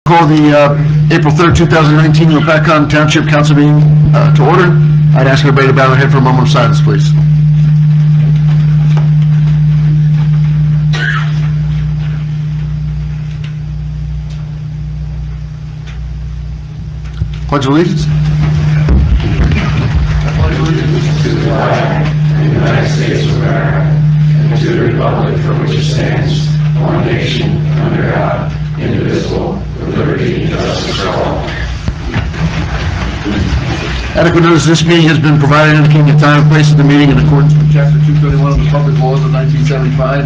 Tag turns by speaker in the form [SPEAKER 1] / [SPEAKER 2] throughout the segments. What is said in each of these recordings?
[SPEAKER 1] Call the April 3rd, 2019 Lopatcong Township Council meeting to order. I'd ask everybody to bow their head for a moment of silence, please. Pledge of allegiance.
[SPEAKER 2] I pledge allegiance to the flag of the United States of America and to the republic for which it stands, one nation, under God, indivisible, with liberty and justice for all.
[SPEAKER 1] Adequate notice of this meeting has been provided indicating the time and place of the meeting in accordance with Chapter 231 of the Public Laws of 1975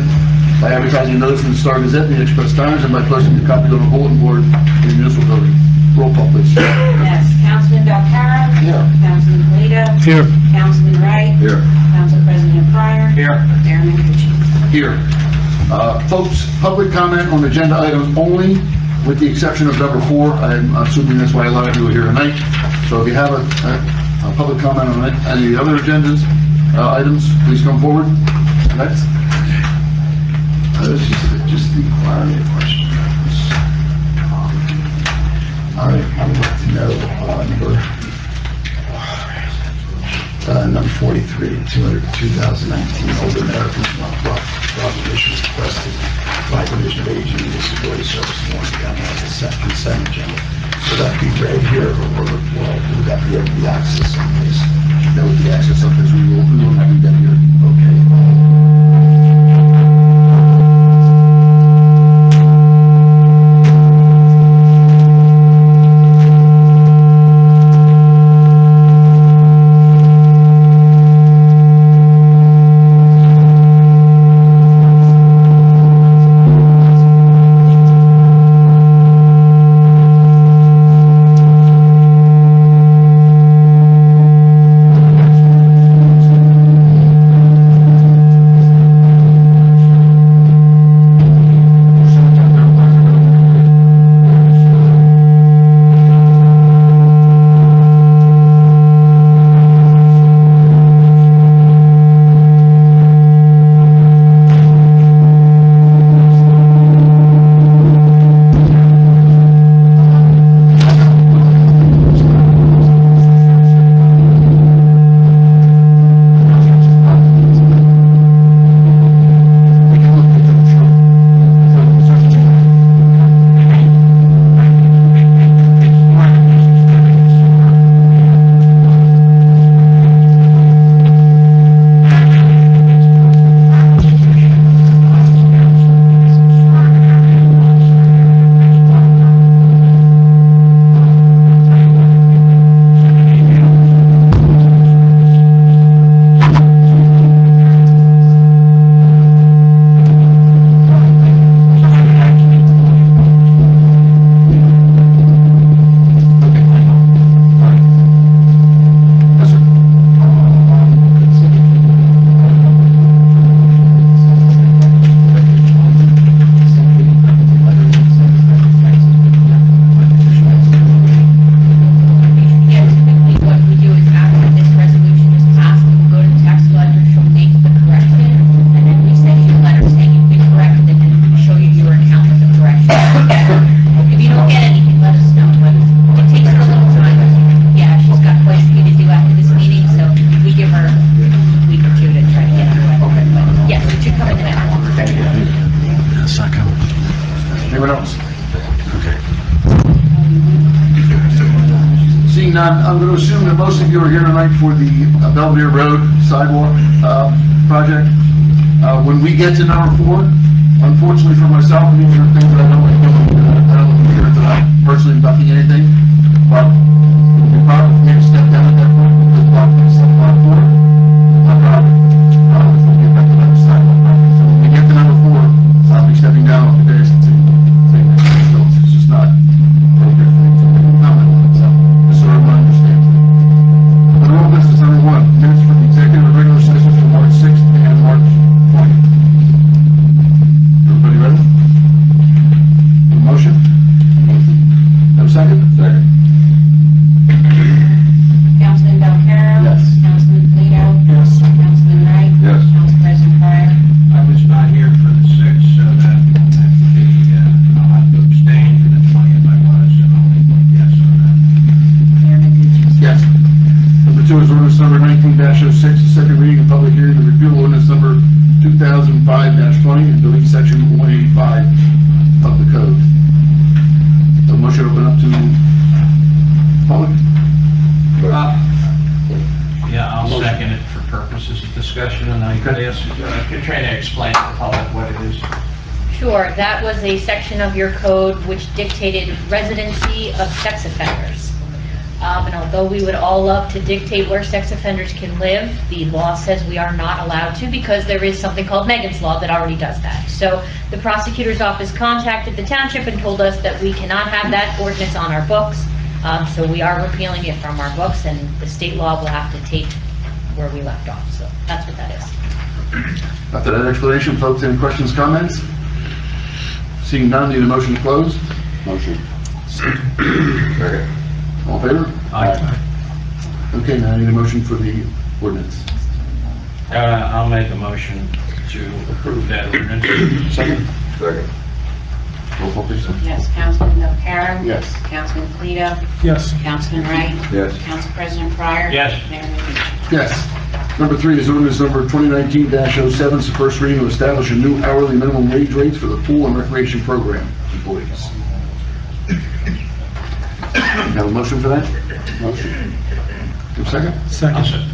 [SPEAKER 1] by advertising notice in the Star Gazette and the Express Times and by posting a copy on the bulletin board in the municipal building. Roll call, please.
[SPEAKER 3] Yes, Councilman Belcara.
[SPEAKER 1] Here.
[SPEAKER 3] Councilman Polito.
[SPEAKER 1] Here.
[SPEAKER 3] Councilman Wright.
[SPEAKER 1] Here.
[SPEAKER 3] Council President Pryor.
[SPEAKER 1] Here.
[SPEAKER 3] Mayor Mancucci.
[SPEAKER 1] Here. Folks, public comment on agenda items only, with the exception of number 4. I'm assuming that's why a lot of you are here tonight. So if you have a public comment on any other agendas, items, please come forward. Next.
[SPEAKER 4] Just the clarity question. All right, I would like to know number 43, 2019 Old Americans Proclamation requested by Division of Aging and Disability Services Warren County as a consent agenda. Will that be read here, or would that be able to be accessed someplace?
[SPEAKER 1] That would be access someplace. We will have you down here.
[SPEAKER 4] Okay.
[SPEAKER 1] Anyone else? Okay. Seeing none, I'm going to assume that most of you are here tonight for the Belvedere Road sidewalk project. When we get to number 4, unfortunately for myself, these are things that I don't want to hear tonight, personally ducking anything, but it would be proper for me to step down at that point because block 4. My problem. If we get back to that sidewalk project. So when we get to number 4, I'll be stepping down off the days. It's just not appropriate for me to comment on it, so just so everyone understands. The rule business number 1, minutes for the executive and regular sessions for March 6th and March 20th. Everybody ready? A motion? Have a second? Second. 5-20 and delete section 185 of the code. A motion open up to public?
[SPEAKER 5] Yeah, I'll second it for purposes of discussion, and I could ask Katrina to explain to the public what it is.
[SPEAKER 6] Sure, that was a section of your code which dictated residency of sex offenders. And although we would all love to dictate where sex offenders can live, the law says we are not allowed to because there is something called Megan's Law that already does that. So the prosecutor's office contacted the township and told us that we cannot have that ordinance on our books. So we are repealing it from our books, and the state law will have to take where we left off. So that's what that is.
[SPEAKER 1] After that explanation, folks, any questions, comments? Seeing none, need a motion to close?
[SPEAKER 2] Motion.
[SPEAKER 1] All in favor?
[SPEAKER 5] Aye.
[SPEAKER 1] Okay, now I need a motion for the ordinance.
[SPEAKER 5] I'll make a motion to approve that ordinance.
[SPEAKER 1] Second? Roll call, please.
[SPEAKER 3] Yes, Councilman Delcarro?
[SPEAKER 1] Yes.
[SPEAKER 3] Councilman Polito?
[SPEAKER 4] Yes.
[SPEAKER 3] Councilman Wright?
[SPEAKER 2] Yes.
[SPEAKER 3] Council President Pryor?
[SPEAKER 5] Yes.
[SPEAKER 3] Mayor Mikic?
[SPEAKER 1] Yes. Number 3 is ordinance number 2019-07, it's the first reading to establish a new hourly minimum wage rates for the pool and recreation program employees. Have a motion for that? Motion. Give a second?
[SPEAKER 5] I'll
[SPEAKER 4] Second.
[SPEAKER 5] second.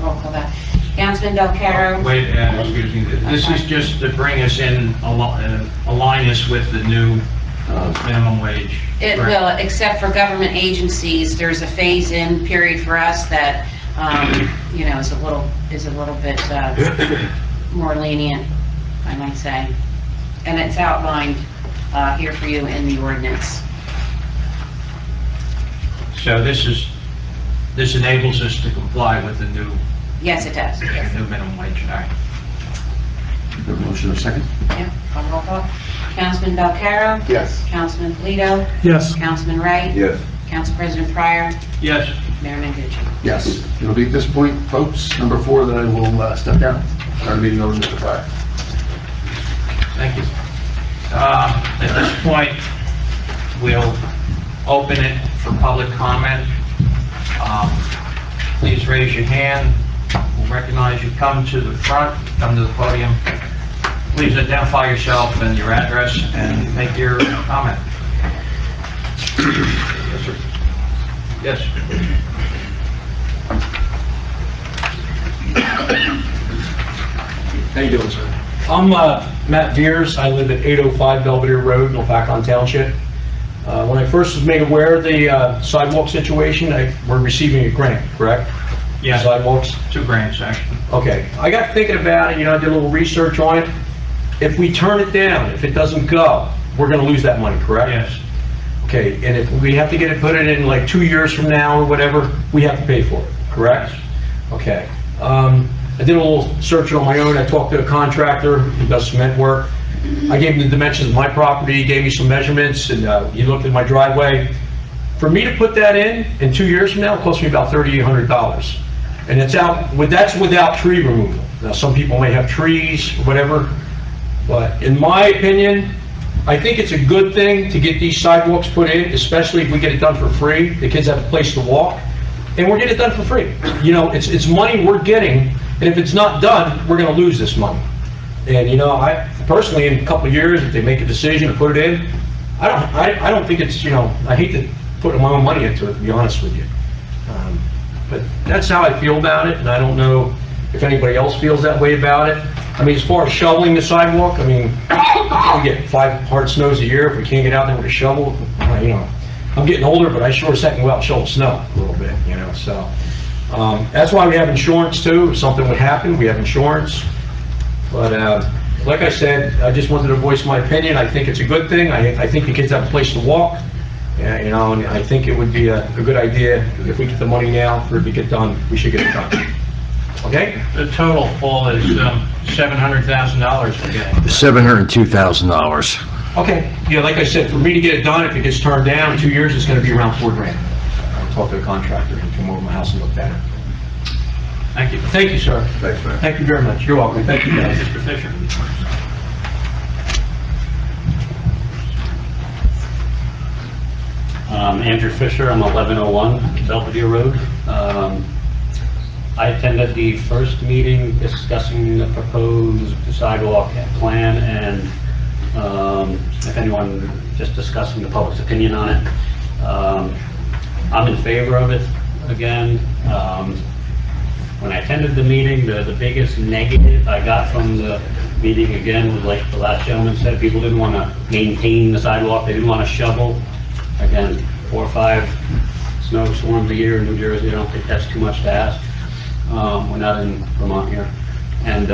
[SPEAKER 3] Roll call back. Councilman Delcarro?
[SPEAKER 5] Wait, excuse me, this is just to bring us in, align us with the new minimum wage.
[SPEAKER 3] It
[SPEAKER 5] correct?
[SPEAKER 3] will, except for government agencies, there's a phase-in period for us that, you know, is a little bit more lenient, I might say. And it's outlined here for you in the ordinance.
[SPEAKER 5] So this enables us to comply with the new
[SPEAKER 3] Yes, it does. Yes.
[SPEAKER 5] new minimum wage. All right.
[SPEAKER 1] Have a motion and a second?
[SPEAKER 3] Yeah, I'll roll call. Councilman Delcarro?
[SPEAKER 1] Yes.
[SPEAKER 3] Councilman Polito?
[SPEAKER 4] Yes.
[SPEAKER 3] Councilman Wright?
[SPEAKER 2] Yes.
[SPEAKER 3] Council President Pryor?
[SPEAKER 5] Yes.
[SPEAKER 3] Mayor Mikic?
[SPEAKER 1] Yes. It'll be at this point, folks, number 4, that I will step down. Our meeting over, Mr. Pryor.
[SPEAKER 5] Thank you. At this point, we'll open it for public comment. Please raise your hand. We'll recognize you. Come to the front, come to the podium. Please identify yourself and your address and make your comment. Yes, sir. Yes.
[SPEAKER 7] How you doing, sir? I'm Matt Veers. I live at 805 Belvedere Road, Lopatcong Township. When I first was made aware of the sidewalk situation, we're receiving a grant, correct?
[SPEAKER 5] Yes.
[SPEAKER 7] Sidewalks?
[SPEAKER 5] 2 grants, actually.
[SPEAKER 7] Okay. I got thinking about it, I did a little research on it. If we turn it down, if it doesn't go, we're going to lose that money, correct?
[SPEAKER 5] Yes.
[SPEAKER 7] Okay, and if we have to put it in like 2 years from now or whatever, we have to pay for it, correct? Okay. I did a little search on my own. I talked to a contractor who does cement work. I gave him the dimensions of my property, he gave me some measurements, and he looked at my driveway. For me to put that in 2 years from now, it cost me about $3,800. And that's without tree removal. Now, some people may have trees, or whatever, but in my opinion, I think it's a good thing to get these sidewalks put in, especially if we get it done for free. The kids have a place to walk, and we're getting it done for free. It's money we're getting, and if it's not done, we're gonna lose this money. And I personally, in a couple of years, if they make a decision to put it in, I don't think it's, I hate to put my own money into it, to be honest with you. But that's how I feel about it, and I don't know if anybody else feels that way about it. I mean, as far as shoveling the sidewalk, I mean, we get 5 hard snows a year. If we can't get out there with a shovel, I'm getting older, but I sure as heck can go out and shovel snow a little bit, so. That's why we have insurance too. If something would happen, we have insurance. But like I said, I just wanted to voice my opinion. I think it's a good thing. I think the kids have a place to walk. And I think it would be a good idea if we get the money now for it to get done, we should get it done. Okay?
[SPEAKER 5] The total, Paul, is $700,000 we're getting.
[SPEAKER 2] $702,000.
[SPEAKER 7] Okay. Yeah, like I said, for me to get it done, if it gets turned down in 2 years, it's going to be around $4,000. I'll talk to the contractor and come over to my house and look at it.
[SPEAKER 5] Thank you.
[SPEAKER 7] Thank you, sir.
[SPEAKER 2] Thanks, man.
[SPEAKER 7] Thank you very much. You're welcome. Thank you, guys.
[SPEAKER 5] Mr. Fisher.
[SPEAKER 8] Andrew Fisher, I'm 1101 Belvedere Road. I attended the first meeting discussing the proposed sidewalk plan and if anyone, just discussing the public's opinion on it. I'm in favor of it again. When I attended the meeting, the biggest negative I got from the meeting again was like the last gentleman said, people didn't want to maintain the sidewalk, they didn't want to shovel. Again, 4 or 5 snowstorms a year in New Jersey, I don't think that's too much to ask. We're not in Vermont here. And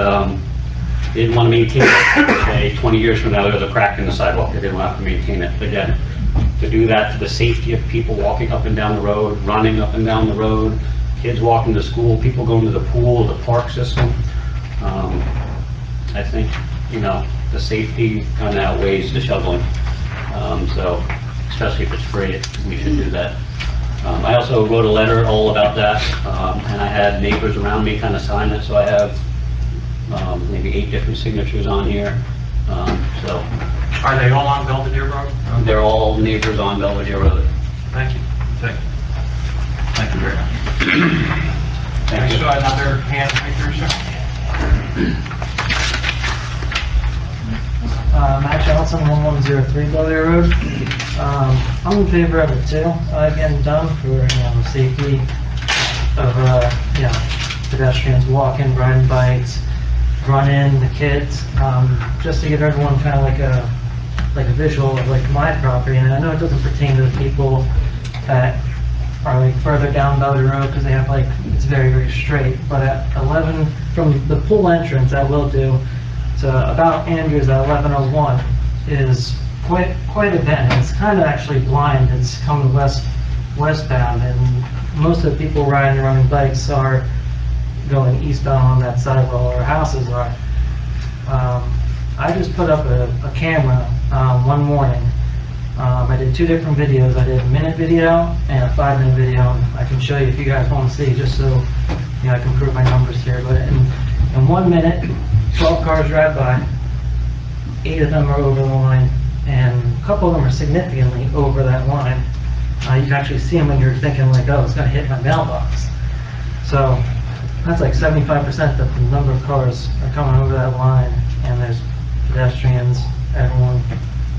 [SPEAKER 8] they didn't want to maintain it. Say 20 years from now, there's a crack in the sidewalk, they didn't want to maintain it. Again, to do that for the safety of people walking up and down the road, running up and down the road, kids walking to school, people going to the pool, the park system. I think, you know, the safety kind of outweighs the shoveling. So, especially if it's free, we should do that. I also wrote a letter all about that, and I had neighbors around me kind of sign it, so I have maybe 8 different signatures on here. So,
[SPEAKER 5] Are they all on Belvedere Road?
[SPEAKER 8] they're all neighbors on Belvedere Road.
[SPEAKER 5] Thank you. Thank you very much.
[SPEAKER 8] Thank
[SPEAKER 5] I
[SPEAKER 8] you.
[SPEAKER 5] saw another hand right there, sir.
[SPEAKER 9] Matt Johnson, 1103 Belvedere Road. I'm in favor of it too, getting done for, the safety of, pedestrians walking, riding bikes, running, the kids, just to give everyone kind of like a visual of like my property. And I know it doesn't pertain to the people that are like further down Belvedere Road because they have like, it's very, very straight. But at 11, from the pool entrance, I will do, to about Andrews at 1101 is quite a bend. It's kind of actually blind. It's coming westbound, and most of the people riding and running bikes are going eastbound on that side where all our houses are. I just put up a camera one morning. I did 2 different videos. I did a minute video and a 5-minute video. I can show you if you guys want to see, just so I can prove my numbers here. But in 1 minute, 12 cars drive by, 8 of them are over the line, and a couple of them are significantly over that line. You can actually see them when you're thinking like, oh, it's going to hit my mailbox. So that's like 75% that the number of cars are coming over that line, and there's pedestrians, everyone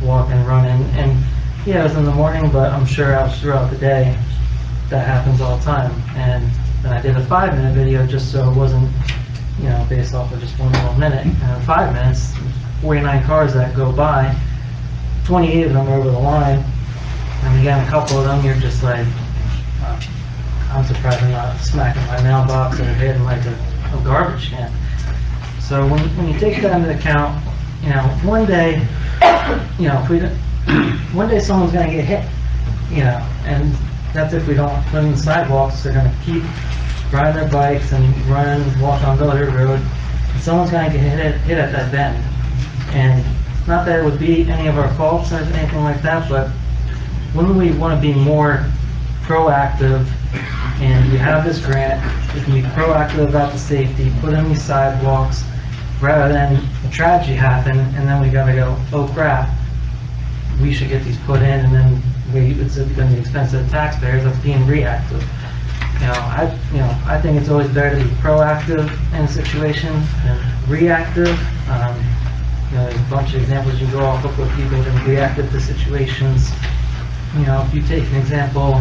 [SPEAKER 9] walking, running, and yeah, it was in the morning, but I'm sure out throughout the day that happens all the time. And then I did a 5-minute video just so it wasn't, based off of just 1 little minute. And in 5 minutes, 49 cars that go by, 28 of them are over the line, and again, a couple of them you're just like, I'm surprised I'm not smacking my mailbox or hitting like a garbage can. So when you take that into account, one day, one day someone's gonna get hit, and that's if we don't put in the sidewalks. They're gonna keep riding their bikes and run, walk on Belvedere Road, and someone's gonna get hit at that bend. And not that it would be any of our faults or anything like that, but wouldn't we want to be more proactive? And we have this grant, we can be proactive about the safety, put in these sidewalks, rather than a tragedy happen, and then we gotta go, oh crap, we should get these put in, and then it's gonna be expensive to taxpayers of being reactive. I think it's always better to be proactive in a situation than reactive. There's a bunch of examples you can go off of where people have been reactive to situations. If you take an example,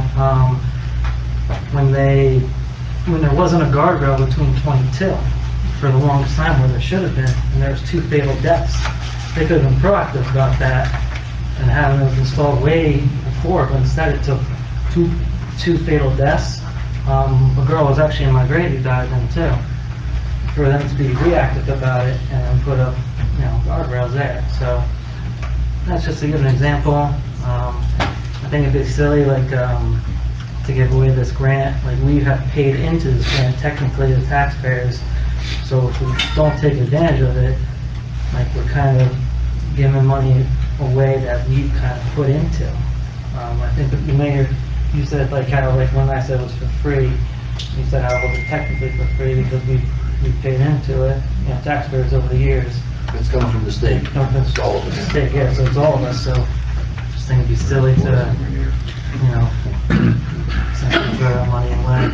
[SPEAKER 9] when there wasn't a guardrail between 22 for the longest time where there should have been, and there was 2 fatal deaths. They could have been proactive about that and having those installed way before, but instead it took two fatal deaths. A girl was actually in my grave who died then too. For them to be reactive about it and then put up, guardrails there. So that's just to give an example. I think it'd be silly, like, to give away this grant. Like, we have paid into this grant, technically, the taxpayers. So if we don't take advantage of it, like, we're kind of giving money away that we've kind of put into. I think that the mayor, you said, like, kind of like when I said it was for free, you said how it wasn't technically for free because we paid into it, taxpayers over the years.
[SPEAKER 4] It's coming from the state.
[SPEAKER 9] It's
[SPEAKER 4] all of us.
[SPEAKER 9] State, yeah, so it's all of us, so just think it'd be silly to, essentially throw that money away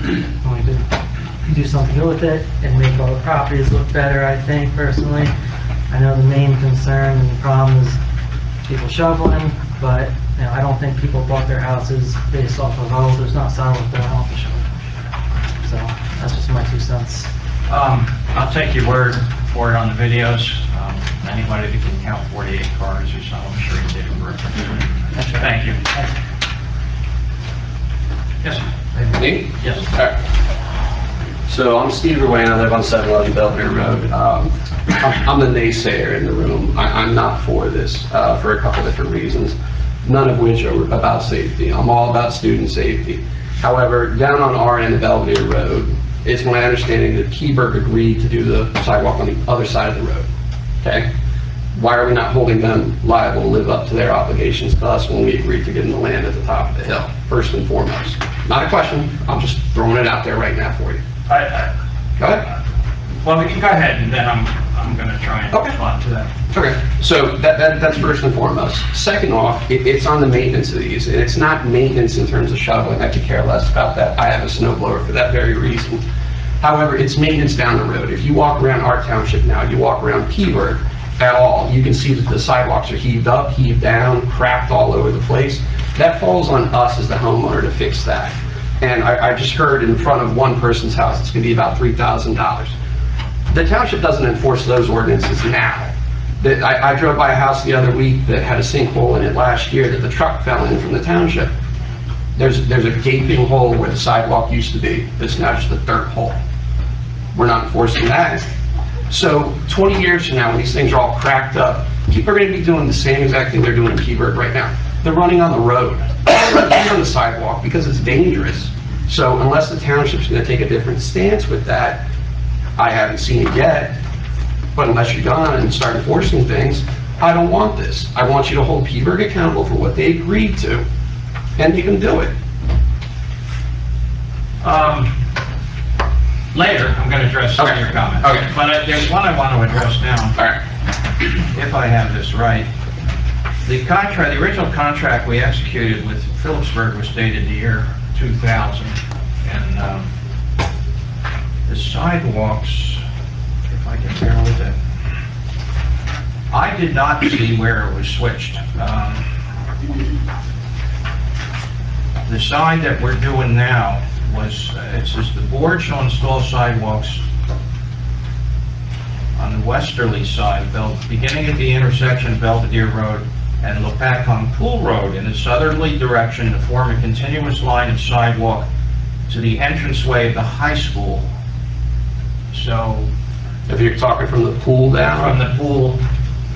[SPEAKER 9] when we could do something good with it and make all the properties look better, I think, personally. I know the main concern and problem is people shoveling, but, you know, I don't think people bought their houses based off of, oh, there's not sidewalk there, I don't have to shovel. So, that's just my 2 cents.
[SPEAKER 5] I'll take your word for it on the videos. Anybody that can count 48 cars or so, I'm sure you did a terrific job. Thank you. Yes, sir.
[SPEAKER 7] Me?
[SPEAKER 5] Yes.
[SPEAKER 7] All right. So I'm Steve Ruane, I live on 711 Belvedere Road. I'm the naysayer in the room. I'm not for this for a couple different reasons, none of which are about safety. I'm all about student safety. However, down on our end of Belvedere Road, it's my understanding that Keyberg agreed to do the sidewalk on the other side of the road, okay? Why are we not holding them liable to live up to their obligations to us when we agreed to give them the land at the top of the hill, first and foremost? Not a question, I'm just throwing it out there right now for you. Go ahead.
[SPEAKER 5] Well, we can go ahead, and then I'm gonna try and
[SPEAKER 7] Okay.
[SPEAKER 5] respond to that.
[SPEAKER 7] Okay, so that's first and foremost. Second off, it's on the maintenance of these, and it's not maintenance in terms of shoveling, I could care less about that. I have a snow blower for that very reason. However, it's maintenance down the road. If you walk around our township now, you walk around Keyberg at all, you can see that the sidewalks are heaved up, heaved down, cracked all over the place. That falls on us as the homeowner to fix that. And I just heard in front of one person's house, it's gonna be about $3,000. The township doesn't enforce those ordinances now. I drove by a house the other week that had a sinkhole in it last year that the truck fell in from the township. There's a gaping hole where the sidewalk used to be, that's now just a dirt hole. We're not enforcing that. So 20 years from now, when these things are all cracked up, people are gonna be doing the same exact thing they're doing in Keyberg right now. They're running on the road, they're running on the sidewalk because it's dangerous. So unless the township's gonna take a different stance with that, I haven't seen it yet, but unless you're gone and start enforcing things, I don't want this. I want you to hold Keyberg accountable for what they agreed to, and you can do it.
[SPEAKER 5] Later, I'm gonna address some of your comments.
[SPEAKER 7] Okay.
[SPEAKER 5] But there's one I want to address now.
[SPEAKER 7] All right.
[SPEAKER 5] If I have this right. The contract, the original contract we executed with Phillipsburg was dated the year 2000. And the sidewalks, if I can bear with it, I did not see where it was switched. The side that we're doing now was, it says the board shall install sidewalks on the westerly side, beginning at the intersection of Belvedere Road and Lopatcong Pool Road in a southerly direction to form a continuous line of sidewalk to the entranceway of the high school. So,
[SPEAKER 7] If you're talking from the pool down?
[SPEAKER 5] from the pool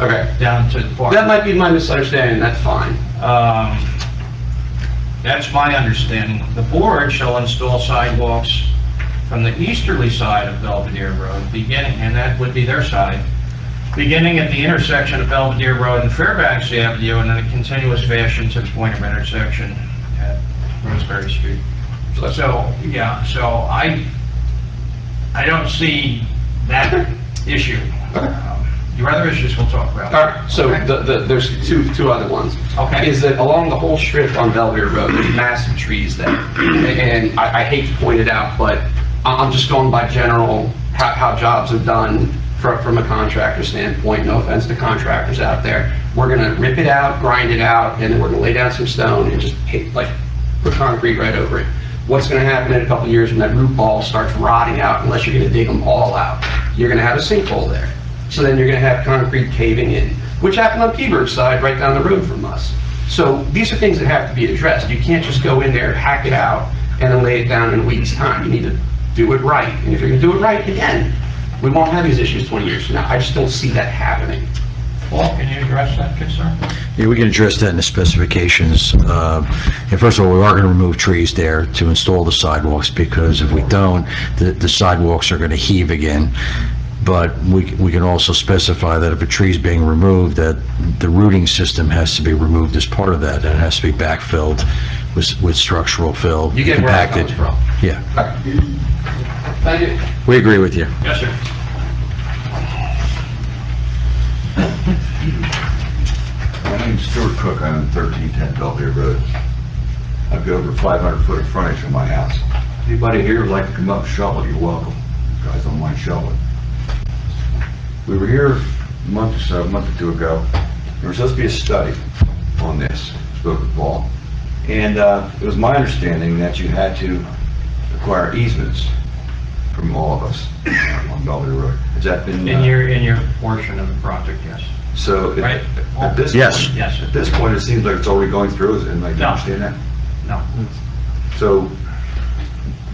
[SPEAKER 7] Okay.
[SPEAKER 5] down to the park.
[SPEAKER 7] That might be my misunderstanding, that's fine.
[SPEAKER 5] That's my understanding. The board shall install sidewalks from the easterly side of Belvedere Road, beginning, and that would be their side, beginning at the intersection of Belvedere Road and Fairbanks Avenue, and in a continuous fashion to the point of intersection at Roseberry Street. So, yeah, so I don't see that issue. Your other issues we'll talk about.
[SPEAKER 7] All right, so there's two other ones.
[SPEAKER 5] Okay.
[SPEAKER 7] Is that along the whole strip on Belvedere Road, there's massive trees there. And I hate to point it out, but I'm just going by general, how jobs are done from a contractor standpoint. No offense to contractors out there. We're gonna rip it out, grind it out, and then we're gonna lay down some stone and just put concrete right over it. What's gonna happen in a couple of years when that root ball starts rotting out, unless you're gonna dig them all out? You're gonna have a sinkhole there. So then you're gonna have concrete caving in, which happened on Keyberg's side, right down the road from us. So these are things that have to be addressed. You can't just go in there, hack it out, and then lay it down in a week's time. You need to do it right. And if you're gonna do it right, again, we won't have these issues 20 years from now. I just don't see that happening.
[SPEAKER 5] Paul, can you address that concern?
[SPEAKER 10] Yeah, we can address that in the specifications. And first of all, we are going to remove trees there to install the sidewalks, because if we don't, the sidewalks are going to heave again. But we can also specify that if a tree is being removed, that the rooting system has to be removed as part of that, and it has to be backfilled with structural fill,
[SPEAKER 7] You get where I'm
[SPEAKER 10] compacted.
[SPEAKER 7] coming from.
[SPEAKER 10] Yeah,
[SPEAKER 7] Thank you.
[SPEAKER 10] we agree with you.
[SPEAKER 5] Yes, sir.
[SPEAKER 11] My name's Stuart Cook, I'm 1310 Belvedere Road. I've got over 500 foot of frontage on my house. Anybody here would like to come up and shovel, you're welcome. You guys don't mind shoveling. We were here a month or two ago. There was supposed to be a study on this, spoke with Paul. And it was my understanding that you had to acquire easements from all of us on Belvedere Road. Has that been?
[SPEAKER 5] In your portion of the project, yes.
[SPEAKER 11] So
[SPEAKER 5] Right.
[SPEAKER 11] at this
[SPEAKER 10] Yes.
[SPEAKER 11] point,
[SPEAKER 5] Yes.
[SPEAKER 11] at this point, it seems like it's already going through, and I
[SPEAKER 5] No.
[SPEAKER 11] understand that.
[SPEAKER 5] No.
[SPEAKER 11] So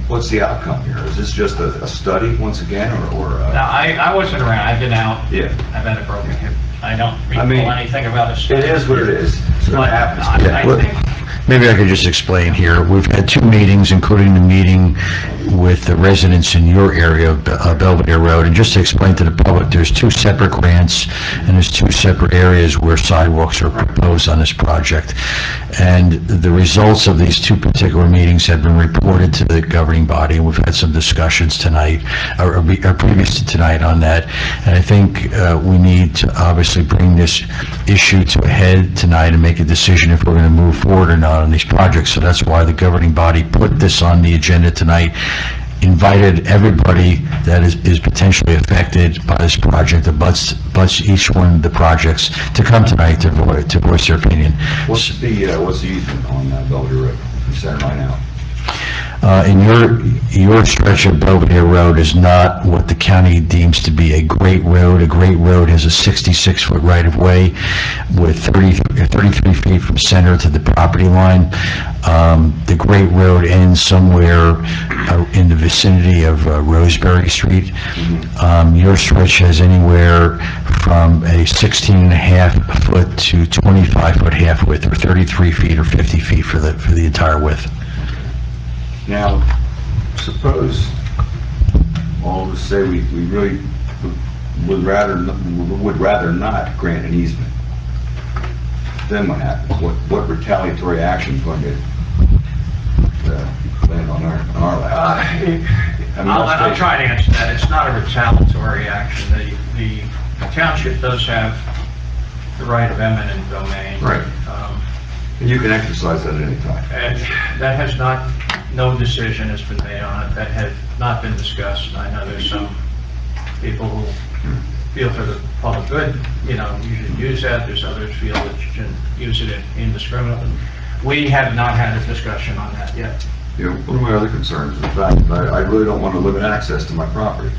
[SPEAKER 11] what's the outcome here? Is this just a study once again, or?
[SPEAKER 5] No, I wasn't around, I've been out,
[SPEAKER 11] Yeah,
[SPEAKER 5] I've had a broken hip. I don't
[SPEAKER 11] I mean,
[SPEAKER 5] recall anything about a
[SPEAKER 11] it
[SPEAKER 5] study.
[SPEAKER 11] is what it is. So it
[SPEAKER 5] But
[SPEAKER 11] happens.
[SPEAKER 5] I
[SPEAKER 10] Well,
[SPEAKER 5] think,
[SPEAKER 10] Maybe I could just explain here. We've had two meetings, including the meeting with the residents in your area of Belvedere Road. And just to explain to the public, there's two separate grants and there's two separate areas where sidewalks are proposed on this project. And the results of these two particular meetings have been reported to the governing body, and we've had some discussions tonight, or previous to tonight on that. And I think we need to obviously bring this issue to a head tonight and make a decision if we're going to move forward or not on these projects. So that's why the governing body put this on the agenda tonight, invited everybody that is potentially affected by this project, abuts each one of the projects, to come tonight to voice their opinion.
[SPEAKER 11] What's the easement on Belvedere Road, from center line out?
[SPEAKER 10] In your stretch of Belvedere Road is not what the county deems to be a great road. A great road has a 66-foot right-of-way with 33 feet from center to the property line. The great road ends somewhere in the vicinity of Roseberry Street. Your stretch has anywhere from a 16.5-foot to 25-foot half width, or 33 feet or 50 feet for the entire width.
[SPEAKER 11] Now, suppose all of us say we really would rather not grant an easement. Then what happens? What retaliatory action is going to land on our lap? I mean,
[SPEAKER 5] I'll
[SPEAKER 11] let's face it.
[SPEAKER 5] try to answer that. It's not a retaliatory action. The township does have the right of eminent domain.
[SPEAKER 11] Right. And you can exercise that at any time.
[SPEAKER 5] And that has not, no decision has been made on it. That has not been discussed. I know there's some people who feel for the public good, you should use that. There's others feel that you shouldn't use it indiscriminately. We have not had a discussion on that yet.
[SPEAKER 11] One of my other concerns is the fact that I really don't want to limit access to my property.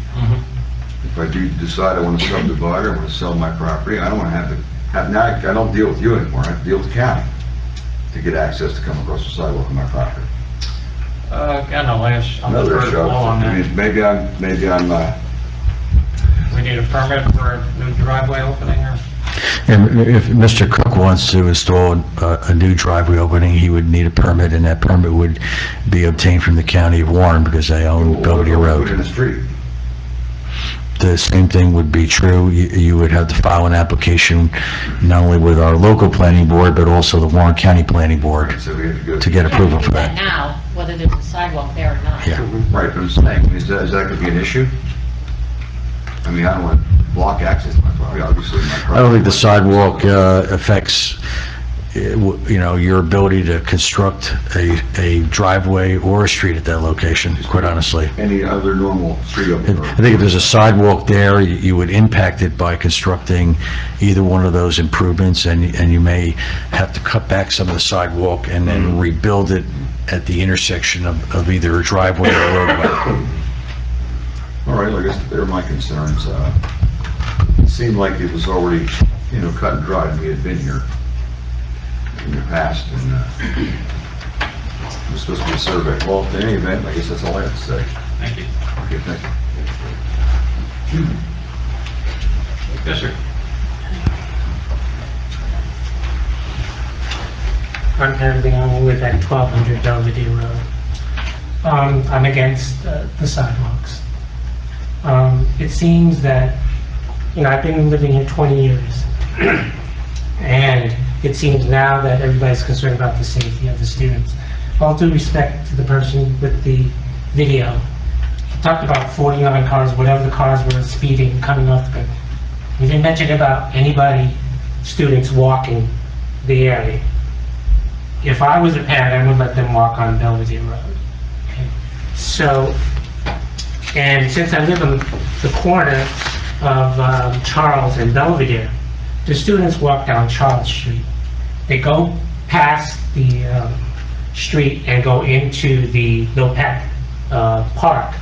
[SPEAKER 11] If I do decide I want to subdivide or I want to sell my property, I don't want to have now I don't deal with you anymore. I have to deal with the county to get access to come across the sidewalk on my property.
[SPEAKER 5] Again, I'll
[SPEAKER 11] Another
[SPEAKER 5] defer
[SPEAKER 11] show.
[SPEAKER 5] on
[SPEAKER 11] I
[SPEAKER 5] that.
[SPEAKER 11] mean, maybe I'm
[SPEAKER 5] We need a permit for a new driveway opening, or?
[SPEAKER 10] And if Mr. Cook wants to install a new driveway opening, he would need a permit, and that permit would be obtained from the county of Warren because they own Belvedere
[SPEAKER 11] Put in
[SPEAKER 10] Road.
[SPEAKER 11] the street.
[SPEAKER 10] The same thing would be true. You would have to file an application not only with our local planning board, but also the Warren County Planning Board
[SPEAKER 11] So we have to go.
[SPEAKER 10] to get approval for
[SPEAKER 6] You have to
[SPEAKER 10] that.
[SPEAKER 6] do that now, whether there's a sidewalk there or not.
[SPEAKER 10] Yeah.
[SPEAKER 11] Right, but I'm saying, is that going to be an issue? I mean, I don't want to block access to my property, obviously my property.
[SPEAKER 10] I don't think the sidewalk affects, your ability to construct a driveway or a street at that location, quite honestly.
[SPEAKER 11] Any other normal street opening.
[SPEAKER 10] I think if there's a sidewalk there, you would impact it by constructing either one of those improvements, and you may have to cut back some of the sidewalk and then rebuild it at the intersection of either a driveway or a roadway.
[SPEAKER 11] All right, well, I guess they're my concerns. It seemed like it was already, cut and dried, and we had been here in the past, and it was supposed to be a survey. Well, in any event, I guess that's all I have to say.
[SPEAKER 5] Thank you.
[SPEAKER 11] Okay, thank you.
[SPEAKER 5] Yes, sir.
[SPEAKER 12] I'm currently with at 1200 Belvedere Road. I'm against the sidewalks. It seems that, I've been living here 20 years, and it seems now that everybody's concerned about the safety of the students. All due respect to the person with the video, he talked about 49 cars, whatever the cars were speeding, coming off the... He didn't mention about anybody, students walking the area. If I was a parent, I would let them walk on Belvedere Road. Okay? So, and since I live on the corner of Charles and Belvedere, the students walk down Charles Street. They go past the street and go into the Lopat Park,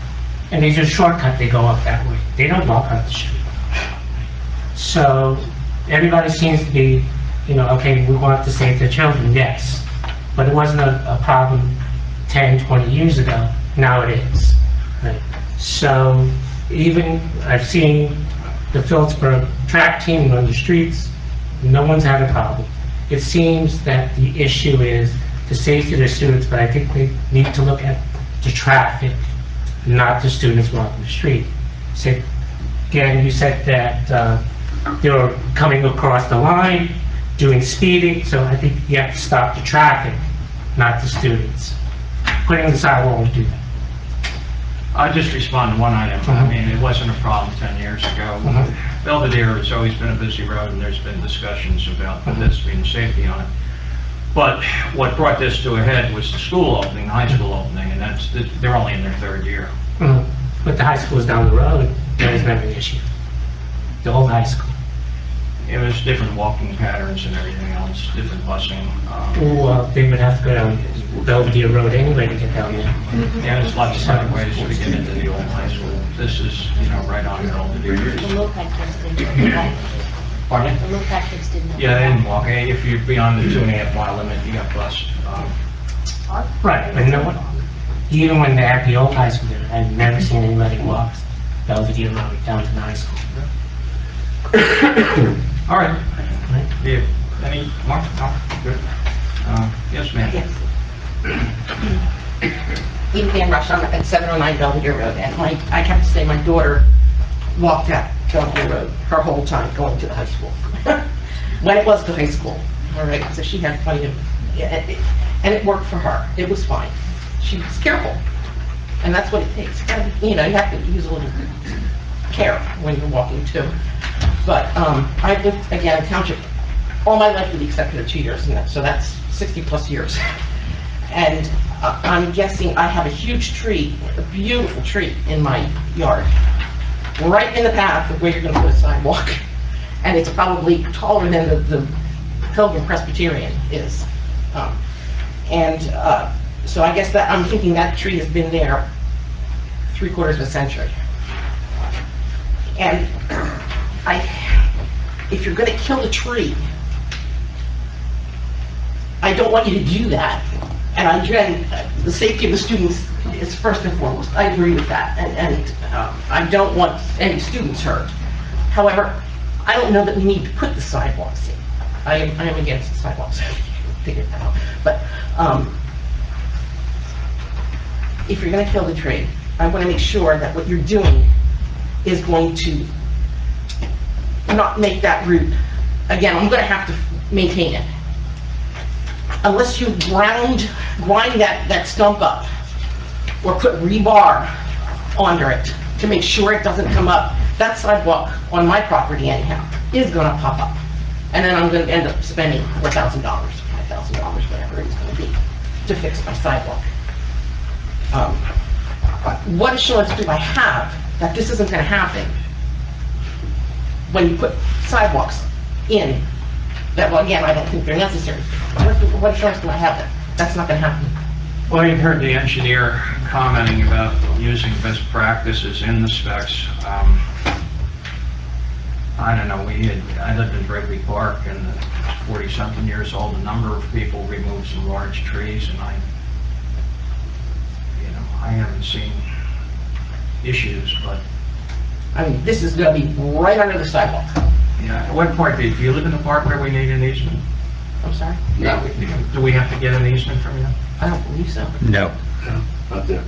[SPEAKER 12] and they just shortcut, they go up that way. They don't walk up the street. So everybody seems to be, okay, we want to save the children, yes. But it wasn't a problem 10, 20 years ago. Now it is. Right? So even I've seen the Phillipsburg track team run the streets. No one's had a problem. It seems that the issue is the safety of the students, but I think we need to look at the traffic, not the students walking the street. So again, you said that they were coming across the line, doing speeding, so I think you have to stop the traffic, not the students. Putting the sidewalk won't do that.
[SPEAKER 5] I'll just respond to one item. I mean, it wasn't a problem 10 years ago. Belvedere has always been a busy road, and there's been discussions about pedestrian safety on it. But what brought this to a head was the school opening, the high school opening, and they're only in their third year.
[SPEAKER 12] But the high school is down the road, there was never an issue. The old high school.
[SPEAKER 5] It was different walking patterns and everything else, different busing.
[SPEAKER 12] Well, they would have to go down Belvedere Road anyway to get down there.
[SPEAKER 5] Yeah, there's lots of side ways to get into the old high school. This is, right on Belvedere.
[SPEAKER 6] The Lopat kids didn't walk.
[SPEAKER 5] Pardon?
[SPEAKER 6] The Lopat kids didn't.
[SPEAKER 5] Yeah, they didn't walk. Hey, if you're beyond the 2.5 mile limit, you got bused.
[SPEAKER 12] Right, but no one, even when they had the old high school there, I've never seen anybody walk Belvedere Road down to the high school.
[SPEAKER 5] All right. Yeah. Any more? No? Good. Yes, ma'am.
[SPEAKER 13] Even Dan Rush, I'm at 709 Belvedere Road, and I have to say, my daughter walked that Belvedere Road her whole time going to the high school. When it was the high school, all right, so she had plenty of, and it worked for her. It was fine. She was careful, and that's what it takes. You have to use a little care when you're walking too. But I've lived, again, in Township all my life with the exception of 2 years, and so that's 60 plus years. And I'm guessing I have a huge tree, a beautiful tree in my yard, right in the path of where you're going to put a sidewalk. And it's probably taller than the Pilgrim Presbyterian is. So I guess that I'm thinking that tree has been there 3/4 of a century. And if you're going to kill the tree, I don't want you to do that. And again, the safety of the students is first and foremost. I agree with that, and I don't want any students hurt. However, I don't know that we need to put the sidewalks in. I am against the sidewalks. Figure that out. But if you're going to kill the tree, I want to make sure that what you're doing is going to not make that route. Again, I'm going to have to maintain it. Unless you grind that stump up or put rebar under it to make sure it doesn't come up, that sidewalk on my property anyhow is going to pop up. And then I'm going to end up spending $4,000, $5,000, whatever it's going to be, to fix my sidewalk. What assurance do I have that this isn't going to happen when you put sidewalks in that, well, again, I don't think they're necessary? What assurance do I have that that's not going to happen?
[SPEAKER 5] Well, you've heard the engineer commenting about using best practices in the specs. I don't know, I lived in Gregory Park, and 40-something years old. A number of people removed some large trees, and I haven't seen issues, but...
[SPEAKER 13] I mean, this is going to be right under the sidewalk.
[SPEAKER 5] Yeah, at what point, do you live in the park where we need an easement?
[SPEAKER 13] I'm sorry?
[SPEAKER 5] No. Do we have to get an easement from you?
[SPEAKER 13] I don't believe so.
[SPEAKER 10] No.
[SPEAKER 11] Not there.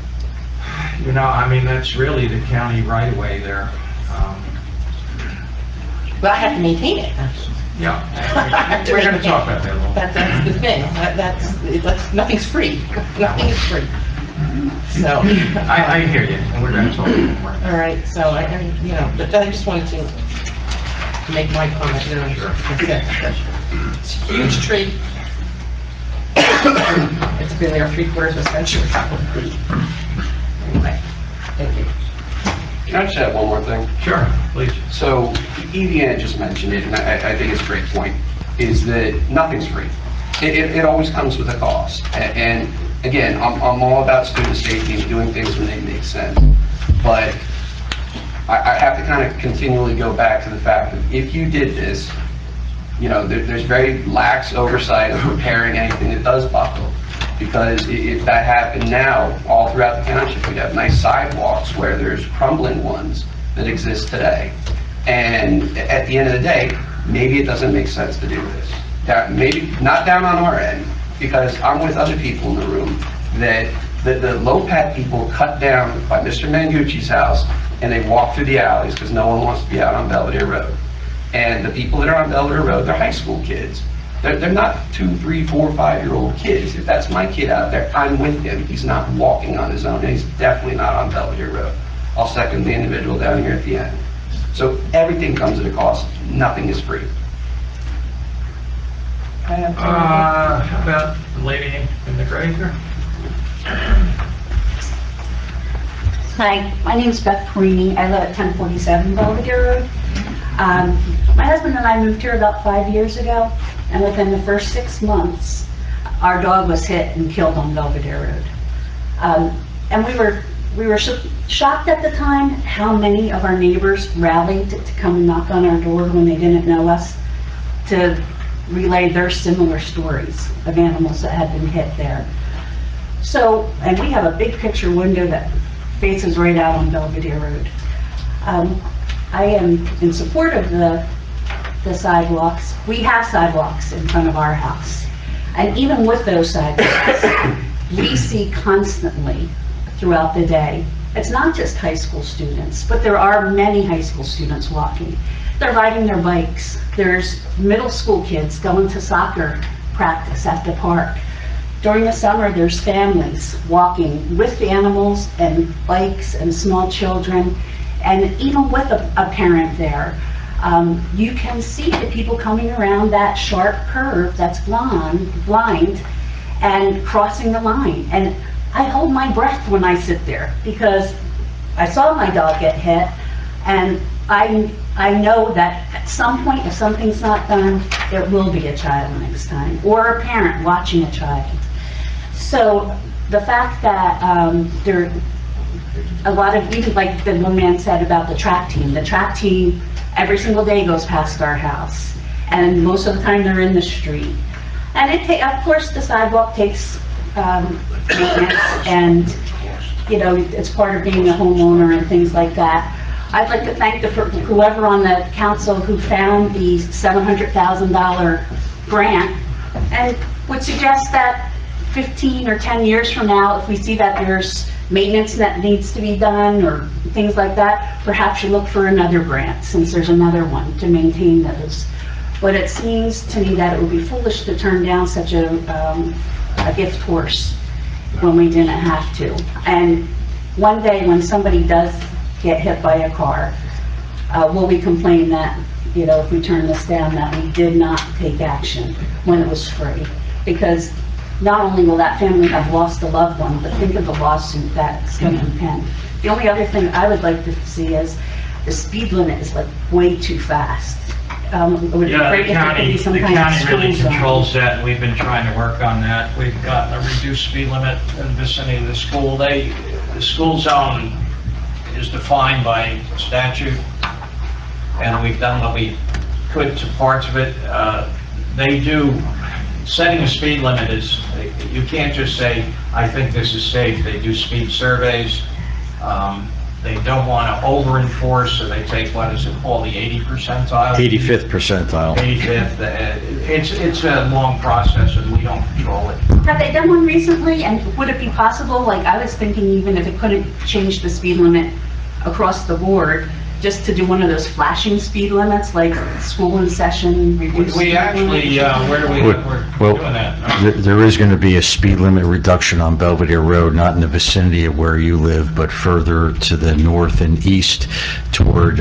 [SPEAKER 5] I mean, that's really the county right-of-way there.
[SPEAKER 13] But I have to maintain it.
[SPEAKER 5] Yeah. We're going to talk about that a little bit.
[SPEAKER 13] That's the thing. That's nothing's free. Nothing is free. So.
[SPEAKER 5] I hear you, and we're going to talk more.
[SPEAKER 13] All right, so but I just wanted to make my comment. It's a huge tree. It's been there 3/4 of a century. anyway. Thank you.
[SPEAKER 14] Can I just add one more thing?
[SPEAKER 5] Sure, please.
[SPEAKER 14] So Edie just mentioned it, and I think it's a great point, is that nothing's free. It always comes with a cost. And again, I'm all about student safety and doing things when they make sense. But I have to kind of continually go back to the fact that if you did this, you know, there's very lax oversight of repairing anything that does buckle. Because if that happened now, all throughout the township, we'd have nice sidewalks where there's crumbling ones that exist today. And at the end of the day, maybe it doesn't make sense to do this. Maybe not down on our end, because I'm with other people in the room that the Lopat people cut down by Mr. Mangucci's house, and they walk through the alleys because no one wants to be out on Belvedere Road. And the people that are on Belvedere Road, they're high school kids. They're not 2, 3, 4, 5-year-old kids. If that's my kid out there, I'm with him. He's not walking on his own, and he's definitely not on Belvedere Road. I'll second the individual down here at the end. So everything comes at a cost. Nothing is free.
[SPEAKER 5] How about the lady in the gray here?
[SPEAKER 15] Hi, my name's Beth Perini. I live at 1047 Belvedere Road. My husband and I moved here about 5 years ago, and within the first 6 months, our dog was hit and killed on Belvedere Road. And we were shocked at the time how many of our neighbors rallied to come and knock on our door when they didn't know us, to relay their similar stories of animals that had been hit there. So, and we have a big picture window that faces right out on Belvedere Road. I am in support of the sidewalks. We have sidewalks in front of our house. And even with those sidewalks, we see constantly throughout the day, it's not just high school students, but there are many high school students walking. They're riding their bikes. There's middle school kids going to soccer practice at the park. During the summer, there's families walking with animals and bikes and small children. And even with a parent there, you can see the people coming around that sharp curve that's blind and crossing the line. And I hold my breath when I sit there, because I saw my dog get hit, and I know that at some point, if something's not done, there will be a child next time, or a parent watching a child. So the fact that there a lot of, even like the one man said about the track team every single day goes past our house, and most of the time they're in the street. And of course, the sidewalk takes maintenance, and you know, it's part of being a homeowner and things like that. I'd like to thank whoever on the council who found the $700,000 grant, and would suggest that 15 or 10 years from now, if we see that there's maintenance that needs to be done or things like that, perhaps you look for another grant, since there's another one to maintain those. But it seems to me that it would be foolish to turn down such a gift horse when we didn't have to. And one day when somebody does get hit by a car, will we complain that, you know, if we turn this down, that we did not take action when it was free? Because not only will that family have lost a loved one, but think of the lawsuit that's going to impend. The only other thing I would like to see is the speed limit is like way too fast. It would be great if there could be some kind of
[SPEAKER 5] The county
[SPEAKER 15] school
[SPEAKER 5] really
[SPEAKER 15] zone.
[SPEAKER 5] controls that, and we've been trying to work on that. We've gotten a reduced speed limit in the vicinity of the school. The school zone is defined by statute, and we've done what we could to parts of it. Setting a speed limit is, you can't just say, I think this is safe. They do speed surveys. They don't want to over-enforce, so they take, what is it called, the 80th percentile?
[SPEAKER 10] 85th percentile.
[SPEAKER 5] 85th. It's a long process, and we don't control it.
[SPEAKER 15] Have they done one recently, and would it be possible, like I was thinking, even if it couldn't change the speed limit across the board, just to do one of those flashing speed limits, like school in session, reduce.
[SPEAKER 5] We actually, we're
[SPEAKER 10] Well,
[SPEAKER 5] doing that.
[SPEAKER 10] there is going to be a speed limit reduction on Belvedere Road, not in the vicinity of where you live, but further to the north and east toward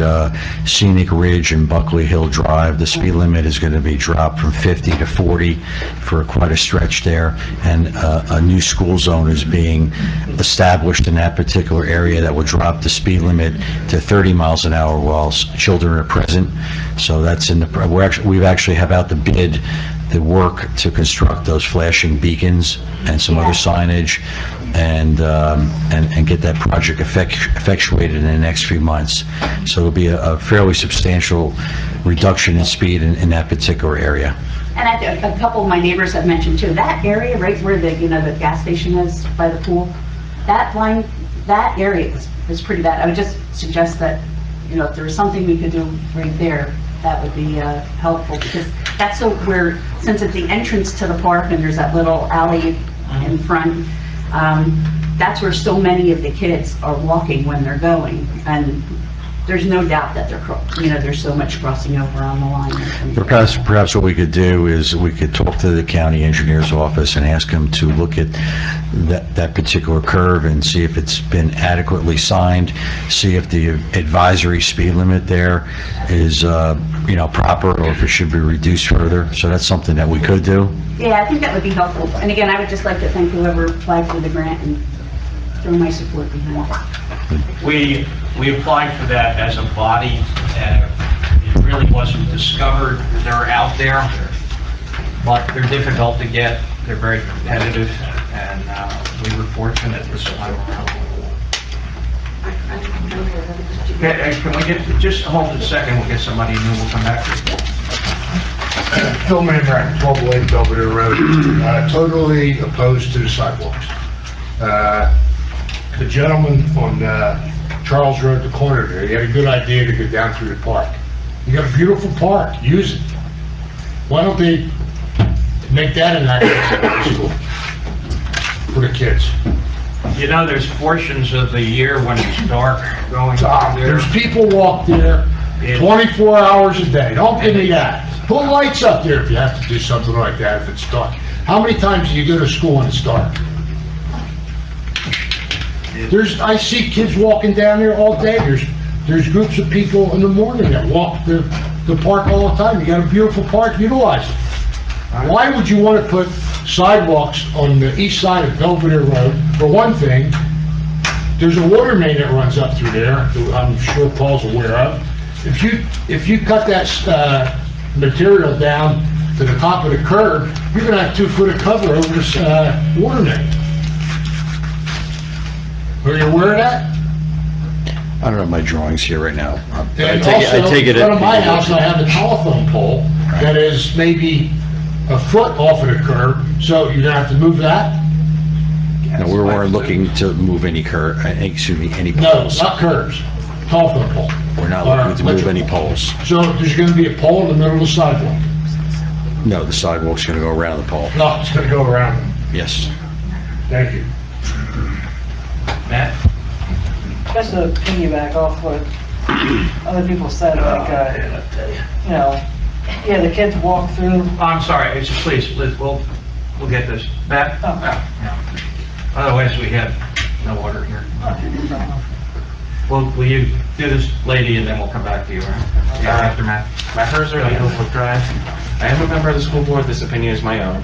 [SPEAKER 10] Scenic Ridge and Buckley Hill Drive. The speed limit is going to be dropped from 50 to 40 for quite a stretch there, and a new school zone is being established in that particular area that will drop the speed limit to 30 miles an hour while children are present. So that's in the, we've actually have out the bid, the work to construct those flashing beacons and some other signage, and get that project effectuated in the next few months. So there'll be a fairly substantial reduction in speed in that particular area.
[SPEAKER 15] And I think a couple of my neighbors have mentioned too, that area right where the, the gas station is by the pool, that line, that area is pretty bad. I would just suggest that, if there was something we could do right there, that would be helpful, because that's where, since it's the entrance to the park and there's that little alley in front, that's where so many of the kids are walking when they're going, and there's no doubt that there's so much crossing over on the line.
[SPEAKER 10] Perhaps what we could do is we could talk to the county engineer's office and ask him to look at that particular curve and see if it's been adequately signed, see if the advisory speed limit there is, proper, or if it should be reduced further. So that's something that we could do.
[SPEAKER 15] Yeah, I think that would be helpful. And again, I would just like to thank whoever applied for the grant and throw my support behind it.
[SPEAKER 5] We applied for that as a body, and it really wasn't discovered. They're out there, but they're difficult to get. They're very competitive, and we were fortunate this time around. Okay, can we just hold it a second, we'll get somebody new, we'll come back to you.
[SPEAKER 16] Phil Manbrack, 1208 Belvedere Road. Totally opposed to the sidewalks. The gentleman on Charles Road, the corner there, he had a good idea to go down through the park. You got a beautiful park, use it. Why don't they make that an activity school for the kids?
[SPEAKER 5] There's portions of the year when it's dark going on there.
[SPEAKER 16] There's people walk there 24 hours a day. Don't give me that. Put lights up there if you have to do something like that if it's dark. How many times do you go to school when it's dark? I see kids walking down there all day. There's groups of people in the morning that walk the park all the time. You got a beautiful park, utilize it. Why would you want to put sidewalks on the east side of Belvedere Road? For one thing, there's a water main that runs up through there, I'm sure Paul's aware of. If you cut that material down to the top of the curb, you're going to have 2 foot of cover over this water main. Are you aware of that?
[SPEAKER 10] I don't have my drawings here right now.
[SPEAKER 16] And also, in front of my house, I have a telephone pole that is maybe a foot off of the curb, so you're gonna have to move that?
[SPEAKER 10] No, we weren't looking to move any any
[SPEAKER 16] No,
[SPEAKER 10] poles.
[SPEAKER 16] not curbs, telephone pole.
[SPEAKER 10] We're not looking to move any poles.
[SPEAKER 16] So there's gonna be a pole in the middle of the sidewalk?
[SPEAKER 10] No, the sidewalk's going to go around the pole.
[SPEAKER 16] No, it's gonna go around.
[SPEAKER 10] Yes.
[SPEAKER 16] Thank you.
[SPEAKER 5] Matt?
[SPEAKER 9] Just to piggyback off what other people said, the kids walk through.
[SPEAKER 5] I'm sorry, please, we'll get this. Matt? Otherwise, we have no order here. Well, will you do this lady, and then we'll come back to you, right? Yeah, after Matt.
[SPEAKER 17] Matt Herzler, 8 Oakwood Drive. I am a member of the school board. This opinion is my own.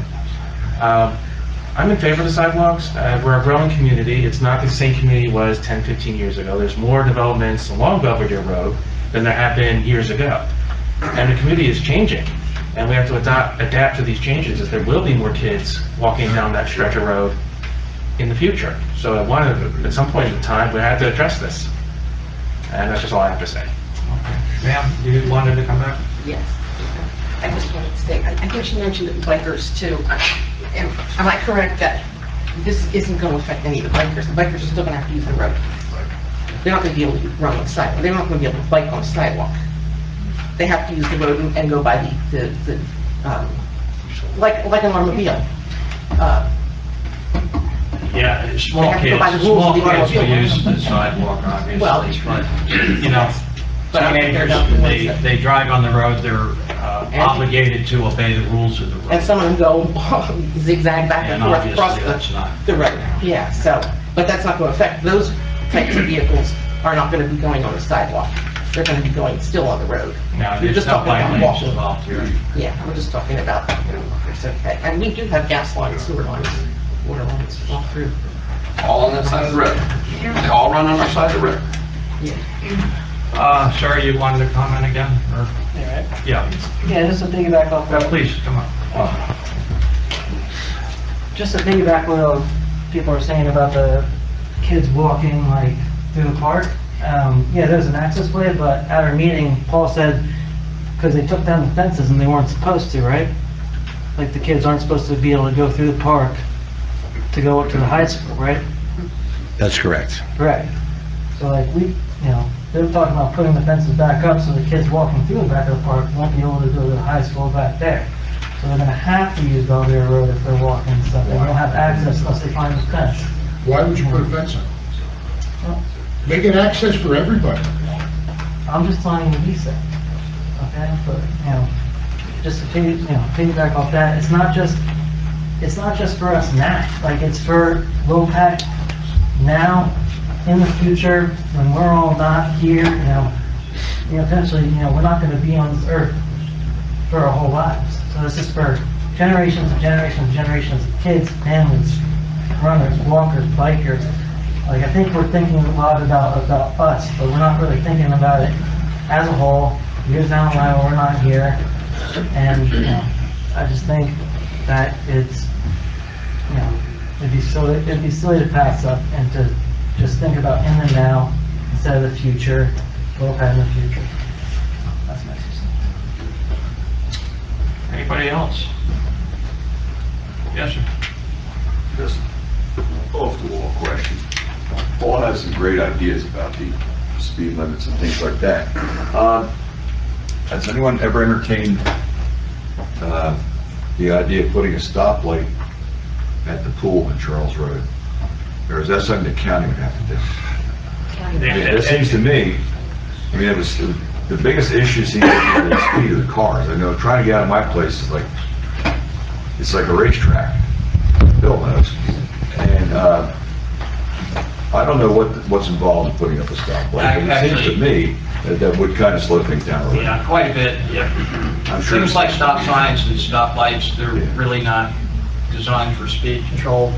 [SPEAKER 17] I'm in favor of the sidewalks. We're a growing community. It's not the same community it was 10, 15 years ago. There's more developments along Belvedere Road than there have been years ago. And the community is changing. And we have to adapt to these changes, as there will be more kids walking down that stretch of road in the future. So at some point in time, we had to address this. And that's just all I have to say.
[SPEAKER 5] Ma'am, you wanted to come back?
[SPEAKER 13] Yes. I just wanted to say, I think you mentioned the bikers too. Am I correct that this isn't going to affect any of the bikers? The bikers are still going to have to use the road. They're not going to be able to run on the sidewalk. They're not going to be able to bike on the sidewalk. They have to use the road and go by like an automobile.
[SPEAKER 5] Yeah, small
[SPEAKER 13] They have to go by the
[SPEAKER 5] kids
[SPEAKER 13] rules of the
[SPEAKER 5] will
[SPEAKER 13] automobile.
[SPEAKER 5] use the sidewalk, obviously,
[SPEAKER 13] Well,
[SPEAKER 5] but,
[SPEAKER 13] But I'm
[SPEAKER 5] Teenagers,
[SPEAKER 13] not the ones that-
[SPEAKER 5] they drive on the road, they're obligated to obey the rules of the road.
[SPEAKER 13] And some of them go zigzag back and
[SPEAKER 5] And
[SPEAKER 13] forth
[SPEAKER 5] obviously,
[SPEAKER 13] across
[SPEAKER 5] that's not.
[SPEAKER 13] the road. Yeah, so, but that's not going to affect, those types of vehicles are not going to be going on the sidewalk. They're going to be going still on the road.
[SPEAKER 5] No,
[SPEAKER 13] You're
[SPEAKER 5] there's
[SPEAKER 13] just
[SPEAKER 5] no
[SPEAKER 13] talking
[SPEAKER 5] bike
[SPEAKER 13] about
[SPEAKER 5] lanes
[SPEAKER 13] walking.
[SPEAKER 5] involved here.
[SPEAKER 13] Yeah, we're just talking about, it's okay. And we do have gas lines, sewer lines, water lines all through.
[SPEAKER 14] All on that side of the road. They all run on our side of the road.
[SPEAKER 5] Sir, you wanted to comment again, or? Yeah.
[SPEAKER 9] Yeah, just to piggyback off that.
[SPEAKER 5] Please, come on.
[SPEAKER 9] Just to piggyback what people are saying about the kids walking like through the park. Yeah, there's an access way, but at our meeting, Paul said, because they took down the fences and they weren't supposed to, right? Like the kids aren't supposed to be able to go through the park to go up to the high school, right?
[SPEAKER 4] That's correct.
[SPEAKER 9] Right. So like we, they were talking about putting the fences back up so the kids walking through the back of the park won't be able to go to the high school back there. So they're gonna have to use Belvedere Road if they're walking and stuff. They won't have access unless they find the fence.
[SPEAKER 16] Why would you put a fence up?
[SPEAKER 9] Well,
[SPEAKER 16] Make it access for everybody.
[SPEAKER 9] I'm just telling you what he said, okay? But, just to piggyback off that, it's not just for us now. Like, it's for Lopat now, in the future, when we're all not here, potentially, we're not gonna be on this earth for our whole lives. So this is for generations and generations and generations of kids, families, runners, walkers, bikers. Like, I think we're thinking a lot about us, but we're not really thinking about it as a whole, years down the line when we're not here. And, I just think that it's, it'd be silly to pass up and to just think about in the now instead of the future, Lopat in the future. That's my 2 cents.
[SPEAKER 5] Anybody else? Yes, sir.
[SPEAKER 11] Just off-the-wall question. Paul has some great ideas about the speed limits and things like that. Has anyone ever entertained the idea of putting a stoplight at the pool on Charles Road? Or is that something the county would have to do? I mean, it seems to me, it was, the biggest issue seems to be the speed of the cars. I know trying to get out of my place is like, it's like a racetrack. Bill knows. And, I don't know what's involved in putting up a stoplight, but it seems to me that would kind of slow things down a little.
[SPEAKER 5] Yeah, quite a bit, yeah.
[SPEAKER 11] I'm sure.
[SPEAKER 5] Things like stop signs and stop lights, they're really not designed for speed control.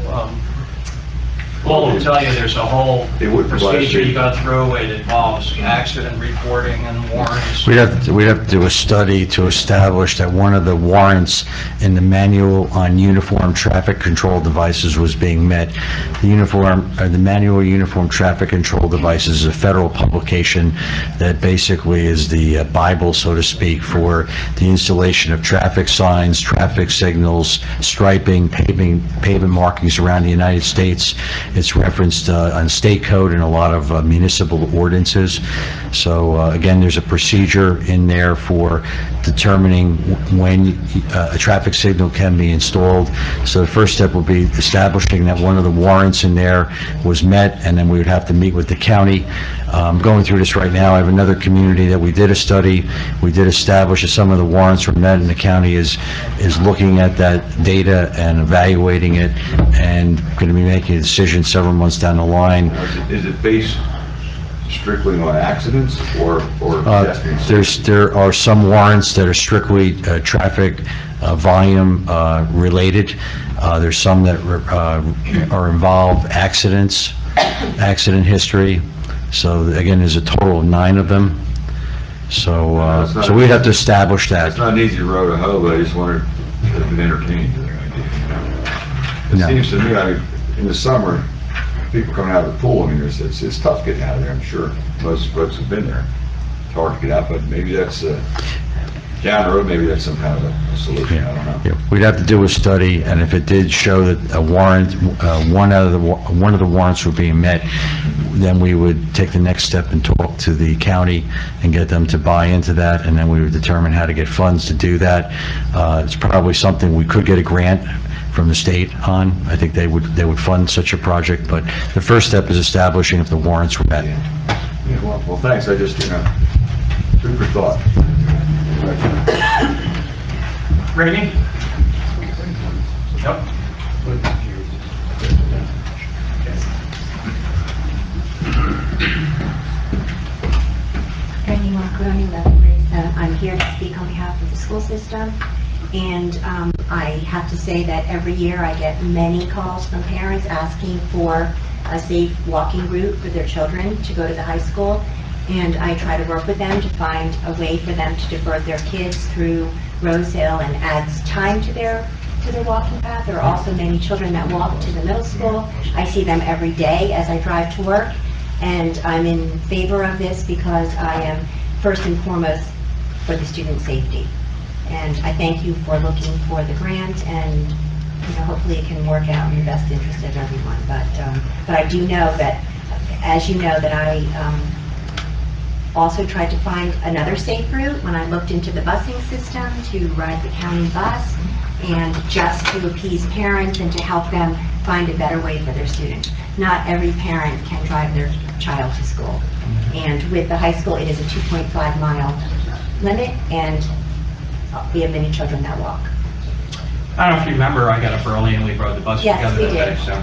[SPEAKER 5] Paul will tell you there's a whole
[SPEAKER 11] They would provide
[SPEAKER 5] procedure you
[SPEAKER 11] speed.
[SPEAKER 5] go through. It involves accident reporting and warrants.
[SPEAKER 10] We'd have to do a study to establish that one of the warrants in the manual on uniform traffic control devices was being met. The manual uniform traffic control devices is a federal publication that basically is the Bible, so to speak, for the installation of traffic signs, traffic signals, striping, pavement markings around the United States. It's referenced on state code and a lot of municipal ordinances. So again, there's a procedure in there for determining when a traffic signal can be installed. So the first step will be establishing that one of the warrants in there was met, and then we would have to meet with the county. Going through this right now, I have another community that we did a study. We did establish that some of the warrants were met, and the county is looking at that data and evaluating it, and going to be making a decision several months down the line.
[SPEAKER 11] Is it based strictly on accidents or pedestrians?
[SPEAKER 10] There are some warrants that are strictly traffic volume related. There's some that are involved accidents, accident history. So again, there's a total of 9 of them. So so we'd have to establish that.
[SPEAKER 11] It's not an easy road to hoe, but I just wondered if it would entertain the idea. It
[SPEAKER 10] No.
[SPEAKER 11] seems to me, in the summer, people coming out of the pool, it's tough getting out of there, I'm sure. Most folks have been there. It's hard to get out, but maybe that's, down the road, maybe that's some kind of a solution, I don't know.
[SPEAKER 10] Yeah, we'd have to do a study, and if it did show that a warrant, one of the warrants were being met, then we would take the next step and talk to the county and get them to buy into that, and then we would determine how to get funds to do that. It's probably something we could get a grant from the state on. I think they would fund such a project, but the first step is establishing if the warrants were met.
[SPEAKER 11] Yeah, well, thanks, I just, Food for thought.
[SPEAKER 5] Rainey? Yep.
[SPEAKER 18] Randy Marconi, 11 Grace. I'm here to speak on behalf of the school system. And I have to say that every year I get many calls from parents asking for a safe walking route for their children to go to the high school. And I try to work with them to find a way for them to divert their kids through Rosehill and adds time to their walking path. There are also many children that walk to the middle school. I see them every day as I drive to work. And I'm in favor of this because I am first and foremost for the student safety. And I thank you for looking for the grant, and hopefully it can work out in the best interest of everyone. But I do know that, as you know, that I also tried to find another safe route when I looked into the busing system to ride the county bus, and just to appease parents and to help them find a better way for their students. Not every parent can drive their child to school. And with the high school, it is a 2.5-mile limit, and we have many children that walk.
[SPEAKER 5] I don't know if you remember, I got up early and we rode the bus
[SPEAKER 18] Yes,
[SPEAKER 5] together
[SPEAKER 18] we
[SPEAKER 5] that day,
[SPEAKER 18] did.
[SPEAKER 5] so.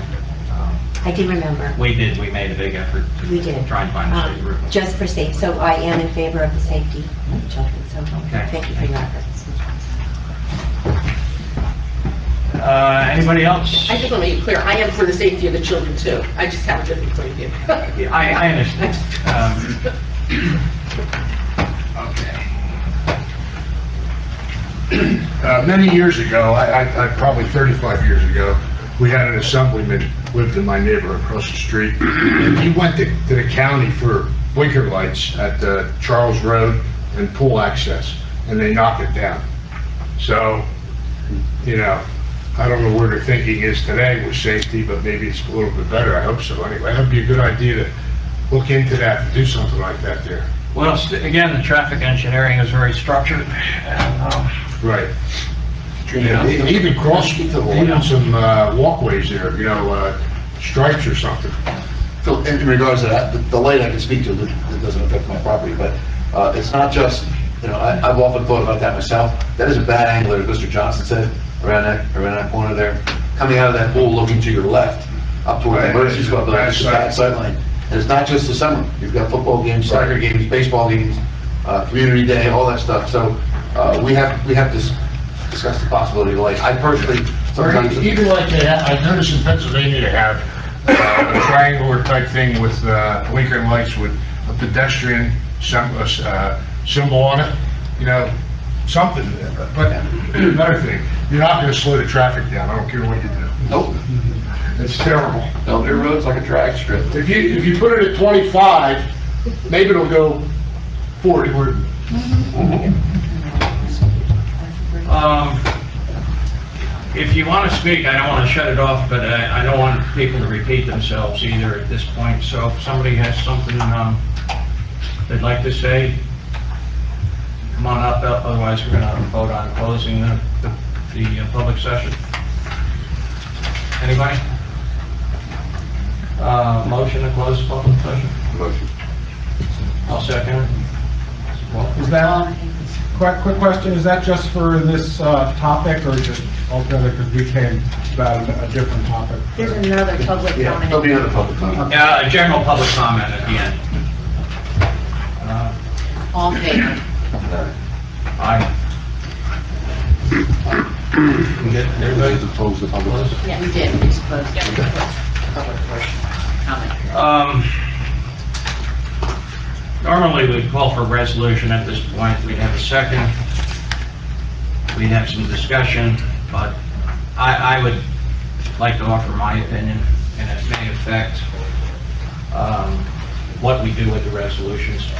[SPEAKER 18] I do remember.
[SPEAKER 5] We made a big effort
[SPEAKER 18] We
[SPEAKER 5] to
[SPEAKER 18] did.
[SPEAKER 5] try and find a safe route.
[SPEAKER 18] Just for safe, so I am in favor of the safety of the children, so
[SPEAKER 5] Okay.
[SPEAKER 18] thank you for your efforts.
[SPEAKER 5] Anybody else?
[SPEAKER 13] I just want to make it clear, I am for the safety of the children too. I just have a different point of view.
[SPEAKER 5] Yeah, I understand. Okay.
[SPEAKER 16] Many years ago, I probably 35 years ago, we had an assemblyman lived in my neighborhood across the street. And he went to the county for blinker lights at Charles Road and pool access, and they knocked it down. So, I don't know where the thinking is today with safety, but maybe it's a little bit better. I hope so. Anyway, that'd be a good idea to look into that, to do something like that there.
[SPEAKER 5] Well, again, the traffic engineering is very structured.
[SPEAKER 16] Right. Even even some walkways there, stripes or something.
[SPEAKER 1] Phil, in regards to that, the light I can speak to, that doesn't affect my property, but it's not just, I've often thought about that myself. That is a bad angle, as Mr. Johnson said, around that corner there. Coming out of that pool, looking to your left, up toward the emergency squad, building, it's a bad sight line. And it's not just the summer. You've got football games, soccer games, baseball games, community day, all that stuff. So we have to discuss the possibility of light. I personally, sometimes...
[SPEAKER 16] Even like I noticed in Pennsylvania, they have a triangular type thing with blinker lights with a pedestrian symbol on it, something. But another thing, you're not going to slow the traffic down. I don't care what you do.
[SPEAKER 1] Nope.
[SPEAKER 16] It's terrible.
[SPEAKER 14] Belvedere Road's like a drag strip.
[SPEAKER 16] If you put it at 25, maybe it'll go 40.
[SPEAKER 5] If you want to speak, I don't want to shut it off, but I don't want people to repeat themselves either at this point. So if somebody has something they'd like to say, come on up, otherwise we're going to vote on closing the public session. Anybody? Motion to close the public session?
[SPEAKER 11] Motion.
[SPEAKER 5] I'll second it.
[SPEAKER 19] Is that, quick question, is that just for this topic or just altogether, because we came about a different topic?
[SPEAKER 6] There's another public comment.
[SPEAKER 1] There'll be another public comment.
[SPEAKER 5] A general public comment at the end.
[SPEAKER 3] All in favor?
[SPEAKER 5] Aye. We get everybody?
[SPEAKER 1] To close the public.
[SPEAKER 3] Yeah, we did, we supposed to. Public portion, comment.
[SPEAKER 5] Normally, we'd call for a resolution at this point. We'd have a second. We'd have some discussion, but I would like to offer my opinion, and it may affect what we do with the resolutions.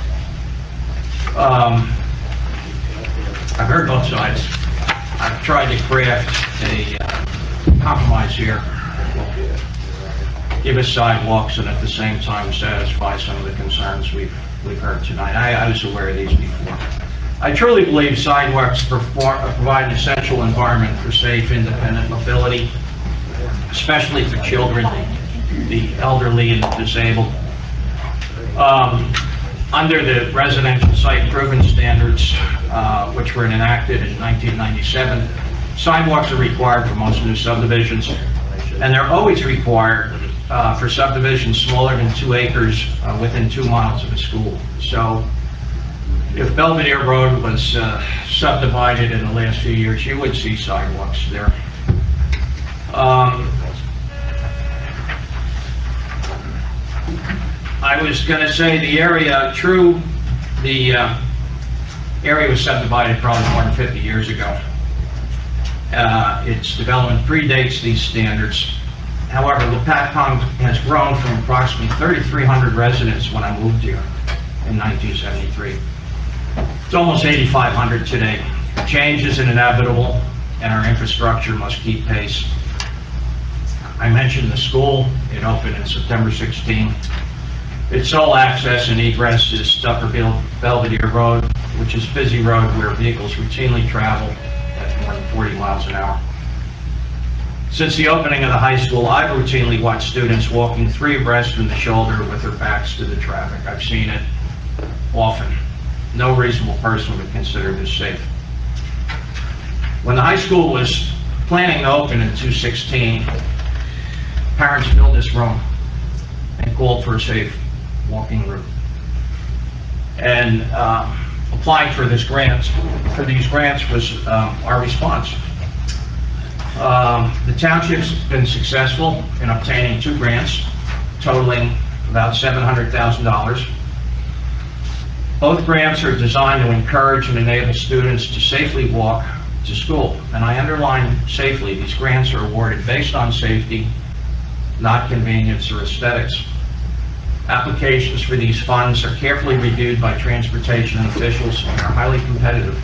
[SPEAKER 5] I've heard both sides. I've tried to craft a compromise here. Give us sidewalks and at the same time satisfy some of the concerns we've heard tonight. I was aware of these before. I truly believe sidewalks provide an essential environment for safe, independent mobility, especially for children, the elderly and the disabled. Under the residential site improvement standards, which were enacted in 1997, sidewalks are required for most new subdivisions, and they're always required for subdivisions smaller than 2 acres within 2 miles of a school. So if Belvedere Road was subdivided in the last few years, you would see sidewalks there. I was going to say the area was subdivided probably more than 50 years ago. Its development predates these standards. However, Lopatcong has grown from approximately 3,300 residents when I moved here in 1973. It's almost 8,500 today. Change is inevitable, and our infrastructure must keep pace. I mentioned the school. It opened in September 16. Its sole access and egress is Belvedere Road, which is a busy road where vehicles routinely travel at more than 40 miles an hour. Since the opening of the high school, I've routinely watched students walking 3 abreast from the shoulder with their backs to the traffic. I've seen it often. No reasonable person would consider this safe. When the high school was planning to open in 2016, parents filled this room and called for a safe walking route. And applying for these grants was our response. The township's been successful in obtaining 2 grants totaling about $700,000. Both grants are designed to encourage and enable students to safely walk to school. And I underline safely. These grants are awarded based on safety, not convenience or aesthetics. Applications for these funds are carefully reviewed by transportation officials and are highly competitive.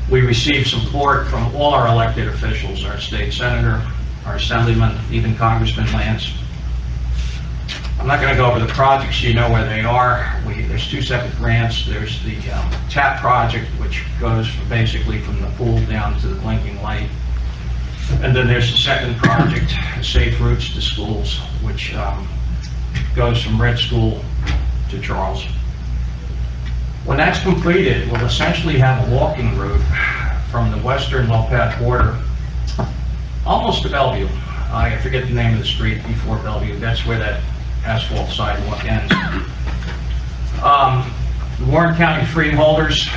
[SPEAKER 5] We receive support from all our elected officials, our state senator, our assemblyman, even Congressman Lance. I'm not going to go over the projects, you know where they are. There's 2 separate grants. There's the TAP project, which goes basically from the pool down to the blinking light. And then there's the second project, Safe Routes to Schools, which goes from Red School to Charles. When that's completed, we'll essentially have a walking route from the western Lopat border almost to Bellevue. I forget the name of the street before Bellevue. That's where that asphalt sidewalk ends. The Warren County freeholders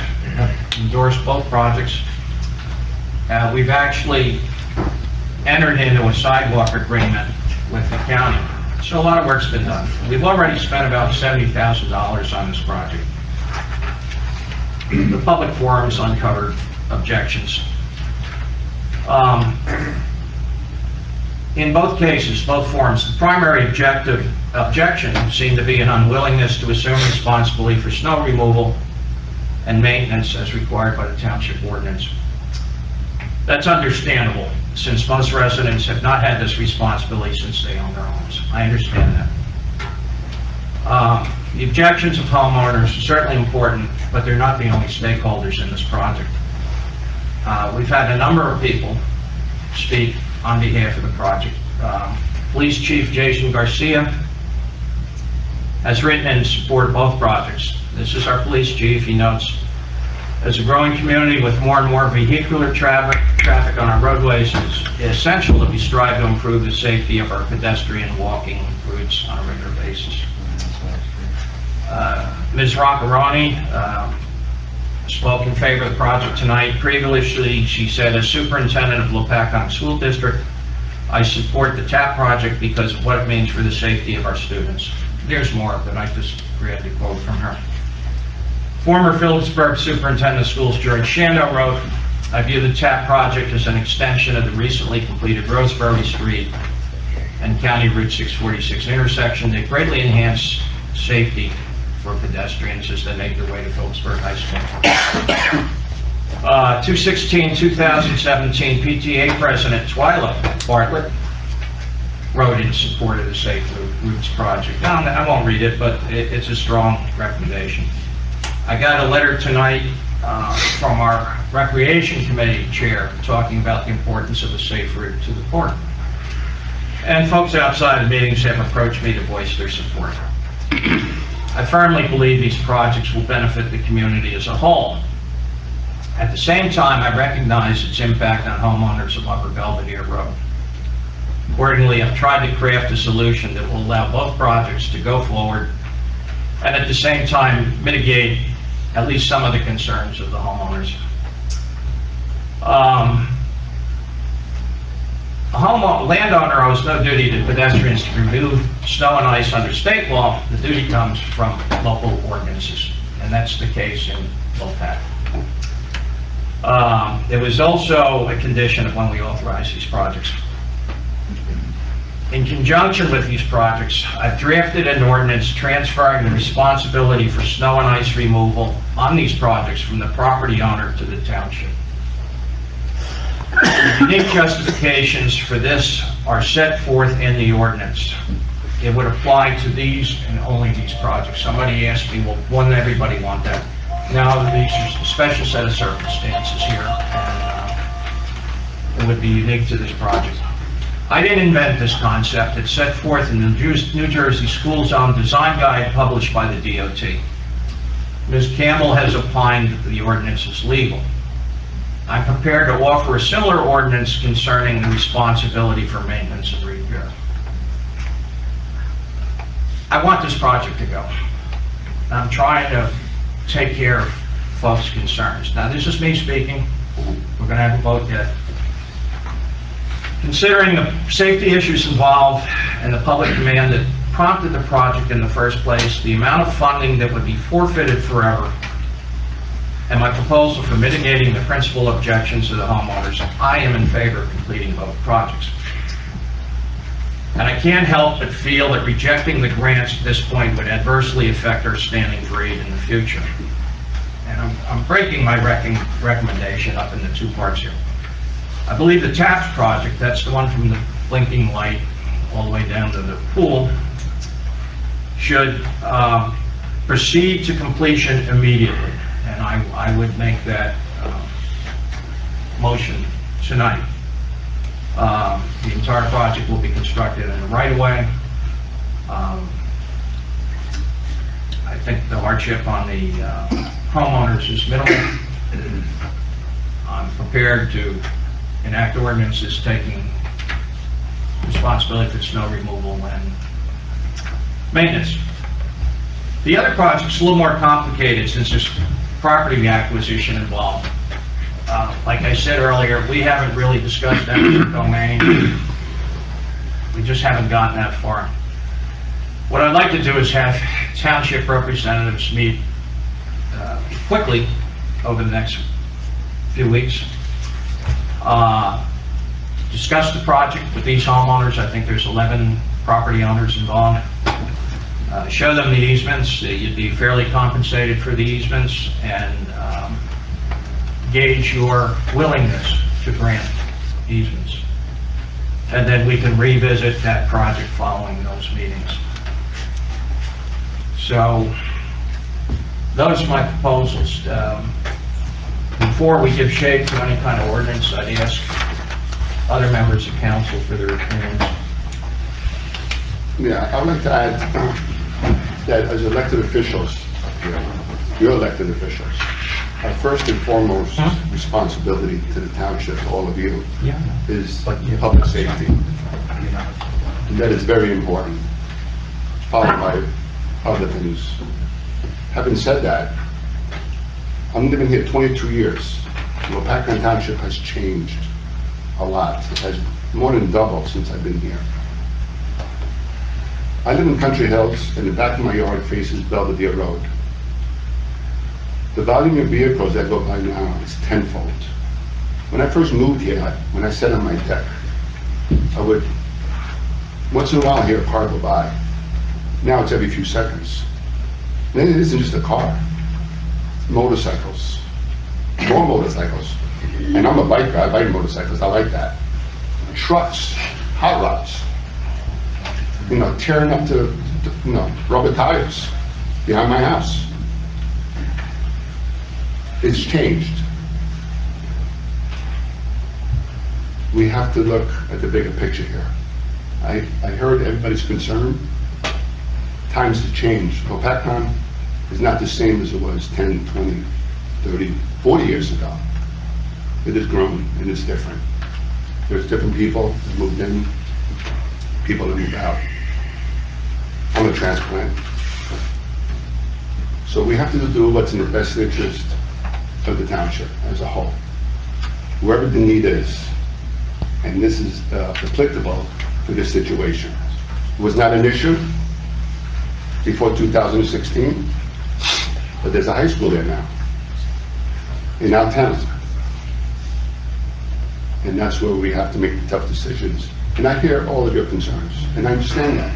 [SPEAKER 5] endorsed both projects. We've actually entered into a sidewalk agreement with the county. So a lot of work's been done. We've already spent about $70,000 on this project. The public forums uncovered objections. In both cases, both forums, the primary objection seemed to be an unwillingness to assume responsibility for snow removal and maintenance as required by the township ordinance. That's understandable, since most residents have not had this responsibility since they own their homes. I understand that. The objections of homeowners are certainly important, but they're not the only stakeholders in this project. We've had a number of people speak on behalf of the project. Police Chief Jason Garcia has written in support of both projects. This is our police chief. He notes, as a growing community with more and more vehicular traffic on our roadways, it's essential that we strive to improve the safety of our pedestrian walking routes on a regular basis. Ms. Roccaroni spoke in favor of the project tonight. Previously, she said, as superintendent of Lopatcong School District, I support the TAP project because of what it means for the safety of our students. There's more, but I just grabbed a quote from her. Former Phillipsburg Superintendent of Schools George Shando wrote, I view the TAP project as an extension of the recently completed Roseberry Street and County Route 646 intersection that greatly enhance safety for pedestrians as they make their way to Phillipsburg High School. 2016-2017 PTA President Twyla Bartlett wrote in support of the Safe Routes project. Now, I won't read it, but it's a strong recommendation. I got a letter tonight from our Recreation Committee Chair talking about the importance of a safe route to the park. And folks outside of meetings have approached me to voice their support. I firmly believe these projects will benefit the community as a whole. At the same time, I recognize its impact on homeowners of Upper Belvedere Road. Accordingly, I've tried to craft a solution that will allow both projects to go forward and at the same time mitigate at least some of the concerns of the homeowners. A landowner owes no duty to pedestrians to remove snow and ice under state law. The duty comes from local ordinances, and that's the case in Lopat. There was also a condition of when we authorize these projects. In conjunction with these projects, I've drafted an ordinance transferring the responsibility for snow and ice removal on these projects from the property owner to the township. The unique justifications for this are set forth in the ordinance. It would apply to these and only these projects. Somebody asked me, well, wouldn't everybody want that? No, these are a special set of circumstances here, and it would be unique to this project. I didn't invent this concept. It's set forth in the New Jersey School Zone Design Guide published by the DOT. Ms. Campbell has opined that the ordinance is legal. I'm prepared to offer a similar ordinance concerning the responsibility for maintenance and repair. I want this project to go. I'm trying to take care of folks' concerns. Now, this is me speaking. We're going to have a vote yet. Considering the safety issues involved and the public demand that prompted the project in the first place, the amount of funding that would be forfeited forever, and my proposal for mitigating the principal objections of the homeowners, I am in favor of completing both projects. And I can't help but feel that rejecting the grants at this point would adversely affect our standing grade in the future. And I'm breaking my recommendation up into two parts here. I believe the Taft project, that's the one from the blinking light all the way down to the pool, should proceed to completion immediately. And I would make that motion tonight. The entire project will be constructed in the right-of-way. I think the hardship on the homeowners is minimal. I'm prepared to enact ordinances taking responsibility for snow removal and maintenance. The other project's a little more complicated since there's property acquisition involved. Like I said earlier, we haven't really discussed eminent domain. We just haven't gotten that far. What I'd like to do is have township representatives meet quickly over the next few weeks. Discuss the project with these homeowners. I think there's 11 property owners involved. Show them the easements. You'd be fairly compensated for the easements, and gauge your willingness to grant easements. And then we can revisit that project following those meetings. So those are my proposals. Before we give shape to any kind of ordinance, I'd ask other members of council for their opinions.
[SPEAKER 1] Yeah, I would like to add that as elected officials, you're elected officials, our first and foremost responsibility to the township, to all of you, is public safety. And that is very important, followed by other things. Having said that, I'm living here 22 years. Lopatcong Township has changed a lot. It has more than doubled since I've been here. I live in Country Hills, and the back of my yard faces Belvedere Road. The volume of vehicles that go by now is tenfold. When I first moved here, when I sat on my deck, I would, once in a while, hear a car go by. Now it's every few seconds. Then it isn't just a car. It's motorcycles, more motorcycles. And I'm a biker, I like motorcycles, I like that. Trucks, hot rods, tearing up the rubber tires behind my house. It's changed. We have to look at the bigger picture here. I heard everybody's concern.
[SPEAKER 20] times have changed. Lopatcong is not the same as it was 10, 20, 30, 40 years ago. It has grown and it's different. There's different people that moved in, people that moved out. I'm a transplant. So we have to do what's in the best interest of the township as a whole. Wherever the need is, and this is applicable to this situation. It was not an issue before 2016, but there's a high school there now, in our town. And that's where we have to make the tough decisions. And I hear all of your concerns, and I understand that.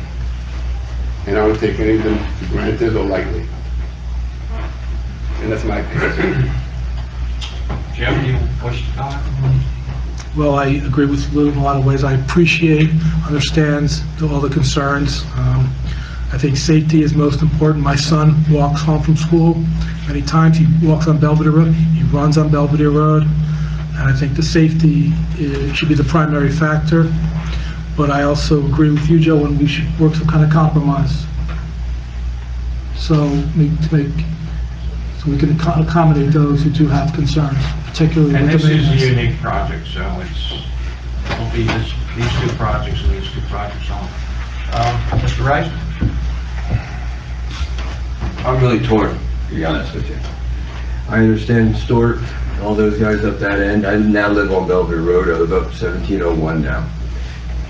[SPEAKER 20] And I don't take any of them for granted or lightly. And that's my opinion.
[SPEAKER 5] Jim, you wish to comment?
[SPEAKER 21] Well, I agree with Lou in a lot of ways. I appreciate, understands all the concerns. I think safety is most important. My son walks home from school. Many times he walks on Belvedere Road, he runs on Belvedere Road. And I think the safety should be the primary factor. But I also agree with you, Joe, when we should work some kind of compromise. So we can accommodate those who do have concerns, particularly
[SPEAKER 5] And
[SPEAKER 21] with
[SPEAKER 5] this
[SPEAKER 21] the
[SPEAKER 5] is a
[SPEAKER 21] maintenance.
[SPEAKER 5] unique project, so it'll be these two projects and these two projects only. Mr. Rice?
[SPEAKER 11] I'm really torn, to be honest with you. I understand Stuart, and all those guys up that end. I now live on Belvedere Road. I live up 1701 now.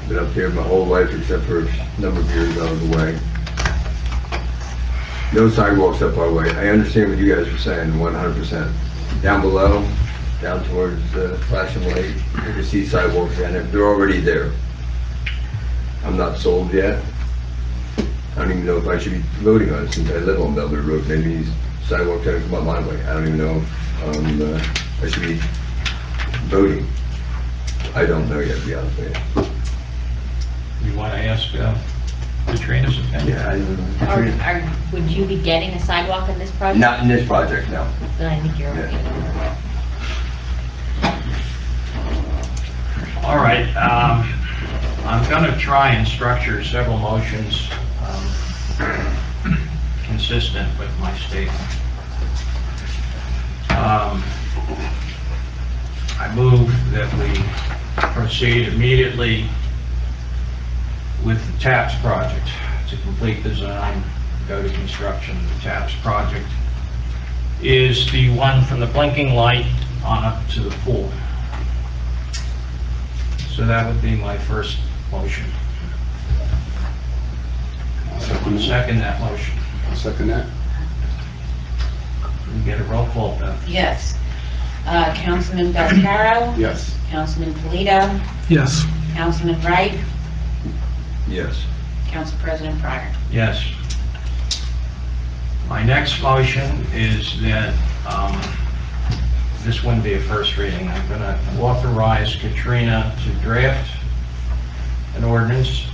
[SPEAKER 11] Been up here my whole life except for a number of years out of the way. No sidewalks up our way. I understand what you guys are saying, 100%. Down below, down towards Flashing Light, you can see sidewalks down there. They're already there. I'm not sold yet. I don't even know if I should be voting on it since I live on Belvedere Road. Maybe these sidewalks are gonna come up my way. I don't even know if I should be voting. I don't know yet, to be honest with you.
[SPEAKER 5] You want to ask Katrina's opinion?
[SPEAKER 11] Yeah,
[SPEAKER 6] Would you be getting a sidewalk in this project?
[SPEAKER 11] not in this project, no.
[SPEAKER 6] Then I think you're okay.
[SPEAKER 5] All right, I'm going to try and structure several motions consistent with my statement. I move that we proceed immediately with the TAPS project to complete design, go to construction. The TAPS project is the one from the blinking light on up to the pool. So that would be my first motion. I'll second that motion.
[SPEAKER 20] I'll second that.
[SPEAKER 5] We get a roll call vote.
[SPEAKER 3] Yes. Councilman Belcarro?
[SPEAKER 20] Yes.
[SPEAKER 3] Councilman Polito?
[SPEAKER 21] Yes.
[SPEAKER 3] Councilman Wright?
[SPEAKER 11] Yes.
[SPEAKER 3] Council President Pryor?
[SPEAKER 5] Yes. My next motion is that, this wouldn't be a first reading. I'm going to authorize Katrina to draft an ordinance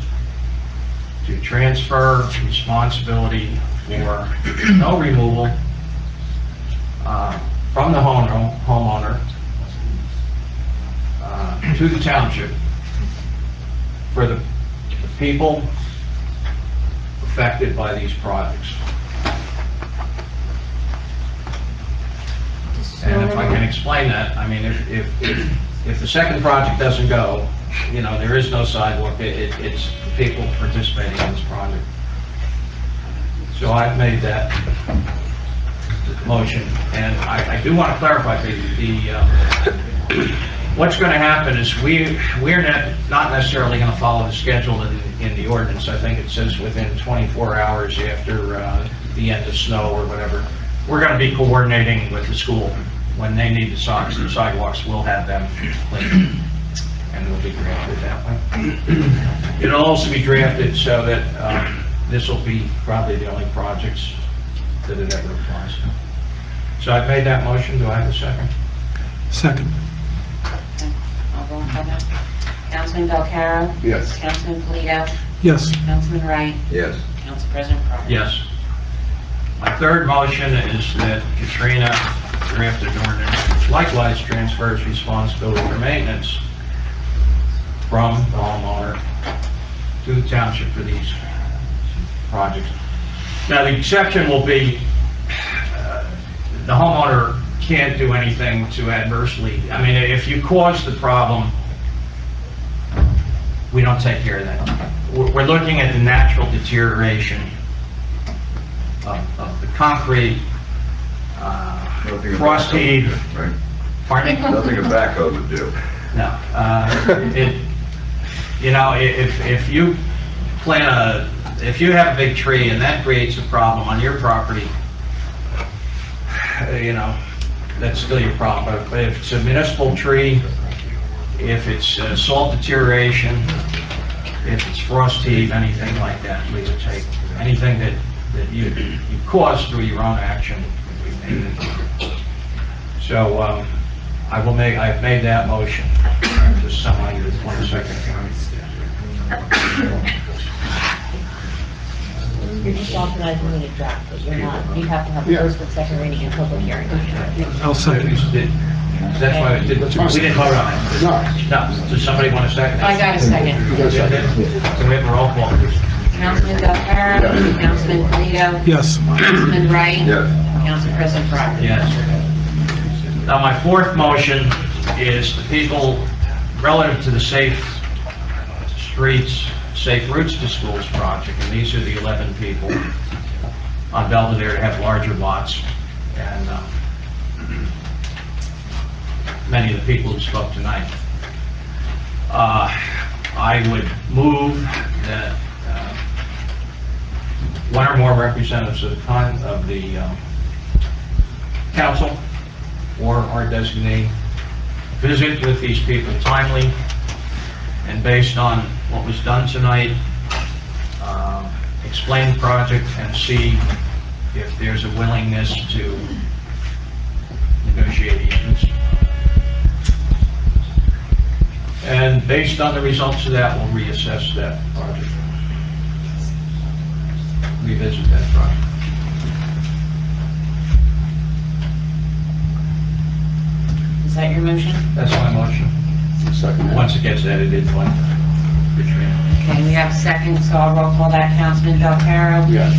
[SPEAKER 5] to transfer responsibility for snow removal from the homeowner to the township for the people affected by these projects. And if I can explain that, I mean, if the second project doesn't go, you know, there is no sidewalk, it's the people participating in this project. So I've made that motion, and I do want to clarify what's going to happen is we're not necessarily going to follow the schedule in the ordinance. I think it says within 24 hours after the end of snow or whatever. We're going to be coordinating with the school. When they need the sidewalks, we'll have them cleaned, and they'll be drafted that way. It'll also be drafted so that this will be probably the only projects that it ever applies to. So I've made that motion. Do I have a second?
[SPEAKER 21] Second.
[SPEAKER 3] I'll roll call vote. Councilman Belcarro?
[SPEAKER 20] Yes.
[SPEAKER 3] Councilman Polito?
[SPEAKER 21] Yes.
[SPEAKER 3] Councilman Wright?
[SPEAKER 11] Yes.
[SPEAKER 3] Council President Pryor?
[SPEAKER 5] Yes. My third motion is that Katrina draft an ordinance which likewise transfers responsibility for maintenance from the homeowner to the township for these projects. Now, the exception will be, the homeowner can't do anything to adversely, I mean, if you cause the problem, we don't take care of that. We're looking at the natural deterioration of the concrete, frost heave.
[SPEAKER 11] Right?
[SPEAKER 5] Pardon me?
[SPEAKER 11] Nothing a backhoe would do.
[SPEAKER 5] No. You know, if you if you have a big tree and that creates a problem on your property, you know, that's still your problem. But if it's a municipal tree, if it's salt deterioration, if it's frost heave, anything like that, we would take anything that you caused through your own action. So I've made that motion. Just somebody with 1 second.
[SPEAKER 6] You're just authorizing me to draft it, you're not, you have to have a first and second reading and public hearing.
[SPEAKER 21] I'll second.
[SPEAKER 5] That's why we didn't vote on it. No. Does somebody want a second?
[SPEAKER 3] I got a second.
[SPEAKER 5] Can we have a roll call, please?
[SPEAKER 3] Councilman Del Carro. Councilman Polito.
[SPEAKER 21] Yes.
[SPEAKER 3] Councilman Wright.
[SPEAKER 11] Yes.
[SPEAKER 3] Council President Fryer.
[SPEAKER 5] Yes. Now, my fourth motion is the people, relative to the Safe Streets, Safe Routes to Schools project, and these are the 11 people on Belvedere to have larger lots, and many of the people who spoke tonight. I would move that one or more representatives of the council or our designee visit with these people timely, and based on what was done tonight, explain the project and see if there's a willingness to negotiate easements. And based on the results of that, we'll reassess that project. Revisit that project.
[SPEAKER 3] Is that your motion?
[SPEAKER 5] That's my motion. Once it gets edited, one.
[SPEAKER 3] Okay, we have a second, so I'll roll call that. Councilman Del Carro.
[SPEAKER 11] Yes.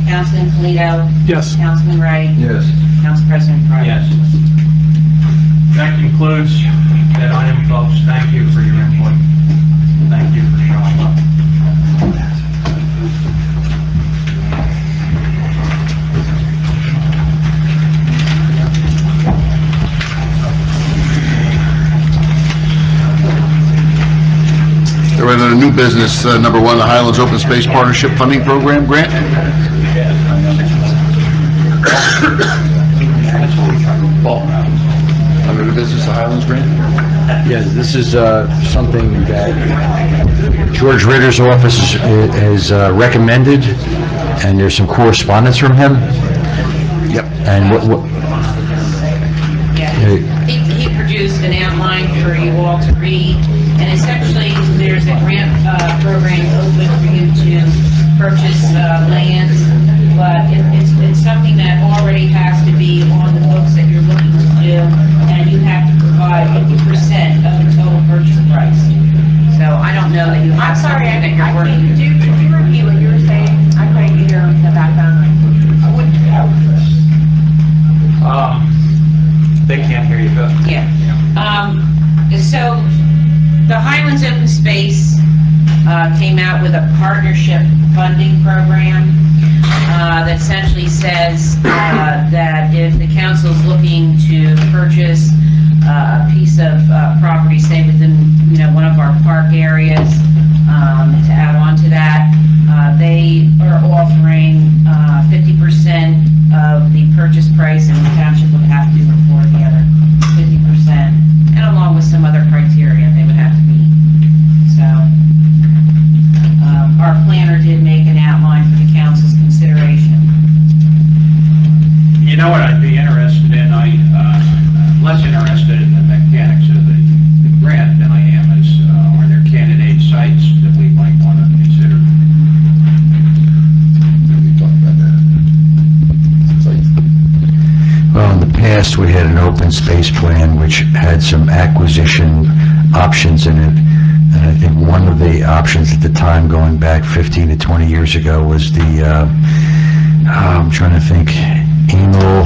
[SPEAKER 3] Councilman Polito.
[SPEAKER 21] Yes.
[SPEAKER 3] Councilman Wright.
[SPEAKER 11] Yes.
[SPEAKER 3] Council President Fryer.
[SPEAKER 5] Yes. That concludes that item, folks. Thank you for your input. Thank you for showing up.
[SPEAKER 1] We're in a new business, number 1, the Highlands Open Space Partnership Funding Program grant. Paul, under the business, the Highlands grant?
[SPEAKER 10] Yes, this is something that George Ritter's office has recommended, and there's some correspondence from him.
[SPEAKER 1] Yep.
[SPEAKER 10] And what
[SPEAKER 3] Yeah, he produced an outline for you all to read, and essentially, there's a grant program open for you to purchase land, but it's something that already has to be on the books that you're looking to do, and you have to provide 50% of the total purchase price. So I don't know that you have something that you're working.
[SPEAKER 18] Could you repeat what you were saying? I couldn't hear the background.
[SPEAKER 5] They can't hear you, Bill.
[SPEAKER 3] Yeah. So the Highlands Open Space came out with a partnership funding program that essentially says that if the council is looking to purchase a piece of property, say within, one of our park areas, to add on to that, they are offering 50% of the purchase price, and the township would have to afford the other 50%, and along with some other criteria they would have to meet. So, our planner did make an outline for the council's consideration.
[SPEAKER 5] You know what I'd be interested in? I'm less interested in the mechanics of the grant than I am is, are there candidate sites that we might want to consider?
[SPEAKER 10] Well, in the past, we had an open space plan which had some acquisition options in it. And I think one of the options at the time, going back 15 to 20 years ago, was the I'm trying to think, Emil,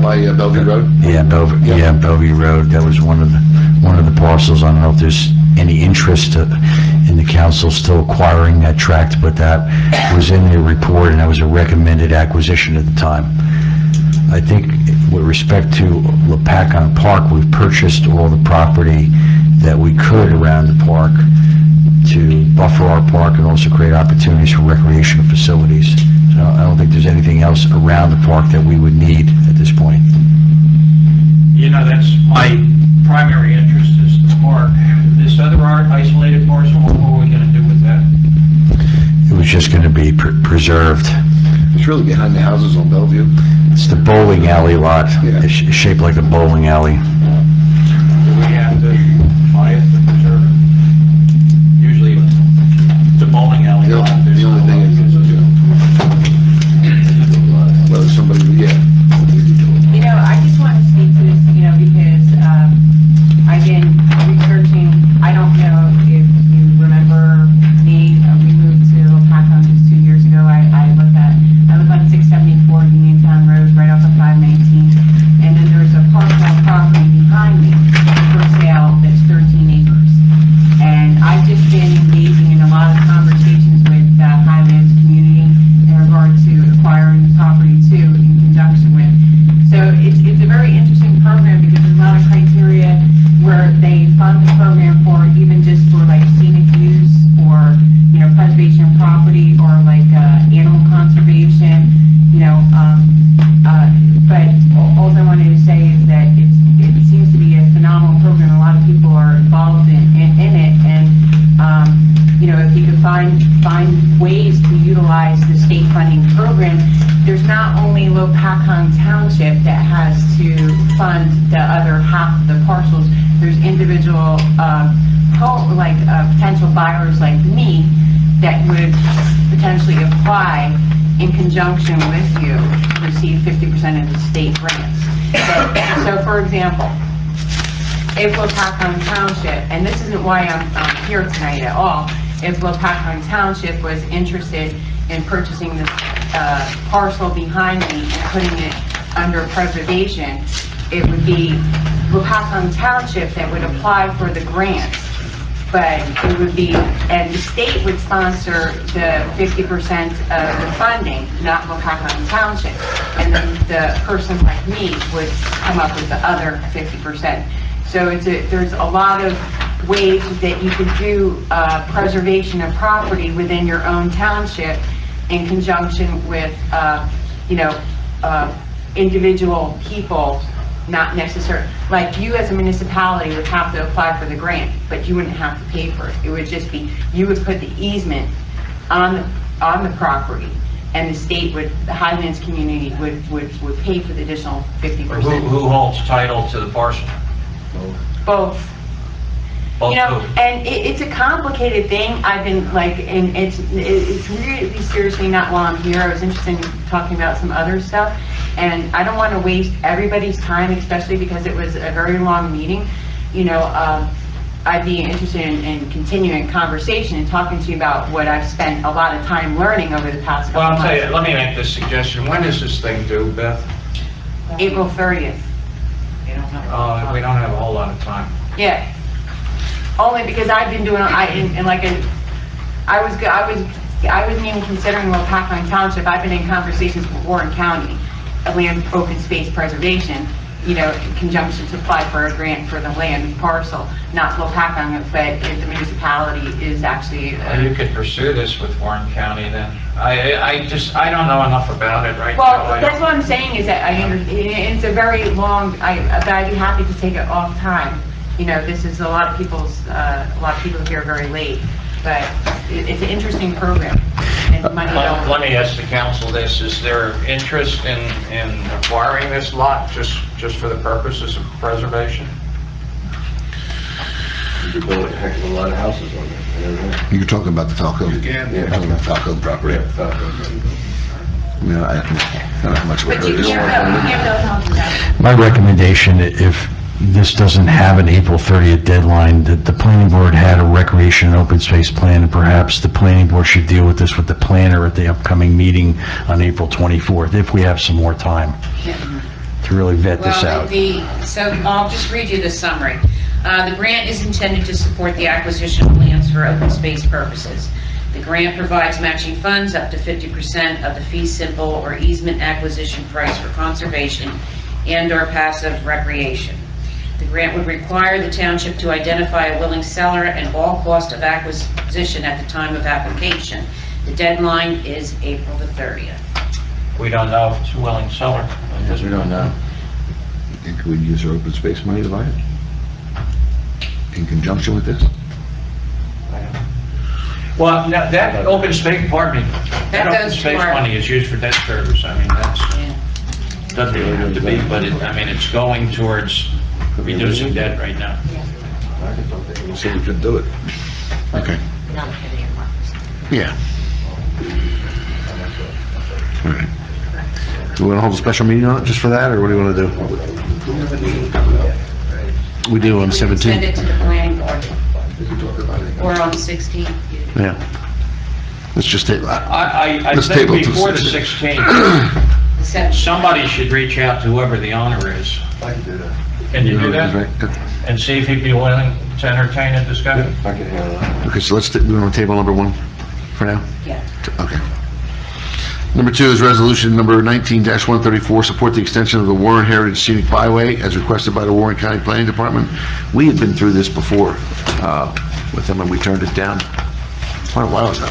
[SPEAKER 1] By Bellevue Road?
[SPEAKER 10] yeah, Bellevue Road, that was one of the parcels. I don't know if there's any interest in the council still acquiring that tract, but that was in the report, and that was a recommended acquisition at the time. I think with respect to Lopatcong Park, we've purchased all the property that we could around the park to buffer our park and also create opportunities for recreational facilities. So I don't think there's anything else around the park that we would need at this point.
[SPEAKER 5] You know, that's my primary interest is the park. This other isolated parcel, what are we gonna do with that?
[SPEAKER 10] It was just going to be preserved.
[SPEAKER 1] It's really behind the houses on Bellevue.
[SPEAKER 10] It's the bowling alley lot. It's shaped like a bowling alley.
[SPEAKER 5] Do we have to buy it to preserve it? Usually, it's a bowling alley lot.
[SPEAKER 1] The only thing is, whether somebody,
[SPEAKER 2] You know, I just want to speak to this, you know, because I've been researching, I don't know if you remember me, we moved to Lopatcong just 2 years ago. I live on 674 Uniontown Road, right off of 519, and then there's a parcel of property behind me for sale that's 13 acres. And I've just been engaging in a lot of conversations with the Highlands community in regard to acquiring the property too, in conjunction with. So it's a very interesting program because there's a lot of criteria where they fund the program for even just for like scenic use or, you know, preservation of property or like animal conservation, you know, but all I wanted to say is that it seems to be a phenomenal program. A lot of people are involved in it, and you know, if you could find ways to utilize the state funding program, there's not only Lopatcong Township that has to fund the other half of the parcels. There's individual potential buyers like me that would potentially apply in conjunction with you to receive 50% of the state grants. So for example, if Lopatcong Township, and this isn't why I'm here tonight at all, if Lopatcong Township was interested in purchasing this parcel behind me and putting it under preservation, it would be Lopatcong Township that would apply for the grant. But it would be, and the state would sponsor the 50% of the funding, not Lopatcong Township. And then the person like me would come up with the other 50%. So there's a lot of ways that you could do preservation of property within your own township in conjunction with, individual people, not necessarily, like you as a municipality would have to apply for the grant, but you wouldn't have to pay for it. It would just be, you would put the easement on the property, and the state would, the Highlands community would pay for the additional 50%.
[SPEAKER 5] Who holds title to the parcel?
[SPEAKER 2] Both. You know, and it's a complicated thing. I've been like, and it's really seriously not while I'm here. I was interested in talking about some other stuff, and I don't want to waste everybody's time, especially because it was a very long meeting. You know, I'd be interested in continuing conversation and talking to you about what I've spent a lot of time learning over the past couple months.
[SPEAKER 5] Well, I'll tell you, let me make this suggestion. When is this thing due, Beth?
[SPEAKER 2] April 30th.
[SPEAKER 5] We don't have a whole lot of time.
[SPEAKER 2] Yeah. Only because I've been doing, I wasn't even considering Lopatcong Township. I've been in conversations with Warren County, land open space preservation, you know, in conjunction to apply for a grant for the land parcel, not Lopatcong, but the municipality is actually.
[SPEAKER 5] You could pursue this with Warren County then. I don't know enough about it right now.
[SPEAKER 2] Well, that's what I'm saying is that it's a very long, but I'd be happy to take it off time. You know, this is a lot of people here very late, but it's an interesting program. And money
[SPEAKER 5] Let me ask the council this, is there interest in acquiring this lot just for the purposes of preservation?
[SPEAKER 11] You could build a heck of a lot of houses on it.
[SPEAKER 1] You're talking about the Falcone?
[SPEAKER 11] Yeah.
[SPEAKER 1] You're talking about Falcone property.
[SPEAKER 11] Yeah, Falcone.
[SPEAKER 1] I mean, I don't know how much we're
[SPEAKER 2] But you
[SPEAKER 1] hurt.
[SPEAKER 2] can't build houses out.
[SPEAKER 10] My recommendation, if this doesn't have an April 30th deadline. The planning board had a recreation and open space plan, and perhaps the planning board should deal with this with the planner at the upcoming meeting on April 24th, if we have some more time to really vet this
[SPEAKER 3] Well,
[SPEAKER 10] out.
[SPEAKER 3] so I'll just read you the summary. The grant is intended to support the acquisition of lands for open space purposes. The grant provides matching funds up to 50% of the fee simple or easement acquisition price for conservation and/or passive recreation. The grant would require the township to identify a willing seller and all cost of acquisition at the time of application. The deadline is April the 30th.
[SPEAKER 5] We don't know if it's a willing seller.
[SPEAKER 11] Yes, we don't know. You think we'd use our open space money to buy it? In conjunction with this?
[SPEAKER 5] Well, now, that open space, pardon me, that open
[SPEAKER 3] goes
[SPEAKER 5] space
[SPEAKER 3] toward-
[SPEAKER 5] money is used for debt service. I mean, that's, doesn't really have to be, but I mean, it's going towards reducing debt right now.
[SPEAKER 11] We'll see if we can do it.
[SPEAKER 20] Okay. Yeah. All right. Do we want to hold a special meeting on it just for that, or what do you want to do? We do on the
[SPEAKER 3] Send
[SPEAKER 20] 17th.
[SPEAKER 3] it to the planning board. Or on the 16th.
[SPEAKER 20] Yeah. Let's just take,
[SPEAKER 5] I
[SPEAKER 20] let's
[SPEAKER 5] think
[SPEAKER 20] table it till
[SPEAKER 5] before the
[SPEAKER 20] 16th.
[SPEAKER 5] 16th, somebody should reach out to whoever the owner is.
[SPEAKER 11] I can do that.
[SPEAKER 5] Can you do that?
[SPEAKER 20] Right, good.
[SPEAKER 5] And see if he'd be willing to entertain a discussion?
[SPEAKER 11] I can handle that.
[SPEAKER 20] Okay, so we want to table number 1 for now?
[SPEAKER 3] Yeah.
[SPEAKER 20] Okay. Number 2 is resolution number 19-134, support the extension of the Warren Heritage Scenic Byway as requested by the Warren County Planning Department. We had been through this before with them, and we turned it down quite a while ago.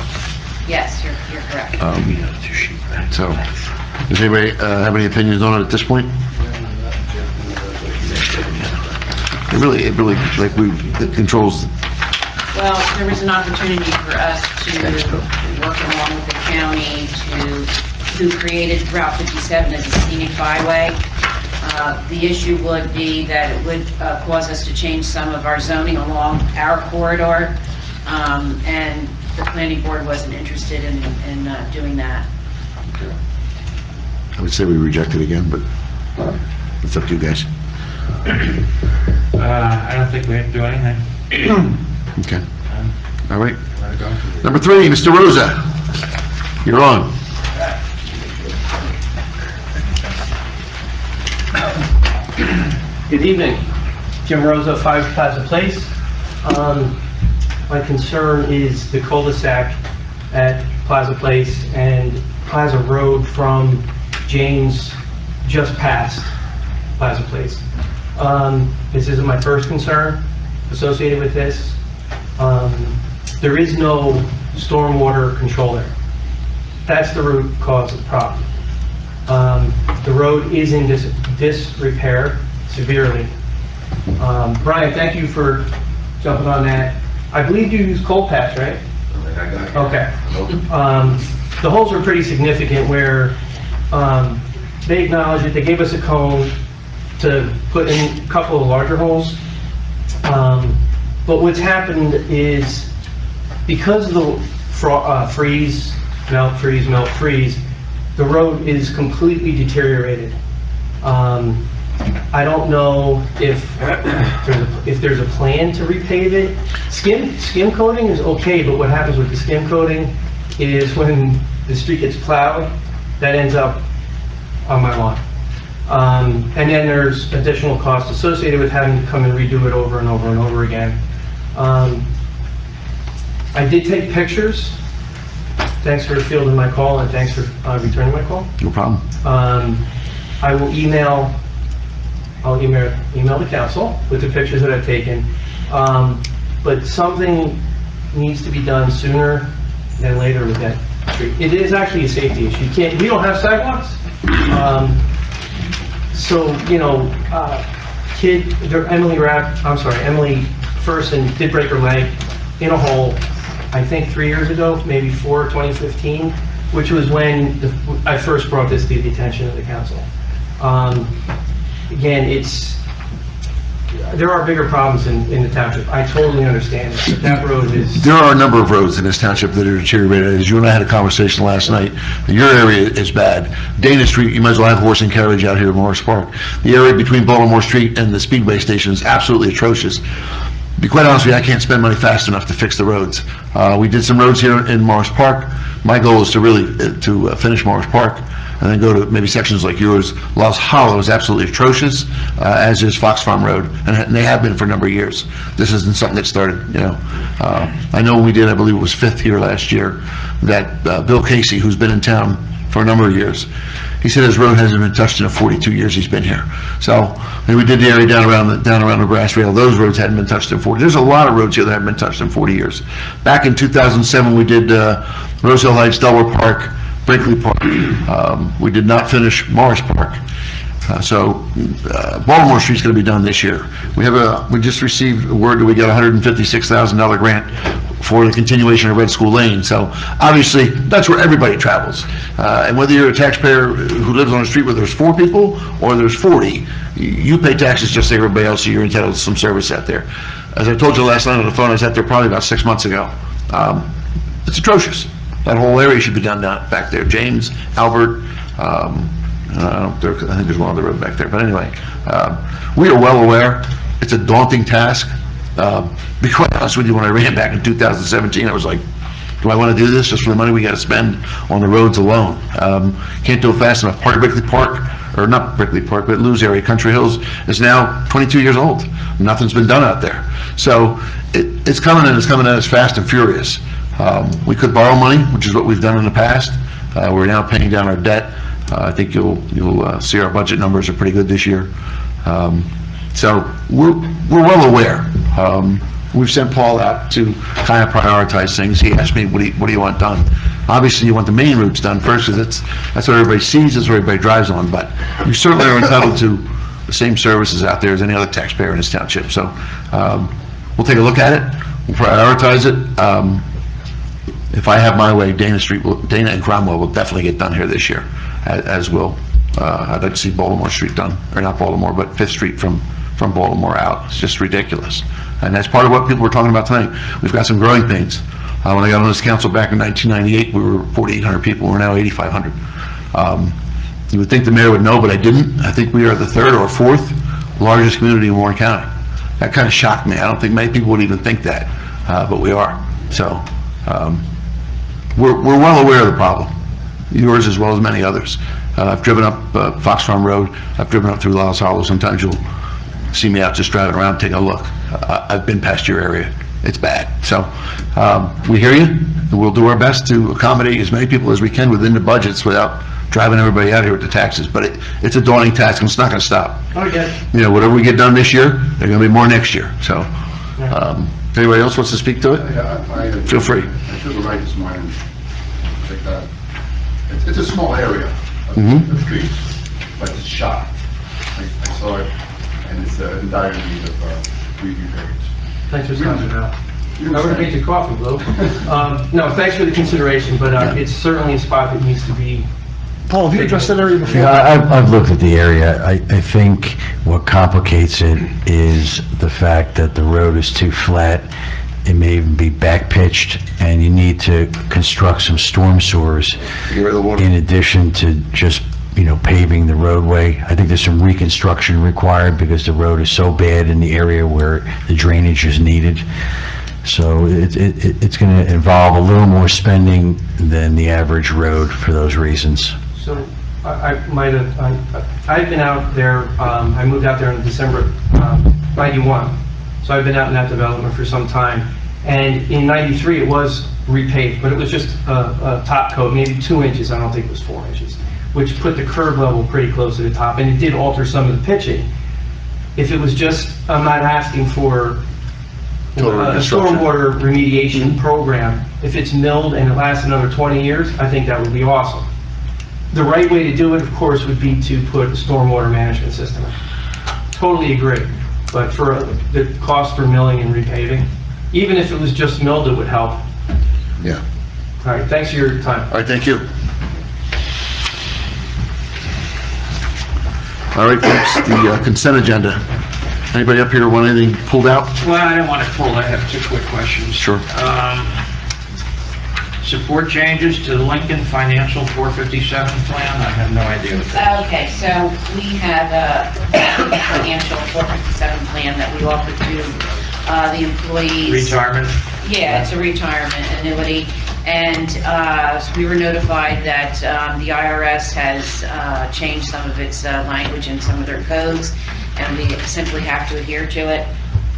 [SPEAKER 3] Yes, you're correct.
[SPEAKER 20] So, does anybody have any opinions on it at this point? It really, like, it controls,
[SPEAKER 3] Well, there was an opportunity for us to work along with the county who created Route 57 as a scenic byway. The issue would be that it would cause us to change some of our zoning along our corridor, and the planning board wasn't interested in doing that.
[SPEAKER 20] I would say we reject it again, but it's up to you guys.
[SPEAKER 5] I don't think we have to do anything.
[SPEAKER 20] Okay. All right. Number 3, Mr. Rosa, you're on.
[SPEAKER 8] Good evening. Jim Rosa, 5 Plaza Place. My concern is the cul-de-sac at Plaza Place and Plaza Road from James just past Plaza Place. This isn't my first concern associated with this. There is no stormwater control there. That's the root cause of the problem. The road is in disrepair severely. Brian, thank you for jumping on that. I believe you use cold patch, right? Okay. The holes are pretty significant where they acknowledge it. They gave us a cone to put in a couple of larger holes. But what's happened is because of the freeze, melt, freeze, the road is completely deteriorated. I don't know if there's a plan to repave it. Skim coating is okay, but what happens with the skim coating is when the street gets plowed, that ends up on my lawn. And then there's additional costs associated with having to come and redo it over and over and over again. I did take pictures. Thanks for fielding my call and thanks for returning my call.
[SPEAKER 20] No problem.
[SPEAKER 8] I will email the council with the pictures that I've taken. But something needs to be done sooner than later with that street. It is actually a safety issue. We don't have sidewalks. So, you know, Emily Ferson did break her leg in a hole, I think 3 years ago, maybe 2015, which was when I first brought this to the attention of the council. Again, there are bigger problems in the township. I totally understand it, but that road is,
[SPEAKER 1] There are a number of roads in this township that are deteriorated. As you and I had a conversation last night, your area is bad. Dana Street, you might as well have horse and carriage out here in Morris Park. The area between Baltimore Street and the Speedway station is absolutely atrocious. To be quite honest with you, I can't spend money fast enough to fix the roads. We did some roads here in Morris Park. My goal is to really, to finish Morris Park, and then go to maybe sections like yours. Lost Hollow is absolutely atrocious, as is Fox Farm Road, and they have been for a number of years. This isn't something that started, you know. I know when we did, I believe it was Fifth here last year, that Bill Casey, who's been in town for a number of years, he said his road hasn't been touched in the 42 years he's been here. So, and we did the area down around the grass rail. Those roads hadn't been touched in 40. There's a lot of roads here that haven't been touched in 40 years. Back in 2007, we did Rose Hill Heights, Delaware Park, Brinkley Park. We did not finish Morris Park. Baltimore Street's gonna be done this year. We just received word that we got a $156,000 grant for the continuation of Red School Lane. So obviously, that's where everybody travels. And whether you're a taxpayer who lives on a street where there's 4 people or there's 40, you pay taxes just like everybody else, so you're entitled to some service out there. As I told you last night on the phone, I was out there probably about 6 months ago. It's atrocious. That whole area should be done down back there. James, Albert, I think there's one other road back there, but anyway, we are well aware. It's a daunting task. Be quite honest with you, when I ran back in 2017, I was like, do I want to do this just for the money we got to spend on the roads alone? Can't do it fast enough. Part of Brickley Park, or not Brickley Park, but Lou's area, Country Hills, is now 22 years old. Nothing's been done out there. So it's coming, and it's coming at us fast and furious. We could borrow money, which is what we've done in the past. We're now paying down our debt. I think you'll see our budget numbers are pretty good this year. So we're well aware. We've sent Paul out to kind of prioritize things. He asked me, what do you want done? Obviously, you want the main routes done first, because that's what everybody sees, that's what everybody drives on. But you certainly are entitled to the same services out there as any other taxpayer in this township. So we'll take a look at it. We'll prioritize it. If I have my way, Dana and Cromwell will definitely get done here this year, as will, I'd like to see Baltimore Street done, or not Baltimore, but 5th Street from Baltimore out. It's just ridiculous. And that's part of what people were talking about tonight. We've got some growing pains. When I got on this council back in 1998, we were 4,800 people, we're now 8,500. You would think the mayor would know, but I didn't. I think we are the 3rd or 4th largest community in Warren County. That kind of shocked me. I don't think many people would even think that, but we are. So, we're well aware of the problem, yours as well as many others. I've driven up Fox Farm Road, I've driven up through Lost Hollow. Sometimes you'll see me out just driving around, taking a look. I've been past your area, it's bad. So we hear you, and we'll do our best to accommodate as many people as we can within the budgets without driving everybody out here with the taxes. But it's a daunting task, and it's not going to stop.
[SPEAKER 8] okay.
[SPEAKER 1] You know, whatever we get done this year, there's going to be more next year. So anybody else wants to speak to it?
[SPEAKER 20] I
[SPEAKER 1] Feel free.
[SPEAKER 20] I took a ride this morning, like that. It's a small area of
[SPEAKER 1] Mhm.
[SPEAKER 20] streets, but it's shot. I saw it, and it's in dire need of repairs.
[SPEAKER 8] Thanks for stopping out. I would have made you coffee, Lou. No, thanks for the consideration, but it's certainly a spot that needs to be.
[SPEAKER 16] Paul, have you addressed that area before?
[SPEAKER 10] Yeah, I've looked at the area. I think what complicates it is the fact that the road is too flat. It may even be back pitched, and you need to construct some storm sewers in addition to just, paving the roadway. I think there's some reconstruction required because the road is so bad in the area where the drainage is needed. So it's going to involve a little more spending than the average road for those reasons.
[SPEAKER 8] So I've been out there, I moved out there in December 91. So I've been out in that development for some time. And in 93, it was repaved, but it was just a top coat, maybe 2 inches, I don't think it was 4 inches, which put the curb level pretty close to the top, and it did alter some of the pitching. If it was just, I'm not asking for a stormwater remediation program. If it's milled and it lasts another 20 years, I think that would be awesome. The right way to do it, of course, would be to put a stormwater management system in. Totally agree. But for the cost for milling and repaving, even if it was just milled, it would help.
[SPEAKER 1] Yeah.
[SPEAKER 8] All right, thanks for your time.
[SPEAKER 1] All right, thank you. All right, folks, the consent agenda. Anybody up here want anything pulled out?
[SPEAKER 5] Well, I don't want to pull, I have two quick questions.
[SPEAKER 1] Sure.
[SPEAKER 5] Support changes to the Lincoln Financial 457 plan? I have no idea what that is.
[SPEAKER 3] Okay, so we have a financial 457 plan that we offer to the employees.
[SPEAKER 5] Retirement?
[SPEAKER 3] Yeah, it's a retirement annuity, and so we were notified that the IRS has changed some of its language in some of their codes, and we simply have to adhere to it.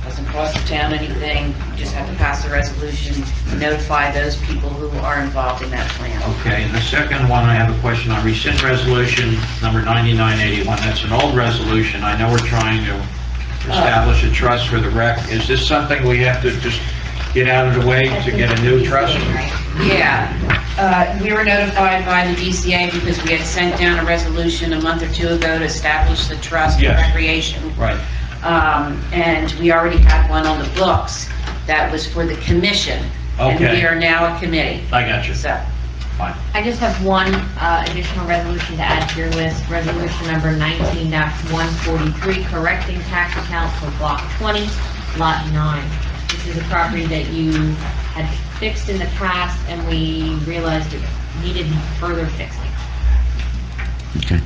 [SPEAKER 3] Doesn't cost the town anything, you just have to pass a resolution, notify those people who are involved in that plan.
[SPEAKER 5] Okay, and the second one, I have a question on rescind resolution number 9981. That's an old resolution. I know we're trying to establish a trust for the rec. Is this something we have to just get out of the way to get a new trust?
[SPEAKER 3] Yeah, we were notified by the DCA because we had sent down a resolution a month or two ago to establish the trust for
[SPEAKER 5] Yes.
[SPEAKER 3] recreation.
[SPEAKER 5] Right.
[SPEAKER 3] And we already had one on the books that was for the commission. And
[SPEAKER 5] Okay.
[SPEAKER 3] we are now a committee.
[SPEAKER 5] I got you.
[SPEAKER 3] So,
[SPEAKER 5] Fine.
[SPEAKER 6] I just have one additional resolution to add to your list, resolution number 19-143, correcting tax account for block 20, lot 9. This is a property that you had fixed in the past, and we realized it needed further fixing.
[SPEAKER 1] Okay.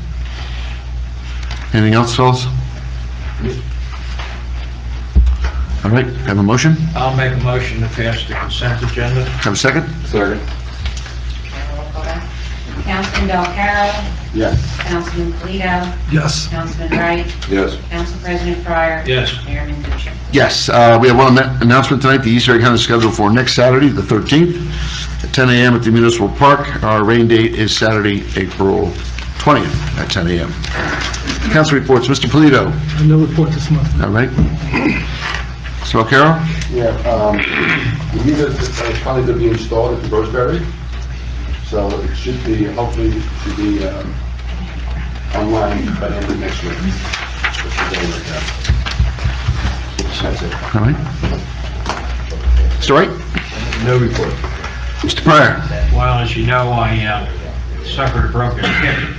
[SPEAKER 1] Anything else, fellas? All right, have a motion?
[SPEAKER 5] I'll make a motion to pass the consent agenda.
[SPEAKER 1] Have a second?
[SPEAKER 20] Second.
[SPEAKER 3] Councilman Belcarro,
[SPEAKER 20] Yes.
[SPEAKER 3] Councilman Polito,
[SPEAKER 21] Yes.
[SPEAKER 3] Councilman Wright,
[SPEAKER 20] Yes.
[SPEAKER 3] Council President Pryor.
[SPEAKER 5] Yes.
[SPEAKER 3] Mayor Manduca.
[SPEAKER 1] Yes, we have one announcement tonight. The Easter egg hunt is scheduled for next Saturday, the 13th, at 10 a.m. at the Municipal Park. Our rain date is Saturday, April 20th at 10 a.m. Council reports, Mr. Polito.
[SPEAKER 21] No report this month.
[SPEAKER 1] All right. Mr. Vaquero?
[SPEAKER 20] Yeah, the meters are probably going to be installed at the Roseberry, so it should be, hopefully, it should be online by the end of next week. So it should go like that. That's it.
[SPEAKER 1] All right. Mr. Wright?
[SPEAKER 20] No report.
[SPEAKER 1] Mr. Pryor?
[SPEAKER 5] Well, as you know, I suffered a broken hip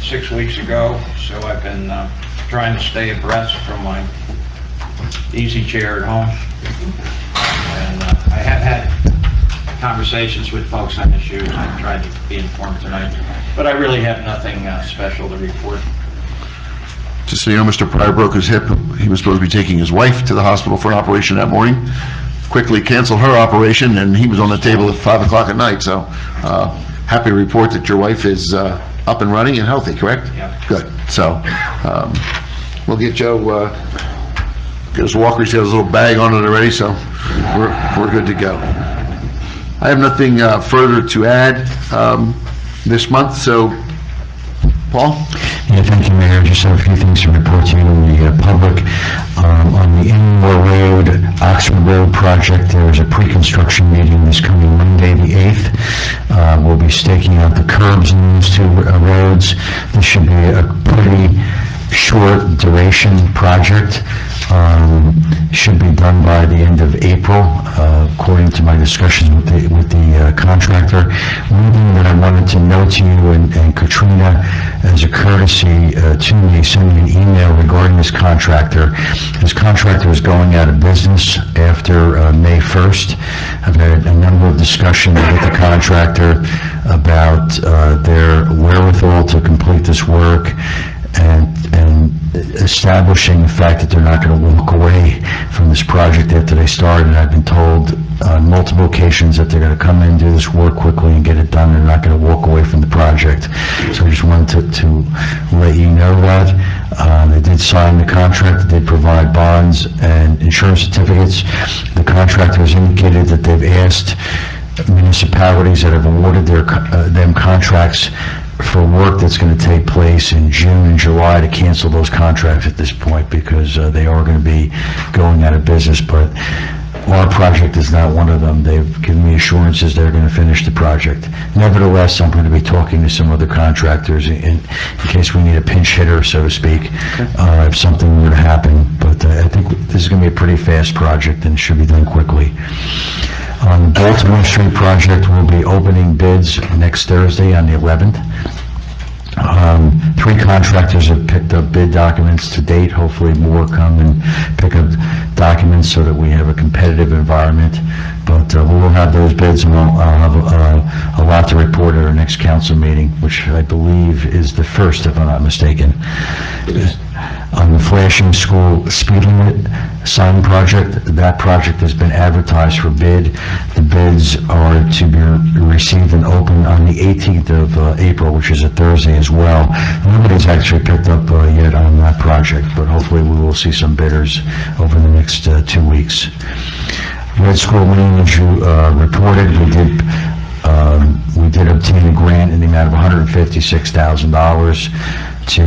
[SPEAKER 5] 6 weeks ago, so I've been trying to stay abreast from my easy chair at home. And I have had conversations with folks on issues. I tried to be informed tonight, but I really have nothing special to report.
[SPEAKER 1] Just so you know, Mr. Pryor broke his hip. He was supposed to be taking his wife to the hospital for an operation that morning. Quickly canceled her operation, and he was on the table at 5 o'clock at night. So, happy to report that your wife is up and running and healthy, correct?
[SPEAKER 5] Yeah.
[SPEAKER 1] Good. So, we'll get Joe, get his walker. He's got his little bag on it already, so we're good to go. I have nothing further to add this month, so, Paul?
[SPEAKER 10] Yeah, thank you, Mayor. Just have a few things to report to you in the public. On the Inmore Road, Oxford Road project, there is a pre-construction meeting this coming Monday, the 8th. We'll be staking out the curbs in those two roads. This should be a pretty short duration project. Should be done by the end of April, according to my discussions with the contractor. One thing that I wanted to note to you and Katrina, as a courtesy to me, send me an email regarding this contractor. This contractor is going out of business after May 1st. I've had a number of discussions with the contractor about their wherewithal to complete this work, and establishing the fact that they're not going to walk away from this project after they start. And I've been told on multiple occasions that they're going to come in, do this work quickly and get it done. They're not going to walk away from the project. So I just wanted to let you know that. They did sign the contract. They did provide bonds and insurance certificates. The contractor has indicated that they've asked municipalities that have awarded them contracts for work that's going to take place in June and July to cancel those contracts at this point, because they are going to be going out of business. But our project is not one of them. They've given me assurances they're going to finish the project. Nevertheless, I'm going to be talking to some other contractors in case we need a pinch hitter, so to speak, if something were to happen. But I think this is going to be a pretty fast project and it should be done quickly. On the Baltimore Street project, we'll be opening bids next Thursday on the 11th. Three contractors have picked up bid documents to date. Hopefully more come and pick up documents so that we have a competitive environment. But we will have those bids, and I'll have a lot to report at our next council meeting, which I believe is the first, if I'm not mistaken. On the flashing school speed limit sign project, that project has been advertised for bid. The bids are to be received and opened on the 18th of April, which is a Thursday as well. Nobody's actually picked up yet on that project, but hopefully we will see some bidders over the next 2 weeks. Red School Lane, as you reported, we did obtain a grant in the amount of $156,000 to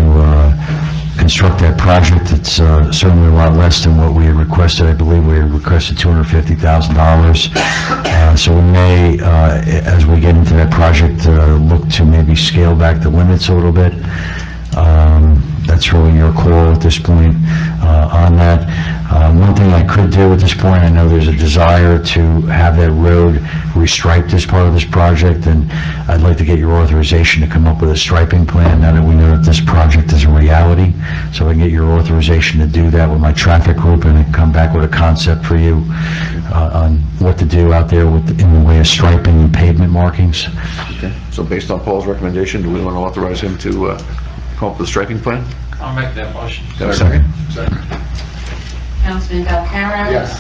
[SPEAKER 10] construct that project. It's certainly a lot less than what we had requested. I believe we had requested $250,000. So we may, as we get into that project, look to maybe scale back the limits a little bit. That's really your call at this point on that. One thing I could do at this point, I know there's a desire to have that road restriped as part of this project, and I'd like to get your authorization to come up with a striping plan now that we know that this project is a reality. So I can get your authorization to do that with my traffic group and come back with a concept for you on what to do out there in the way of striping and pavement markings.
[SPEAKER 11] Okay, so based on Paul's recommendation, do we want to authorize him to come up with a striping plan?
[SPEAKER 5] I'll make that motion.
[SPEAKER 11] Have a second?
[SPEAKER 3] Councilman Belcarro?
[SPEAKER 20] Yes.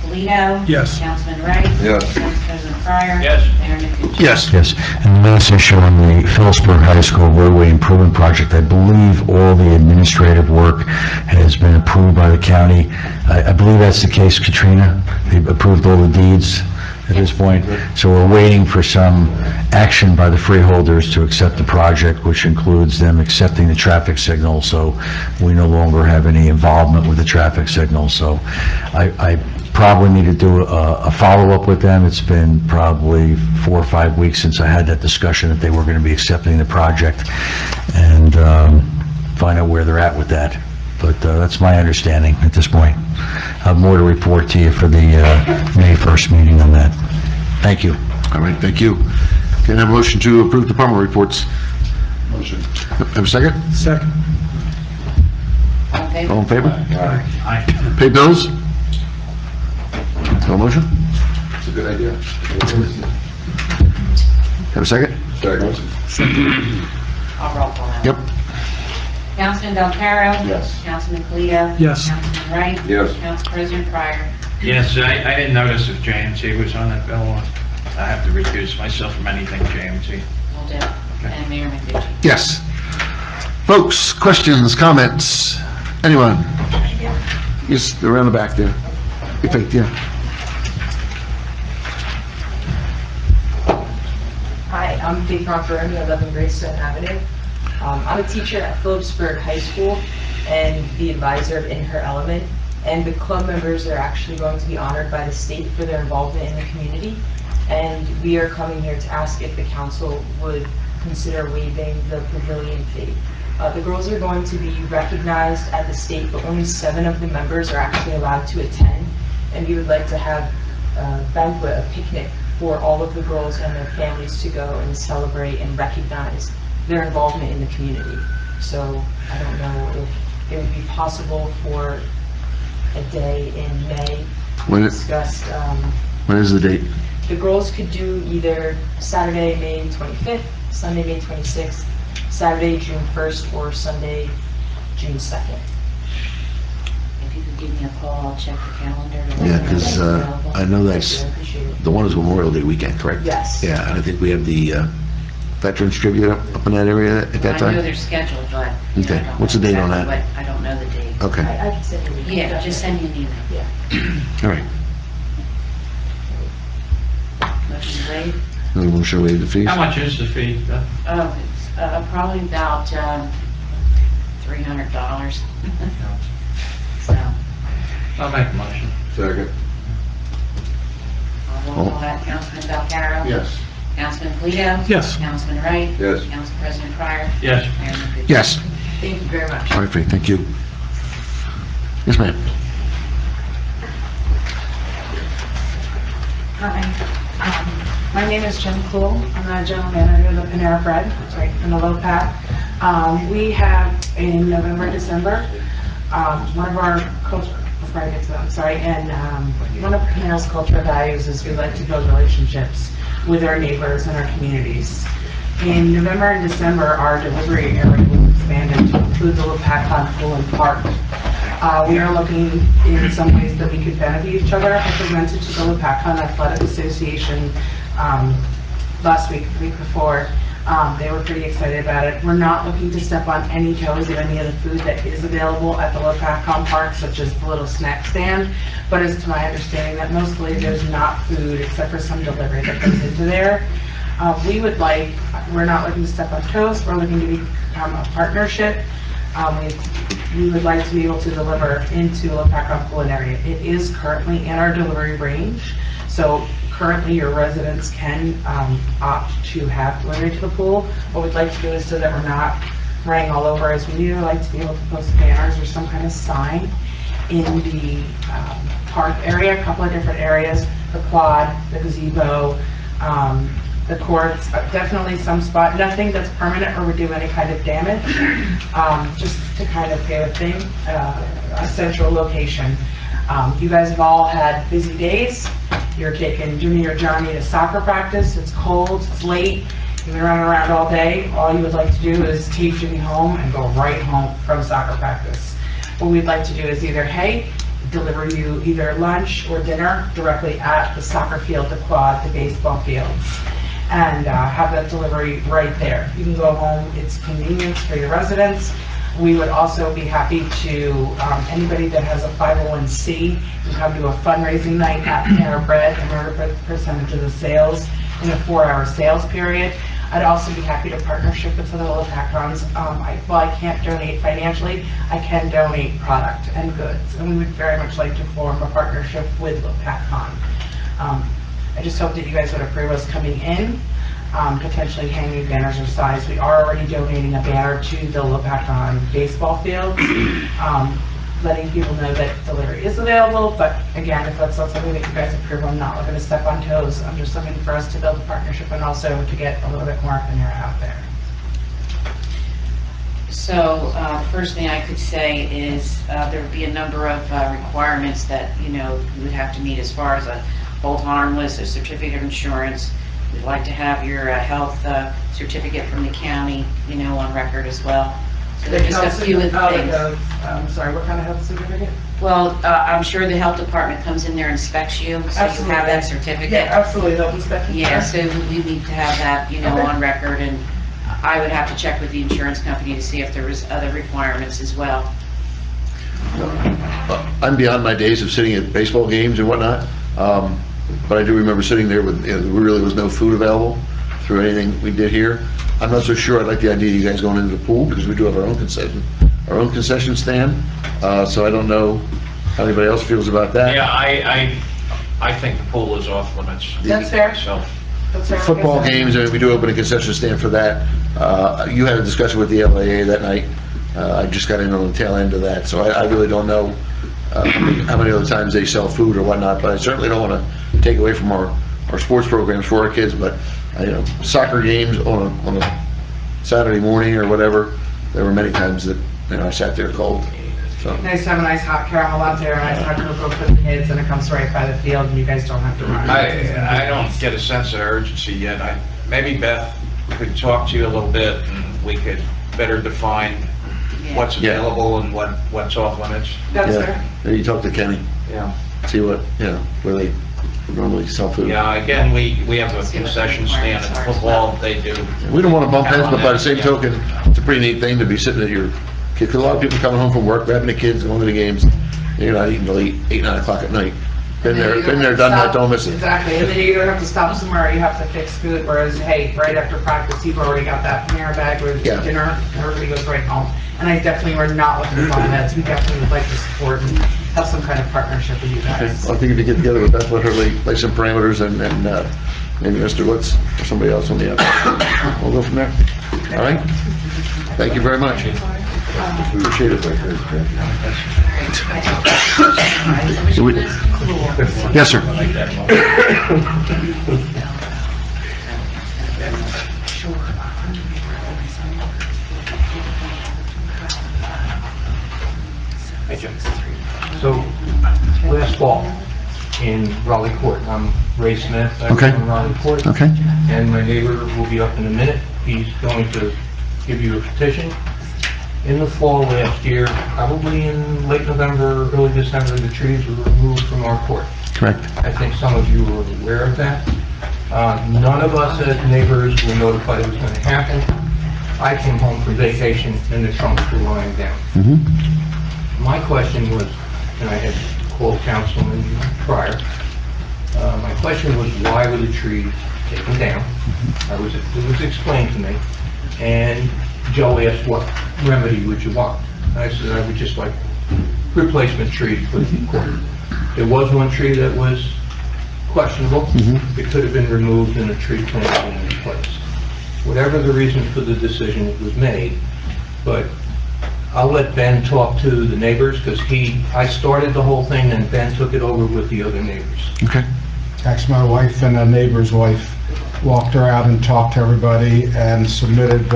[SPEAKER 3] Polito?
[SPEAKER 21] Yes.
[SPEAKER 3] Councilman Wright?
[SPEAKER 11] Yes.
[SPEAKER 3] Council President Pryor?
[SPEAKER 5] Yes.
[SPEAKER 3] Mayor Mickey?
[SPEAKER 10] Yes. And the last issue on the Phillipsburg High School roadway improvement project, I believe all the administrative work has been approved by the county. I believe that's the case, Katrina? They've approved all the deeds at this point? So we're waiting for some action by the freeholders to accept the project, which includes them accepting the traffic signal, so we no longer have any involvement with the traffic signal. So I probably need to do a follow-up with them. It's been probably 4 or 5 weeks since I had that discussion that they were going to be accepting the project, and find out where they're at with that. But that's my understanding at this point. I have more to report to you for the May 1st meeting on that. Thank you.
[SPEAKER 16] All right, thank you. Can I have a motion to approve department reports?
[SPEAKER 20] Motion.
[SPEAKER 16] Have a second?
[SPEAKER 21] Second.
[SPEAKER 3] All in favor?
[SPEAKER 16] All in favor?
[SPEAKER 5] Aye.
[SPEAKER 16] Pay bills? No motion?
[SPEAKER 20] It's a good idea.
[SPEAKER 16] Have a second?
[SPEAKER 20] Second.
[SPEAKER 3] I'll roll call out.
[SPEAKER 16] Yep.
[SPEAKER 3] Councilman Belcarro?
[SPEAKER 20] Yes.
[SPEAKER 3] Councilman Polito?
[SPEAKER 21] Yes.
[SPEAKER 3] Councilman Wright?
[SPEAKER 20] Yes.
[SPEAKER 3] Council President Pryor?
[SPEAKER 5] Yes, I didn't notice if JMT was on that bill. I have to recuse myself from anything JMT.
[SPEAKER 3] Will do. And Mayor Mickey?
[SPEAKER 16] Yes. Folks, questions, comments? Anyone? Yes, around the back there. If I- yeah.
[SPEAKER 7] Hi, I'm Faith Ronfermi, I live in Greystone Avenue. I'm a teacher at Phillipsburg High School and the advisor of In Her Element. And the club members are actually going to be honored by the state for their involvement in the community. And we are coming here to ask if the council would consider waiving the pavilion fee. The girls are going to be recognized at the state, but only 7 of the members are actually allowed to attend. And we would like to have a banquet, a picnic for all of the girls and their families to go and celebrate and recognize their involvement in the community. So I don't know if it would be possible for a day in May
[SPEAKER 16] When
[SPEAKER 7] to
[SPEAKER 16] it-
[SPEAKER 7] discuss,
[SPEAKER 16] When is the date?
[SPEAKER 7] the girls could do either Saturday, May 25th, Sunday, May 26th, Saturday, June 1st, or Sunday, June 2nd.
[SPEAKER 3] If you could give me a call, I'll check the calendar.
[SPEAKER 16] Yeah, because I know that's,
[SPEAKER 7] I appreciate it.
[SPEAKER 16] the one is Memorial Day weekend, correct?
[SPEAKER 7] Yes.
[SPEAKER 16] Yeah, and I think we have the Veterans Tribute up in that area at that
[SPEAKER 3] I know
[SPEAKER 16] time?
[SPEAKER 3] they're scheduled, but. you know,
[SPEAKER 16] Okay.
[SPEAKER 3] I don't
[SPEAKER 16] What's the
[SPEAKER 3] know
[SPEAKER 16] date on
[SPEAKER 3] exactly
[SPEAKER 16] that?
[SPEAKER 3] what- I don't know the date.
[SPEAKER 16] Okay,
[SPEAKER 7] I can send you an email.
[SPEAKER 3] Yeah, just send me an email.
[SPEAKER 7] Yeah.
[SPEAKER 16] all right.
[SPEAKER 3] Motion waived.
[SPEAKER 16] Then we'll show waive the fees.
[SPEAKER 5] How much is the fee?
[SPEAKER 3] Oh, it's probably about $300. So,
[SPEAKER 5] I'll make a motion.
[SPEAKER 20] Second.
[SPEAKER 3] I'll roll call that. Councilman Belcarro?
[SPEAKER 20] Yes.
[SPEAKER 3] Councilman Polito?
[SPEAKER 21] Yes.
[SPEAKER 3] Councilman Wright?
[SPEAKER 20] Yes.
[SPEAKER 3] Council President Pryor?
[SPEAKER 5] Yes.
[SPEAKER 3] Mayor Mickey?
[SPEAKER 16] Yes.
[SPEAKER 7] Thank you very much.
[SPEAKER 16] All right, Faith, thank you. Yes, ma'am.
[SPEAKER 22] Hi, my name is Jen Cool. I'm the general manager of the Panera Bread, it's right in the Lopat.
[SPEAKER 7] We have in November, December, one of our culture, before I get to that, I'm sorry, and one of Panel's cultural values is we like to build relationships with our neighbors and our communities. In November and December, our delivery area was expanded to include the Lopatcong Pool and Park. We are looking in some ways that we could benefit each other. I presented to the Lopatcong Athletic Association last week, the week before. They were pretty excited about it. We're not looking to step on any toes of any of the food that is available at the Lopatcong Park, such as the little snack stand, but it's to my understanding that mostly there's not food except for some delivery that comes into there. We're not looking to step on toes, we're looking to become a partnership. We would like to be able to deliver into Lopatcong Pool and area. It is currently in our delivery range, so currently your residents can opt to have delivery to the pool. What we'd like to do is so that we're not running all over as we do, like to be able to post banners or some kind of sign in the park area, a couple of different areas, the quad, the gazebo, the courts, definitely some spot, nothing that's permanent or would do any kind of damage, just to kind of pay a thing, a central location. You guys have all had busy days. You're taking Jimmy or Johnny to soccer practice. It's cold, it's late, you've been running around all day. All you would like to do is take Jimmy home and go right home from soccer practice. What we'd like to do is either, hey, deliver you either lunch or dinner directly at the soccer field, the quad, the baseball fields, and have that delivery right there. You can go home, it's convenience for your residents. We would also be happy to, anybody that has a 501c can come to a fundraising night at Panera Bread and earn a percentage of the sales in a 4-hour sales period. I'd also be happy to partnership with some of the Lopatcongs. While I can't donate financially, I can donate product and goods, and we would very much like to form a partnership with Lopatcong. I just hope that you guys would approve us coming in, potentially hanging banners or signs. We are already donating a banner to the Lopatcong baseball field, letting people know that delivery is available, but again, if that's not something that you guys approve, I'm not looking to step on toes. I'm just looking for us to build a partnership and also to get a little bit more Panera out there.
[SPEAKER 3] So, the first thing I could say is, there would be a number of requirements that, you would have to meet as far as a hold harmless, a certificate of insurance. We'd like to have your health certificate from the county, on record as well. So there's just a few of the things.
[SPEAKER 7] I'm sorry, what kind of health certificate?
[SPEAKER 3] Well, I'm sure the health department comes in there and inspects you, so you have that certificate.
[SPEAKER 7] Yeah, absolutely, health inspection.
[SPEAKER 3] Yeah, so we need to have that, on record, and I would have to check with the insurance company to see if there was other requirements as well.
[SPEAKER 1] I'm beyond my days of sitting at baseball games and whatnot, but I do remember sitting there with, there really was no food available through anything we did here. I'm not so sure I like the idea of you guys going into the pool, because we do have our own concession stand, so I don't know how anybody else feels about that.
[SPEAKER 5] Yeah, I think the pool is off limits.
[SPEAKER 7] That's fair.
[SPEAKER 5] So,
[SPEAKER 1] Football games, and we do open a concession stand for that. You had a discussion with the LAA that night. I just got in on the tail end of that, so I really don't know how many other times they sell food or whatnot, but I certainly don't want to take away from our sports programs for our kids, but soccer games on a Saturday morning or whatever, there were many times that I sat there cold. So.
[SPEAKER 7] Nice to have a nice hot caramel latte or a nice hot cocoa for the kids, and it comes right by the field, and you guys don't have to run.
[SPEAKER 5] I don't get a sense of urgency yet. Maybe Beth could talk to you a little bit, and we could better define what's available and what's off limits.
[SPEAKER 7] That's fair.
[SPEAKER 1] You talk to Kenny.
[SPEAKER 5] Yeah.
[SPEAKER 1] See what, where they normally sell food.
[SPEAKER 5] Yeah, again, we have a concession stand at football, they do.
[SPEAKER 1] We don't want to bump heads, but by the same token, it's a pretty neat thing to be sitting at your kid, because a lot of people coming home from work, grabbing the kids, going to the games, you're not eating till 8, 9 o'clock at night. Been there, done that, don't miss it.
[SPEAKER 7] Exactly, and then you either have to stop somewhere or you have to fix food, whereas, hey, right after practice, you've already got that Panera bag with dinner, and everybody goes right home. And I definitely, we're not looking to bump heads, we definitely would like to support and have some kind of partnership with you
[SPEAKER 1] Okay.
[SPEAKER 7] guys.
[SPEAKER 1] Well, I think if you get together with Beth, let her lay some parameters, and maybe Mr. Woods or somebody else on the outside. We'll go from there. All right? Thank you very much. Appreciate it. Yes, sir.
[SPEAKER 5] Hey, Jim. So, last fall, in Raleigh Court, I'm Ray Smith, I live
[SPEAKER 10] Okay.
[SPEAKER 5] in Raleigh Court.
[SPEAKER 10] Okay.
[SPEAKER 5] And my neighbor will be up in a minute. He's going to give you a petition. In the fall last year, probably in late November, early December, the trees were removed from our court.
[SPEAKER 10] Correct.
[SPEAKER 5] I think some of you are aware of that. None of us as neighbors were notified it was going to happen. I came home from vacation and the trunks were lying down. My question was, and I had called Councilman prior, my question was, why were the trees taken down? It was explained to me, and Joe asked, what remedy would you want? I said, I would just like replacement tree to put in the court. There was one tree that was questionable. It could have been removed and a tree planted in place. Whatever the reason for the decision, it was made, but I'll let Ben talk to the neighbors, because I started the whole thing, and Ben took it over with the other neighbors.
[SPEAKER 10] Okay.
[SPEAKER 19] Actually, my wife and a neighbor's wife walked around and talked to everybody and submitted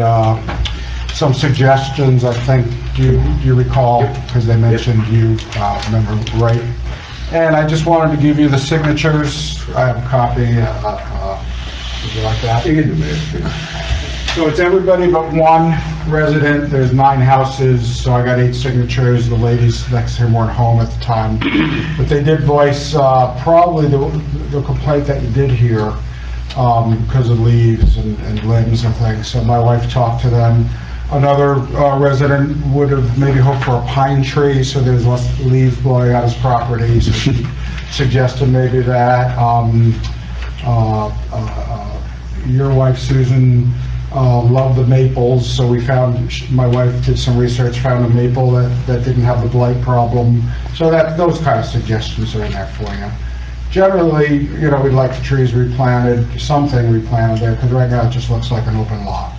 [SPEAKER 19] some suggestions, I think you recall, because they mentioned you, remember, right? And I just wanted to give you the signatures. I have a copy. Would you like that? So it's everybody but one resident. There's 9 houses, so I got 8 signatures. The ladies next to him weren't home at the time. But they did voice probably the complaint that you did hear because of leaves and limbs and things. So my wife talked to them. Another resident would have maybe hoped for a pine tree, so there's less leaves blowing on his property. So she suggested maybe that. Your wife, Susan, loved the maples, so we found, my wife did some research, found a maple that didn't have the blight problem. So those kind of suggestions are in there for you. Generally, we'd like the trees replanted, something replanted there, because right now it just looks like an open lot.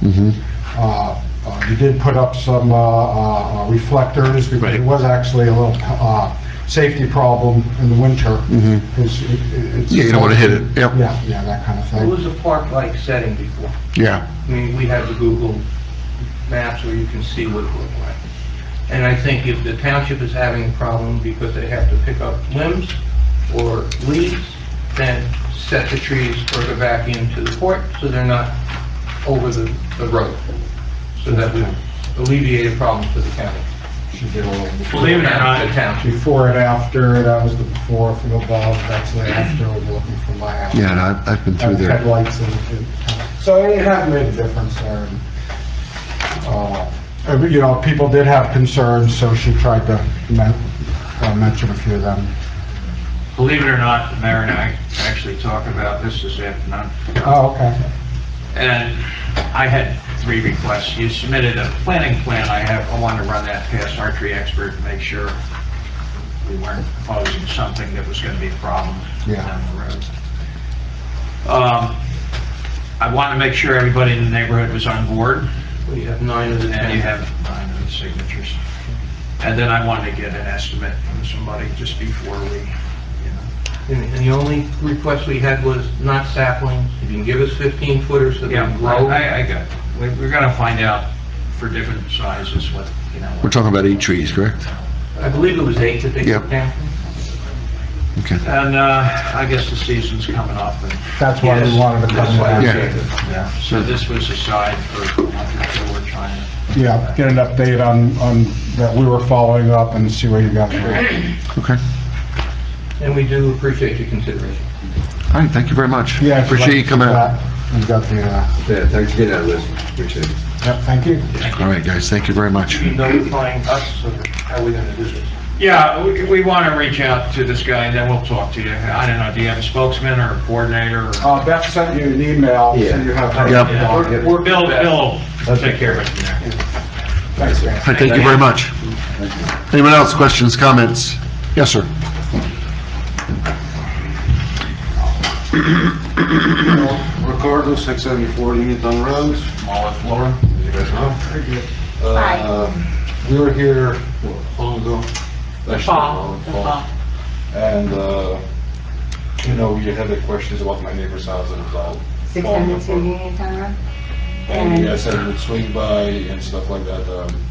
[SPEAKER 19] You did put up some reflectors, because it was actually a little safety problem in the winter.
[SPEAKER 10] Yeah, you don't want to hit it. Yep.
[SPEAKER 19] Yeah, that kind of
[SPEAKER 5] It
[SPEAKER 19] thing.
[SPEAKER 5] was a park-like setting before.
[SPEAKER 10] Yeah.
[SPEAKER 5] I mean, we have the Google Maps where you can see what it looked like. And I think if the township is having a problem because they have to pick up limbs or leaves, then set the trees further back into the court so they're not over the road. So that would alleviate a problem for the county.
[SPEAKER 19] She did a little before.
[SPEAKER 5] Believe it or not, the township.
[SPEAKER 19] Before and after, that was the before for the above, that's the after, we're looking for my house.
[SPEAKER 10] Yeah, and I've been through there.
[SPEAKER 19] Headlights and so it has made a difference there. And, people did have concerns, so she tried to mention a few of them.
[SPEAKER 5] Believe it or not, the mayor and I actually talked about this afternoon.
[SPEAKER 19] Oh, okay.
[SPEAKER 5] And I had 3 requests. You submitted a planning plan. I wanted to run that past our tree expert to make sure we weren't proposing something that was going to be a problem down the road. I want to make sure everybody in the neighborhood was on board. We have 9 of the 10. And you have 9 of the signatures. And then I wanted to get an estimate from somebody just before we, And the only request we had was not saplings. If you can give us 15-footers so they can grow. I got it. We're going to find out for different sizes what,
[SPEAKER 10] We're talking about 8 trees, correct?
[SPEAKER 5] I believe it was 8 that they took down.
[SPEAKER 10] Okay.
[SPEAKER 5] And I guess the season's coming up. And
[SPEAKER 19] That's why we wanted to come back.
[SPEAKER 5] Yeah. So this was a side for what we're trying to.
[SPEAKER 19] Yeah, get an update on that we were following up and see where you got to.
[SPEAKER 10] Okay.
[SPEAKER 5] And we do appreciate your consideration.
[SPEAKER 10] All right, thank you very much.
[SPEAKER 19] Yeah,
[SPEAKER 10] Appreciate you coming out.
[SPEAKER 19] We got the,
[SPEAKER 11] Yeah, thanks for getting that list, appreciate it.
[SPEAKER 19] yep, thank you.
[SPEAKER 10] All right, guys, thank you very much.
[SPEAKER 5] You notifying us, or how are we going to do this? Yeah, we want to reach out to this guy, and then we'll talk to you. I don't know, do you have a spokesman or a coordinator?
[SPEAKER 19] Beth sent you an email, so you have.
[SPEAKER 10] Yep.
[SPEAKER 5] Bill, take care of it from there.
[SPEAKER 19] Thanks, man.
[SPEAKER 10] All right, thank you very much. Anyone else, questions, comments? Yes, sir.
[SPEAKER 12] Ricardo, 674 Uniontown Road, Smallwood, Florida, as you guys know.
[SPEAKER 19] Very good.
[SPEAKER 12] We were here, how long ago?
[SPEAKER 2] Fall.
[SPEAKER 12] And, you had the questions about my neighbor's house and about.
[SPEAKER 15] 672 Uniontown Road.
[SPEAKER 12] And you guys said it would swing by and stuff like that.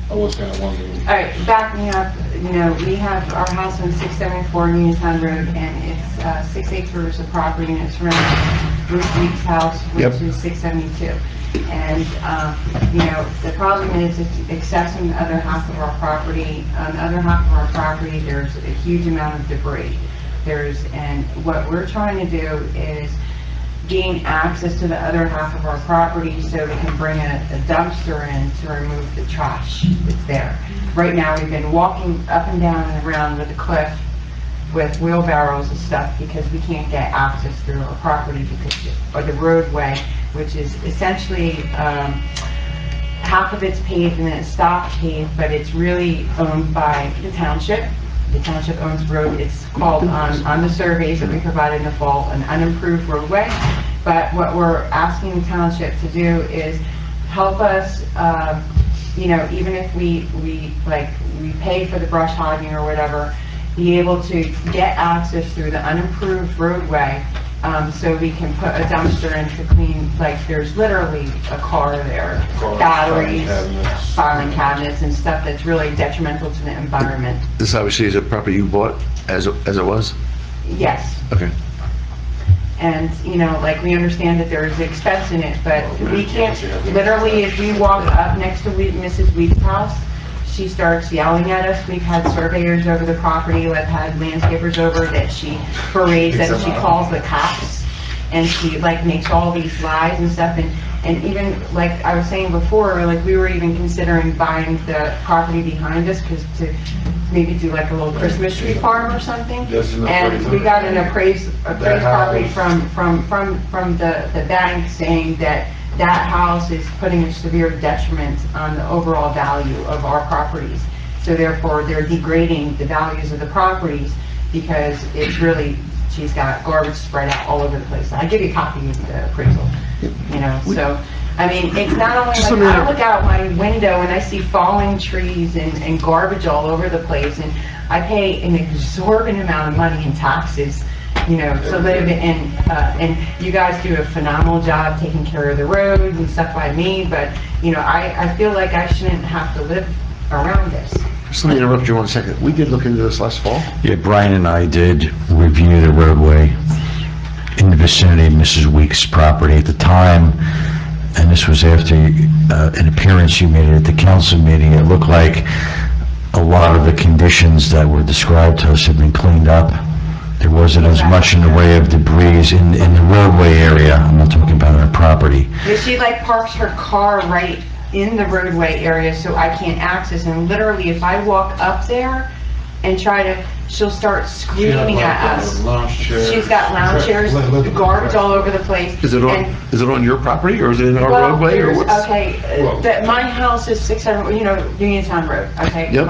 [SPEAKER 12] I was kind of wondering.
[SPEAKER 15] All right, backing up,
[SPEAKER 2] you know, we have our house on 674 Uniontown Road, and it's 6 acres of property, and it's surrounded by Bruce Weeks' house, which
[SPEAKER 4] Yep.
[SPEAKER 2] is 672. And, you know, the problem is it's accessing the other half of our property. On the other half of our property, there's a huge amount of debris. And what we're trying to do is gain access to the other half of our property so we can bring a dumpster in to remove the trash that's there. Right now, we've been walking up and down and around with the cliff with wheelbarrows and stuff because we can't get access through our property because of the roadway, which is essentially half of it's paved and then it's stop paved, but it's really owned by the township. The township owns the road. It's called on the surveys that we provided in the fall an unimproved roadway. But what we're asking the township to do is help us, you know, even if we pay for the brush hogging or whatever, be able to get access through the unimproved roadway, so we can put a dumpster in to clean, like, there's literally a car there, batteries, filing cabinets and stuff that's really detrimental to the environment.
[SPEAKER 4] This obviously is a property you bought as it was?
[SPEAKER 2] Yes.
[SPEAKER 4] Okay.
[SPEAKER 2] And, you know, like, we understand that there is expense in it, but we can't, literally, if we walk up next to Mrs. Weed's house, she starts yelling at us. We've had surveyors over the property, we've had landscapers over that she berates and she calls the cops. And she, like, makes all these lies and stuff, and even, like I was saying before, like, we were even considering buying the property behind us, because to maybe do like a little Christmas tree farm or something. And we got an appraised property from the bank saying that that house is putting a severe detriment on the overall value of our properties. So therefore, they're degrading the values of the properties because it's really, she's got garbage spread out all over the place. I give you a copy of the appraisal, you know, so, I mean, it's not only like, I look out my window and I see falling trees and garbage all over the place, and I pay an exorbitant amount of money in taxes, you know, to live in, and you guys do a phenomenal job taking care of the road and stuff by me, but, you know, I feel like I shouldn't have to live around this.
[SPEAKER 4] Just let me interrupt you 1 second. We did look into this last fall.
[SPEAKER 10] Yeah, Brian and I did review the roadway in the vicinity of Mrs. Weeks' property at the time, and this was after an appearance you made at the council meeting. It looked like a lot of the conditions that were described to us had been cleaned up. There wasn't as much in the way of debris in the roadway area. I'm not talking about our property.
[SPEAKER 2] She like parks her car right in the roadway area so I can't access, and literally if I walk up there and try to, she'll start screaming at us. She's got lounge chairs, garbage all over the place.
[SPEAKER 4] Is it on your property or is it in our roadway or what's?
[SPEAKER 2] Okay, my house is 600, you know, Uniontown Road, okay?
[SPEAKER 4] Yep.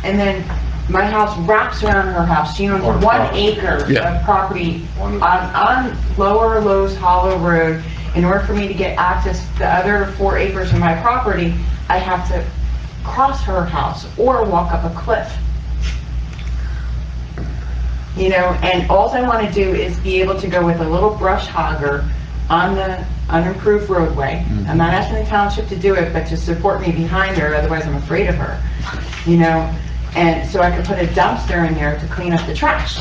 [SPEAKER 2] And then my house wraps around her house. She owns 1 acre of property on Lower Lowe's Hollow Road. In order for me to get access to the other 4 acres of my property, I have to cross her house or walk up a cliff. You know, and all I want to do is be able to go with a little brush hogger on the unimproved roadway. I'm not asking the township to do it, but to support me behind her, otherwise I'm afraid of her. You know, and so I could put a dumpster in there to clean up the trash.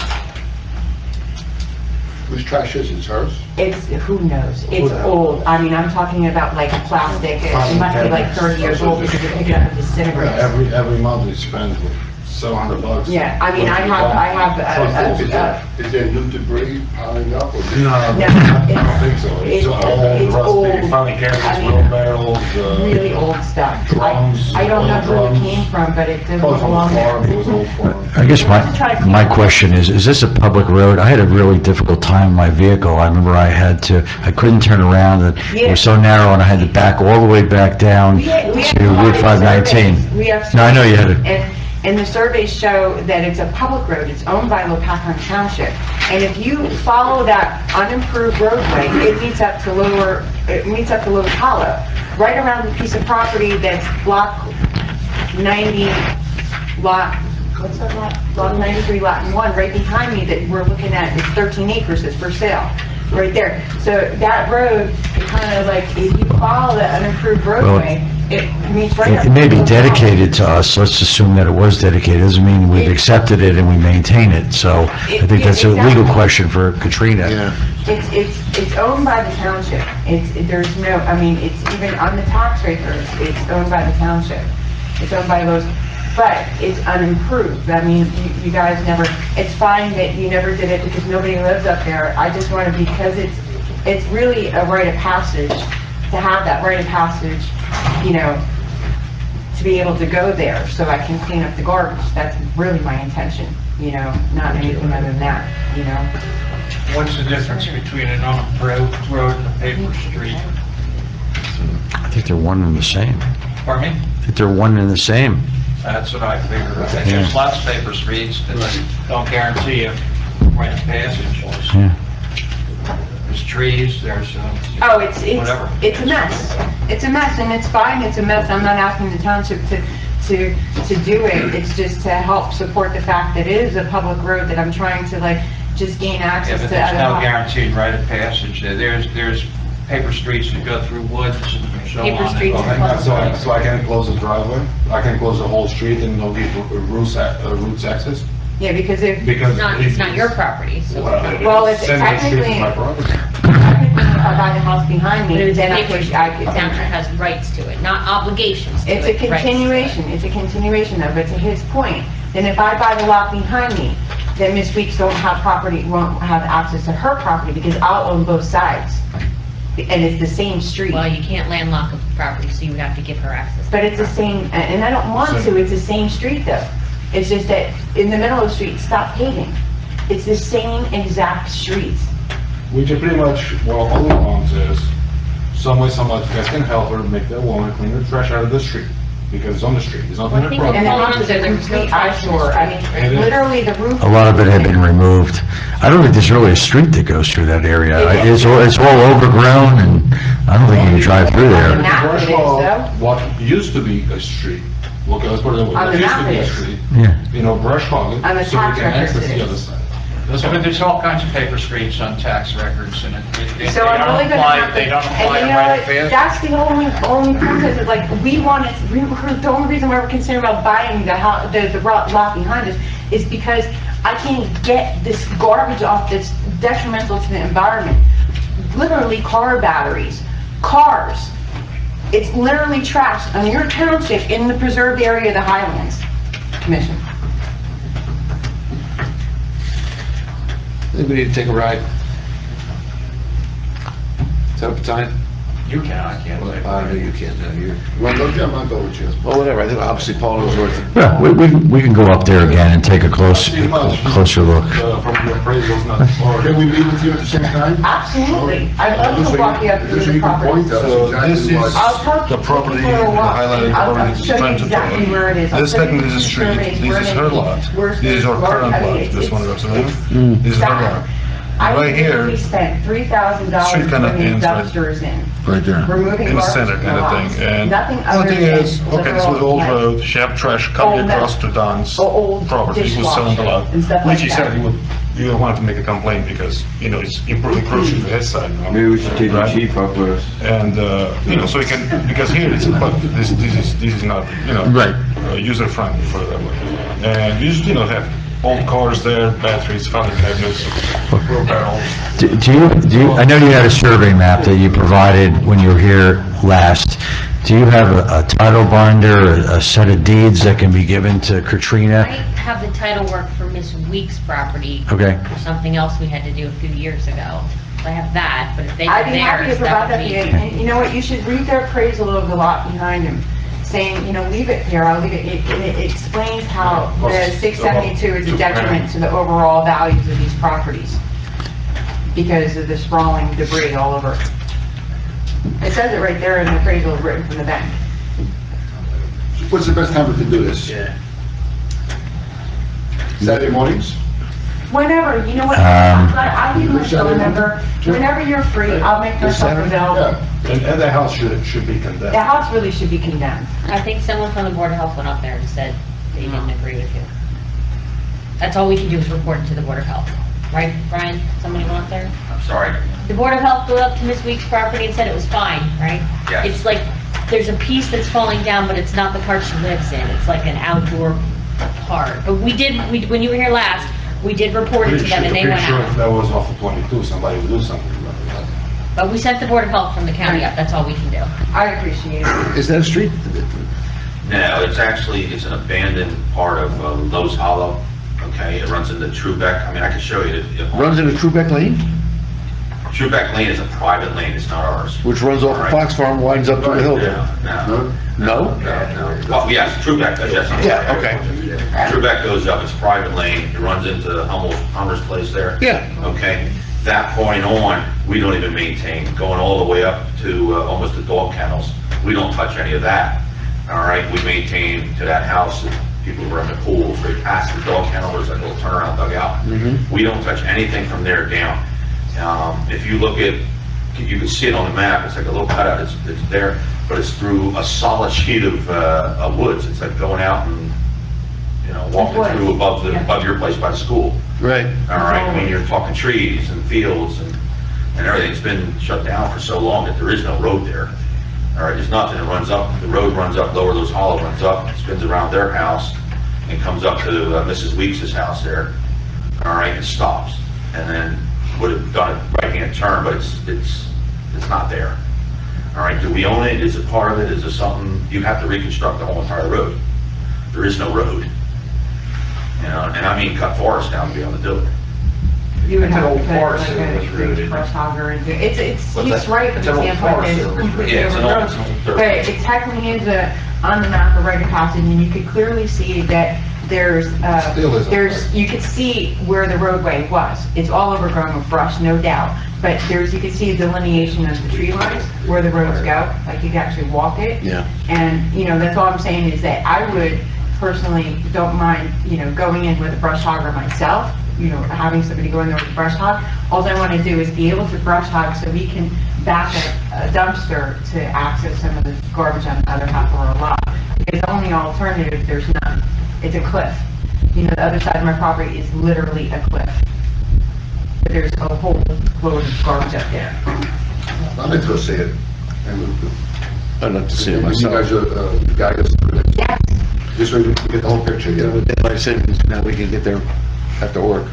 [SPEAKER 20] Whose trash is it? It's hers?
[SPEAKER 2] It's, who knows? It's old. I mean, I'm talking about like plastic. It must be like 30 years old because you pick it up and disintegrates.
[SPEAKER 12] Every month we spend $700.
[SPEAKER 2] Yeah, I mean, I have,
[SPEAKER 20] Is there new debris piling up? Or
[SPEAKER 12] No, I don't think so. It's old, rusty, filing cabinets, wheelbarrows,
[SPEAKER 2] really old stuff.
[SPEAKER 12] drums.
[SPEAKER 2] I don't know who
[SPEAKER 12] drums.
[SPEAKER 2] it came from, but it doesn't
[SPEAKER 12] Probably from
[SPEAKER 2] belong
[SPEAKER 12] the farm, it
[SPEAKER 2] there.
[SPEAKER 12] was old farm.
[SPEAKER 10] I guess my question is this a public road? I had a really difficult time in my vehicle. I remember I couldn't turn around, and it was so narrow, and I had to back all the way back down
[SPEAKER 2] We have
[SPEAKER 10] to Route 519.
[SPEAKER 2] We have
[SPEAKER 10] No, I know you had it.
[SPEAKER 2] And the surveys show that it's a public road. It's owned by Lopatcong Township. And if you follow that unimproved roadway, it meets up to Lower Hollow, right around the piece of property that's block 90, what's that lot? Block 93, lot 1, right behind me that we're looking at is 13 acres that's for sale, right there. So that road, kind of like, if you follow that unimproved roadway,
[SPEAKER 7] It meets right up.
[SPEAKER 10] It may be dedicated to us, let's assume that it was dedicated, doesn't mean we've accepted it and we maintain it, so I think that's a legal question for Katrina.
[SPEAKER 7] It's owned by the township. There's no, I mean, it's even on the tax records, it's owned by the township. It's owned by those, but it's unimproved. I mean, you guys never, it's fine that you never did it because nobody lives up there. I just want to, because it's really a rite of passage, to have that rite of passage, you know, to be able to go there so I can clean up the garbage. That's really my intention, you know, not anything other than that, you know.
[SPEAKER 5] What's the difference between an unimproved road and a paper street?
[SPEAKER 10] I think they're one and the same.
[SPEAKER 5] Pardon me?
[SPEAKER 10] I think they're one and the same.
[SPEAKER 5] That's what I figured. There's lots of paper streets that don't guarantee you right of passage.
[SPEAKER 10] Yeah.
[SPEAKER 5] There's trees, there's,
[SPEAKER 7] Oh, it's
[SPEAKER 5] whatever.
[SPEAKER 7] a mess. It's a mess, and it's fine, it's a mess. I'm not asking the township to do it. It's just to help support the fact that it is a public road that I'm trying to like, just gain
[SPEAKER 5] Yeah,
[SPEAKER 7] access
[SPEAKER 5] but
[SPEAKER 7] to
[SPEAKER 5] there's no
[SPEAKER 7] other.
[SPEAKER 5] guaranteed right of passage. There's paper streets that go through woods and so on.
[SPEAKER 6] Paper streets are
[SPEAKER 12] So I can close the driveway, I can close the whole street and no give routes access?
[SPEAKER 7] Yeah, because if,
[SPEAKER 12] Because
[SPEAKER 6] It's not your property, so.
[SPEAKER 7] well, it's
[SPEAKER 12] Center Street is
[SPEAKER 7] technically,
[SPEAKER 12] my property.
[SPEAKER 7] I buy the house behind
[SPEAKER 6] But
[SPEAKER 7] me,
[SPEAKER 6] it's
[SPEAKER 7] then I
[SPEAKER 6] paper
[SPEAKER 7] could,
[SPEAKER 6] street.
[SPEAKER 7] I
[SPEAKER 6] The
[SPEAKER 7] could.
[SPEAKER 6] township has rights to it, not obligations to
[SPEAKER 7] It's
[SPEAKER 6] it.
[SPEAKER 7] a
[SPEAKER 6] rights to it.
[SPEAKER 7] continuation though, but to his point, then if I buy the lot behind me, then Ms. Weeks won't have access to her property because I'll own both sides. And it's the same street.
[SPEAKER 6] Well, you can't landlock a property, so you would have to give her access.
[SPEAKER 7] But it's the same, and I don't want to, it's the same street though. It's just that in the middle of the street, stop paving. It's the same exact streets.
[SPEAKER 12] Which are pretty much, well, all it wants is, some way, somebody can help her make their lawn and clean the trash out of the street, because it's on the street, it's not
[SPEAKER 6] Well,
[SPEAKER 12] in
[SPEAKER 6] I
[SPEAKER 12] her
[SPEAKER 6] think
[SPEAKER 12] property.
[SPEAKER 7] And the
[SPEAKER 6] Well,
[SPEAKER 7] house is a
[SPEAKER 6] there was no
[SPEAKER 7] complete
[SPEAKER 6] trash in the
[SPEAKER 7] eyesore. I
[SPEAKER 12] It
[SPEAKER 7] mean,
[SPEAKER 12] is.
[SPEAKER 7] literally the roof.
[SPEAKER 10] A lot of it had been removed. I don't think there's really a street that goes through that area. It's all overgrown, and I don't think you can drive through there.
[SPEAKER 7] Now it is, though.
[SPEAKER 12] What used to be a street, look, let's put it that way,
[SPEAKER 7] On
[SPEAKER 12] what
[SPEAKER 7] the
[SPEAKER 12] used to
[SPEAKER 7] map
[SPEAKER 12] be
[SPEAKER 7] it
[SPEAKER 12] a
[SPEAKER 7] is.
[SPEAKER 12] street,
[SPEAKER 10] Yeah.
[SPEAKER 12] you know, brush hog
[SPEAKER 7] On the
[SPEAKER 12] it, so we
[SPEAKER 7] tax
[SPEAKER 12] can
[SPEAKER 7] records
[SPEAKER 12] access
[SPEAKER 7] it
[SPEAKER 12] the
[SPEAKER 7] is.
[SPEAKER 12] other side. That's
[SPEAKER 5] But
[SPEAKER 12] all.
[SPEAKER 5] there's all kinds of paper streets on tax records and they
[SPEAKER 7] So I'm
[SPEAKER 5] don't
[SPEAKER 7] only gonna
[SPEAKER 5] apply,
[SPEAKER 7] have to,
[SPEAKER 5] they don't apply
[SPEAKER 7] and
[SPEAKER 5] to
[SPEAKER 7] you know
[SPEAKER 5] right
[SPEAKER 7] what,
[SPEAKER 5] of passage.
[SPEAKER 7] that's the only process, is like, the only reason why we're concerned about buying the house, the lot behind us is because I can't get this garbage off that's detrimental to the environment. Literally car batteries, cars. It's literally trash on your township in the preserved area of the Highlands Commission.
[SPEAKER 11] I think we need to take a ride. Set up a time?
[SPEAKER 5] You can, I can't.
[SPEAKER 11] I know you can't, no, you're,
[SPEAKER 20] Want to go, Jim? I'll go with you.
[SPEAKER 11] well, whatever, I think obviously Paul knows where to.
[SPEAKER 10] Yeah, we can go up there again and take a closer look.
[SPEAKER 12] From the appraisals, not, or,
[SPEAKER 20] Can we meet with you at the same time?
[SPEAKER 7] Absolutely. I'd love to walk you up through the property.
[SPEAKER 12] So this is
[SPEAKER 7] I'll talk
[SPEAKER 12] the property,
[SPEAKER 7] for a walk.
[SPEAKER 12] highlighted
[SPEAKER 7] I'll
[SPEAKER 12] property
[SPEAKER 7] show you
[SPEAKER 12] trying to
[SPEAKER 7] exactly
[SPEAKER 12] tell.
[SPEAKER 7] where it is. I'll
[SPEAKER 12] This
[SPEAKER 7] show you
[SPEAKER 12] technically is a
[SPEAKER 7] the
[SPEAKER 12] street,
[SPEAKER 7] surveys,
[SPEAKER 12] this
[SPEAKER 7] where
[SPEAKER 12] is
[SPEAKER 7] it
[SPEAKER 12] her
[SPEAKER 7] is,
[SPEAKER 12] lot,
[SPEAKER 7] where's
[SPEAKER 12] this is her
[SPEAKER 7] the
[SPEAKER 12] current
[SPEAKER 7] I mean,
[SPEAKER 12] lot,
[SPEAKER 7] it's-
[SPEAKER 12] this one
[SPEAKER 7] it's-
[SPEAKER 12] goes around,
[SPEAKER 7] it's
[SPEAKER 12] this is her
[SPEAKER 7] sad.
[SPEAKER 12] lot.
[SPEAKER 7] I
[SPEAKER 12] Right here,
[SPEAKER 7] literally spent $3,000
[SPEAKER 12] street kinda
[SPEAKER 7] putting
[SPEAKER 12] ends right-
[SPEAKER 7] dumpsters in.
[SPEAKER 12] Right there,
[SPEAKER 7] Removing
[SPEAKER 12] in the
[SPEAKER 7] garbage
[SPEAKER 12] center
[SPEAKER 7] from
[SPEAKER 12] kind of
[SPEAKER 7] lots.
[SPEAKER 12] thing, and
[SPEAKER 7] Nothing
[SPEAKER 12] the
[SPEAKER 7] other
[SPEAKER 12] thing
[SPEAKER 7] than
[SPEAKER 12] is, okay, this was
[SPEAKER 7] literal,
[SPEAKER 12] old
[SPEAKER 7] like,
[SPEAKER 12] road, she had trash coming
[SPEAKER 7] old
[SPEAKER 12] across to Don's
[SPEAKER 7] old
[SPEAKER 12] property, he was selling the lot,
[SPEAKER 7] dishwasher and stuff
[SPEAKER 12] which
[SPEAKER 7] like
[SPEAKER 12] he said
[SPEAKER 7] that.
[SPEAKER 12] he would want to make a complaint because, you know, it's encroaching to his side.
[SPEAKER 11] Maybe we should take the
[SPEAKER 12] Right?
[SPEAKER 11] chief up with us.
[SPEAKER 12] And, you know, so we can, because here it's a club, this is not, you know.
[SPEAKER 10] Right.
[SPEAKER 12] User friendly for that way. And you just, you know, have old cars there, batteries, filing cabinets, barrels.
[SPEAKER 10] Do you, I know you had a survey map that you provided when you were here last. Do you have a title binder, a set of deeds that can be given to
[SPEAKER 6] I
[SPEAKER 10] Katrina?
[SPEAKER 6] have the title work for Miss Weeks' property.
[SPEAKER 10] Okay.
[SPEAKER 6] For something else we had to do a few years ago. I have that, but if they
[SPEAKER 7] I'd
[SPEAKER 6] have
[SPEAKER 7] be happy to
[SPEAKER 6] theirs,
[SPEAKER 7] provide
[SPEAKER 6] that
[SPEAKER 7] that
[SPEAKER 6] would
[SPEAKER 7] to you,
[SPEAKER 6] be.
[SPEAKER 7] and you know what, you should read their appraisal of the lot behind him, saying, you know, leave it here, I'll leave it, it explains how the 672 is a detriment to the overall values of these properties because of the sprawling debris all over it. It says it right there in the appraisal written from the bank.
[SPEAKER 20] What's the best time to do this? Saturday mornings?
[SPEAKER 7] Whenever, you know what, I give my phone number, whenever you're free, I'll make myself available.
[SPEAKER 12] And the house should be condemned.
[SPEAKER 7] The house really should be condemned.
[SPEAKER 6] I think someone from the Board of Health went up there and said they didn't agree with you. That's all we can do is report it to the Board of Health. Right, Brian? Somebody went up there?
[SPEAKER 14] I'm sorry.
[SPEAKER 6] The Board of Health flew up to Miss Weeks' property and said it was fine, right?
[SPEAKER 14] Yes.
[SPEAKER 6] It's like there's a piece that's falling down, but it's not the part she lives in. It's like an outdoor part. But when you were here last, we did report it to them and they went
[SPEAKER 12] Pretty sure if
[SPEAKER 6] out.
[SPEAKER 12] that was off of 22, somebody would do something about that.
[SPEAKER 6] But we sent the Board of Health from the county up, that's all we can do.
[SPEAKER 7] I appreciate it.
[SPEAKER 4] Is that a street?
[SPEAKER 17] No, it's an abandoned part of Lowe's Hollow, okay? It runs into Trubeck, I mean, I can show you.
[SPEAKER 4] Runs into Trubeck Lane,
[SPEAKER 17] Trubeck Lane is a private lane, it's not ours.
[SPEAKER 4] which runs off
[SPEAKER 17] All right.
[SPEAKER 4] Fox Farm, winds up to the hill there.
[SPEAKER 17] No,
[SPEAKER 4] No?
[SPEAKER 17] no. Well, yes, Trubeck, yes.
[SPEAKER 4] Yeah, okay.
[SPEAKER 17] Trubeck goes up, it's private lane, it runs into Hummer's place there.
[SPEAKER 4] Yeah.
[SPEAKER 17] Okay, that point on, we don't even maintain, going all the way up to almost the dog kennels. We don't touch any of that, all right? We maintain to that house, that people run the pools, right past the dog kennel, there's like a little turnaround dugout. We don't touch anything from there down. If you look at, you can see it on the map, it's like a little cutout, it's there, but it's through a solid sheet of woods. It's like going out and, walking through above your place by the school.
[SPEAKER 4] Right.
[SPEAKER 17] All right, I mean, you're talking trees and fields and everything. It's been shut down for so long that there is no road there. All right, there's nothing. It runs up, the road runs up, Lower Lowe's Hollow runs up, spins around their house and comes up to Mrs. Weeks' house there. All right, and stops. And then would have done a right-hand turn, but it's not there. All right, do we own it? Is it part of it? Is it something, you have to reconstruct the whole entire road. There is no road. And I mean cut forest down to be able to do it.
[SPEAKER 7] You would
[SPEAKER 5] It's an
[SPEAKER 7] have to
[SPEAKER 5] old
[SPEAKER 7] put
[SPEAKER 5] forest
[SPEAKER 7] like
[SPEAKER 5] that
[SPEAKER 7] a
[SPEAKER 5] was
[SPEAKER 7] big
[SPEAKER 5] rooted.
[SPEAKER 7] brush hogger into it. It's,
[SPEAKER 5] What's
[SPEAKER 7] he's
[SPEAKER 5] that?
[SPEAKER 7] right, but
[SPEAKER 5] It's
[SPEAKER 7] the
[SPEAKER 5] an old
[SPEAKER 7] standpoint
[SPEAKER 5] forest
[SPEAKER 7] is
[SPEAKER 5] that was
[SPEAKER 7] completely
[SPEAKER 5] rooted. Yeah, it's an
[SPEAKER 7] overgrown.
[SPEAKER 5] old-
[SPEAKER 7] But it technically is on the map, a rite of passage, and you could clearly see that
[SPEAKER 12] Still is a
[SPEAKER 7] you could see where the roadway was. It's all overgrown with brush, no doubt. But you can see a delineation of the tree lines, where the roads go, like you can actually walk it.
[SPEAKER 4] Yeah.
[SPEAKER 7] And, that's all I'm saying is that I would personally don't mind, going in with a brush hogger myself, having somebody go in there with a brush hog. All I want to do is be able to brush hog so we can back a dumpster to access some of the garbage on the other half of our lot. Because the only alternative, there's none. It's a cliff. The other side of my property is literally a cliff. But there's a whole load of garbage up there.
[SPEAKER 20] I'd like to go see it.
[SPEAKER 4] I'd like to see it
[SPEAKER 20] You
[SPEAKER 4] myself.
[SPEAKER 20] guys are, guide us through it.
[SPEAKER 7] Yes.
[SPEAKER 20] Just so we can get the whole picture,
[SPEAKER 4] Yeah,
[SPEAKER 20] yeah.
[SPEAKER 4] but daylight savings, now we can get there after work.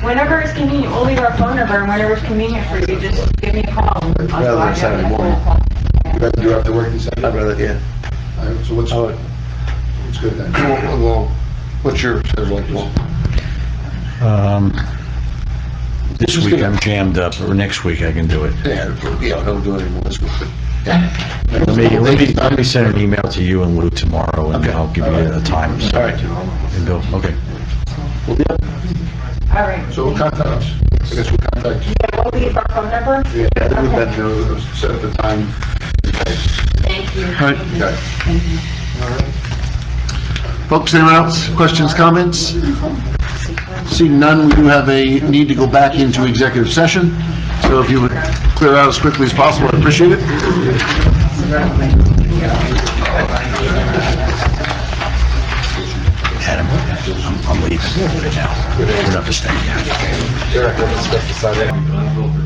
[SPEAKER 7] Whenever it's convenient, we'll leave our phone number, and whenever it's convenient for you, just give me a call. I'll
[SPEAKER 4] Rather than
[SPEAKER 7] slide you
[SPEAKER 4] Saturday
[SPEAKER 7] up.
[SPEAKER 4] morning.
[SPEAKER 20] You guys do after work, you said?
[SPEAKER 4] I'd rather, yeah.
[SPEAKER 20] All right, so what's good then?
[SPEAKER 4] Well, what's your schedule like, Paul?
[SPEAKER 10] This week I'm jammed up, or next week I can do it.
[SPEAKER 4] Yeah, he'll do it anymore this week.
[SPEAKER 10] Let me send an email to you and Lou tomorrow, and I'll give you a time.
[SPEAKER 4] All right.
[SPEAKER 10] And Bill, okay.
[SPEAKER 7] All right.
[SPEAKER 20] So we'll contact us. I guess we'll contact you.
[SPEAKER 7] Yeah, we'll leave our phone number.
[SPEAKER 20] Yeah, I think we've been to set up the time.
[SPEAKER 7] Thank you.
[SPEAKER 4] All right.
[SPEAKER 20] Okay.
[SPEAKER 7] Thank you.
[SPEAKER 20] All right.
[SPEAKER 4] Folks, anyone else? Questions, comments? Seeing none, we do have a need to go back into executive session. So if you would clear out as quickly as possible, I'd appreciate it.
[SPEAKER 10] Adam, I'm leaving now. We don't have to stay.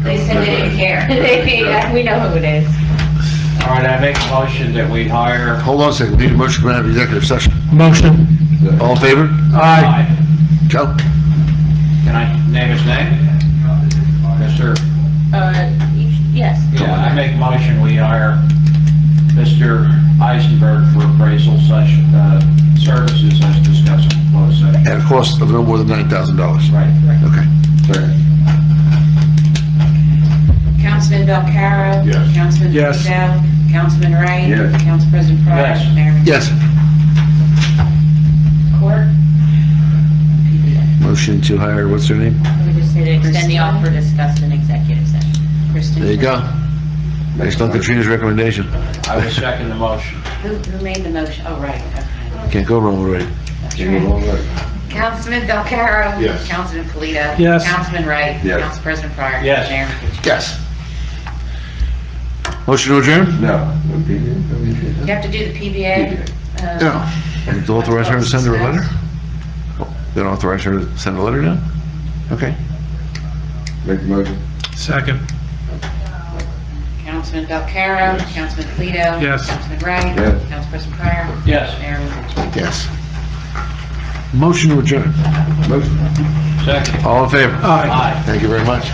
[SPEAKER 2] They said they didn't care.
[SPEAKER 6] We know who it is.
[SPEAKER 5] All right, I make a motion that we hire.
[SPEAKER 4] Hold on a second, we need a motion to go into executive session.
[SPEAKER 21] Motion.
[SPEAKER 4] All in favor?
[SPEAKER 21] Aye.
[SPEAKER 4] Joe?
[SPEAKER 5] Can I name his name? Mr.
[SPEAKER 6] Yes.
[SPEAKER 5] Yeah, I make a motion, we hire Mr. Eisenberg for appraisal services as discussed in closed session.
[SPEAKER 4] At a cost of no more than $9,000.
[SPEAKER 5] Right.
[SPEAKER 4] Okay.
[SPEAKER 3] Councilman Belcarro?
[SPEAKER 12] Yes.
[SPEAKER 3] Councilman
[SPEAKER 21] Yes.
[SPEAKER 3] Fidel? Councilman Wright?
[SPEAKER 20] Yes.
[SPEAKER 3] Council President Pryor?
[SPEAKER 5] Yes.
[SPEAKER 3] Mayor
[SPEAKER 4] Yes.
[SPEAKER 3] Court?
[SPEAKER 4] Motion to hire, what's her name?
[SPEAKER 6] We just say to extend the offer discussed in executive session.
[SPEAKER 3] Kristen?
[SPEAKER 4] There you go. Based on Katrina's recommendation.
[SPEAKER 5] I will second the motion.
[SPEAKER 3] Who made the motion? Oh, right, okay.
[SPEAKER 4] Can't go wrong already.
[SPEAKER 3] Councilman Belcarro?
[SPEAKER 20] Yes.
[SPEAKER 3] Councilman Polito?
[SPEAKER 21] Yes.
[SPEAKER 3] Councilman Wright?
[SPEAKER 20] Yes.
[SPEAKER 3] Council President Pryor?
[SPEAKER 5] Yes.
[SPEAKER 3] Mayor Kitchen?
[SPEAKER 4] Yes. Motion to adjourn?
[SPEAKER 20] No.
[SPEAKER 3] You have to do the PBA?
[SPEAKER 4] No. And authorize her to send her a letter? Then authorize her to send a letter now? Okay.
[SPEAKER 20] Make the motion.
[SPEAKER 21] Second.
[SPEAKER 3] Councilman Belcarro, Councilman Polito.
[SPEAKER 21] Yes.
[SPEAKER 3] Councilman Wright.
[SPEAKER 11] Yes.
[SPEAKER 3] Councilperson Pryor.
[SPEAKER 5] Yes.
[SPEAKER 3] Mayor Lukic.
[SPEAKER 16] Yes. Motion to adjourn.
[SPEAKER 11] Motion.
[SPEAKER 5] Second.
[SPEAKER 16] All in favor?
[SPEAKER 21] Aye.
[SPEAKER 16] Thank you very much.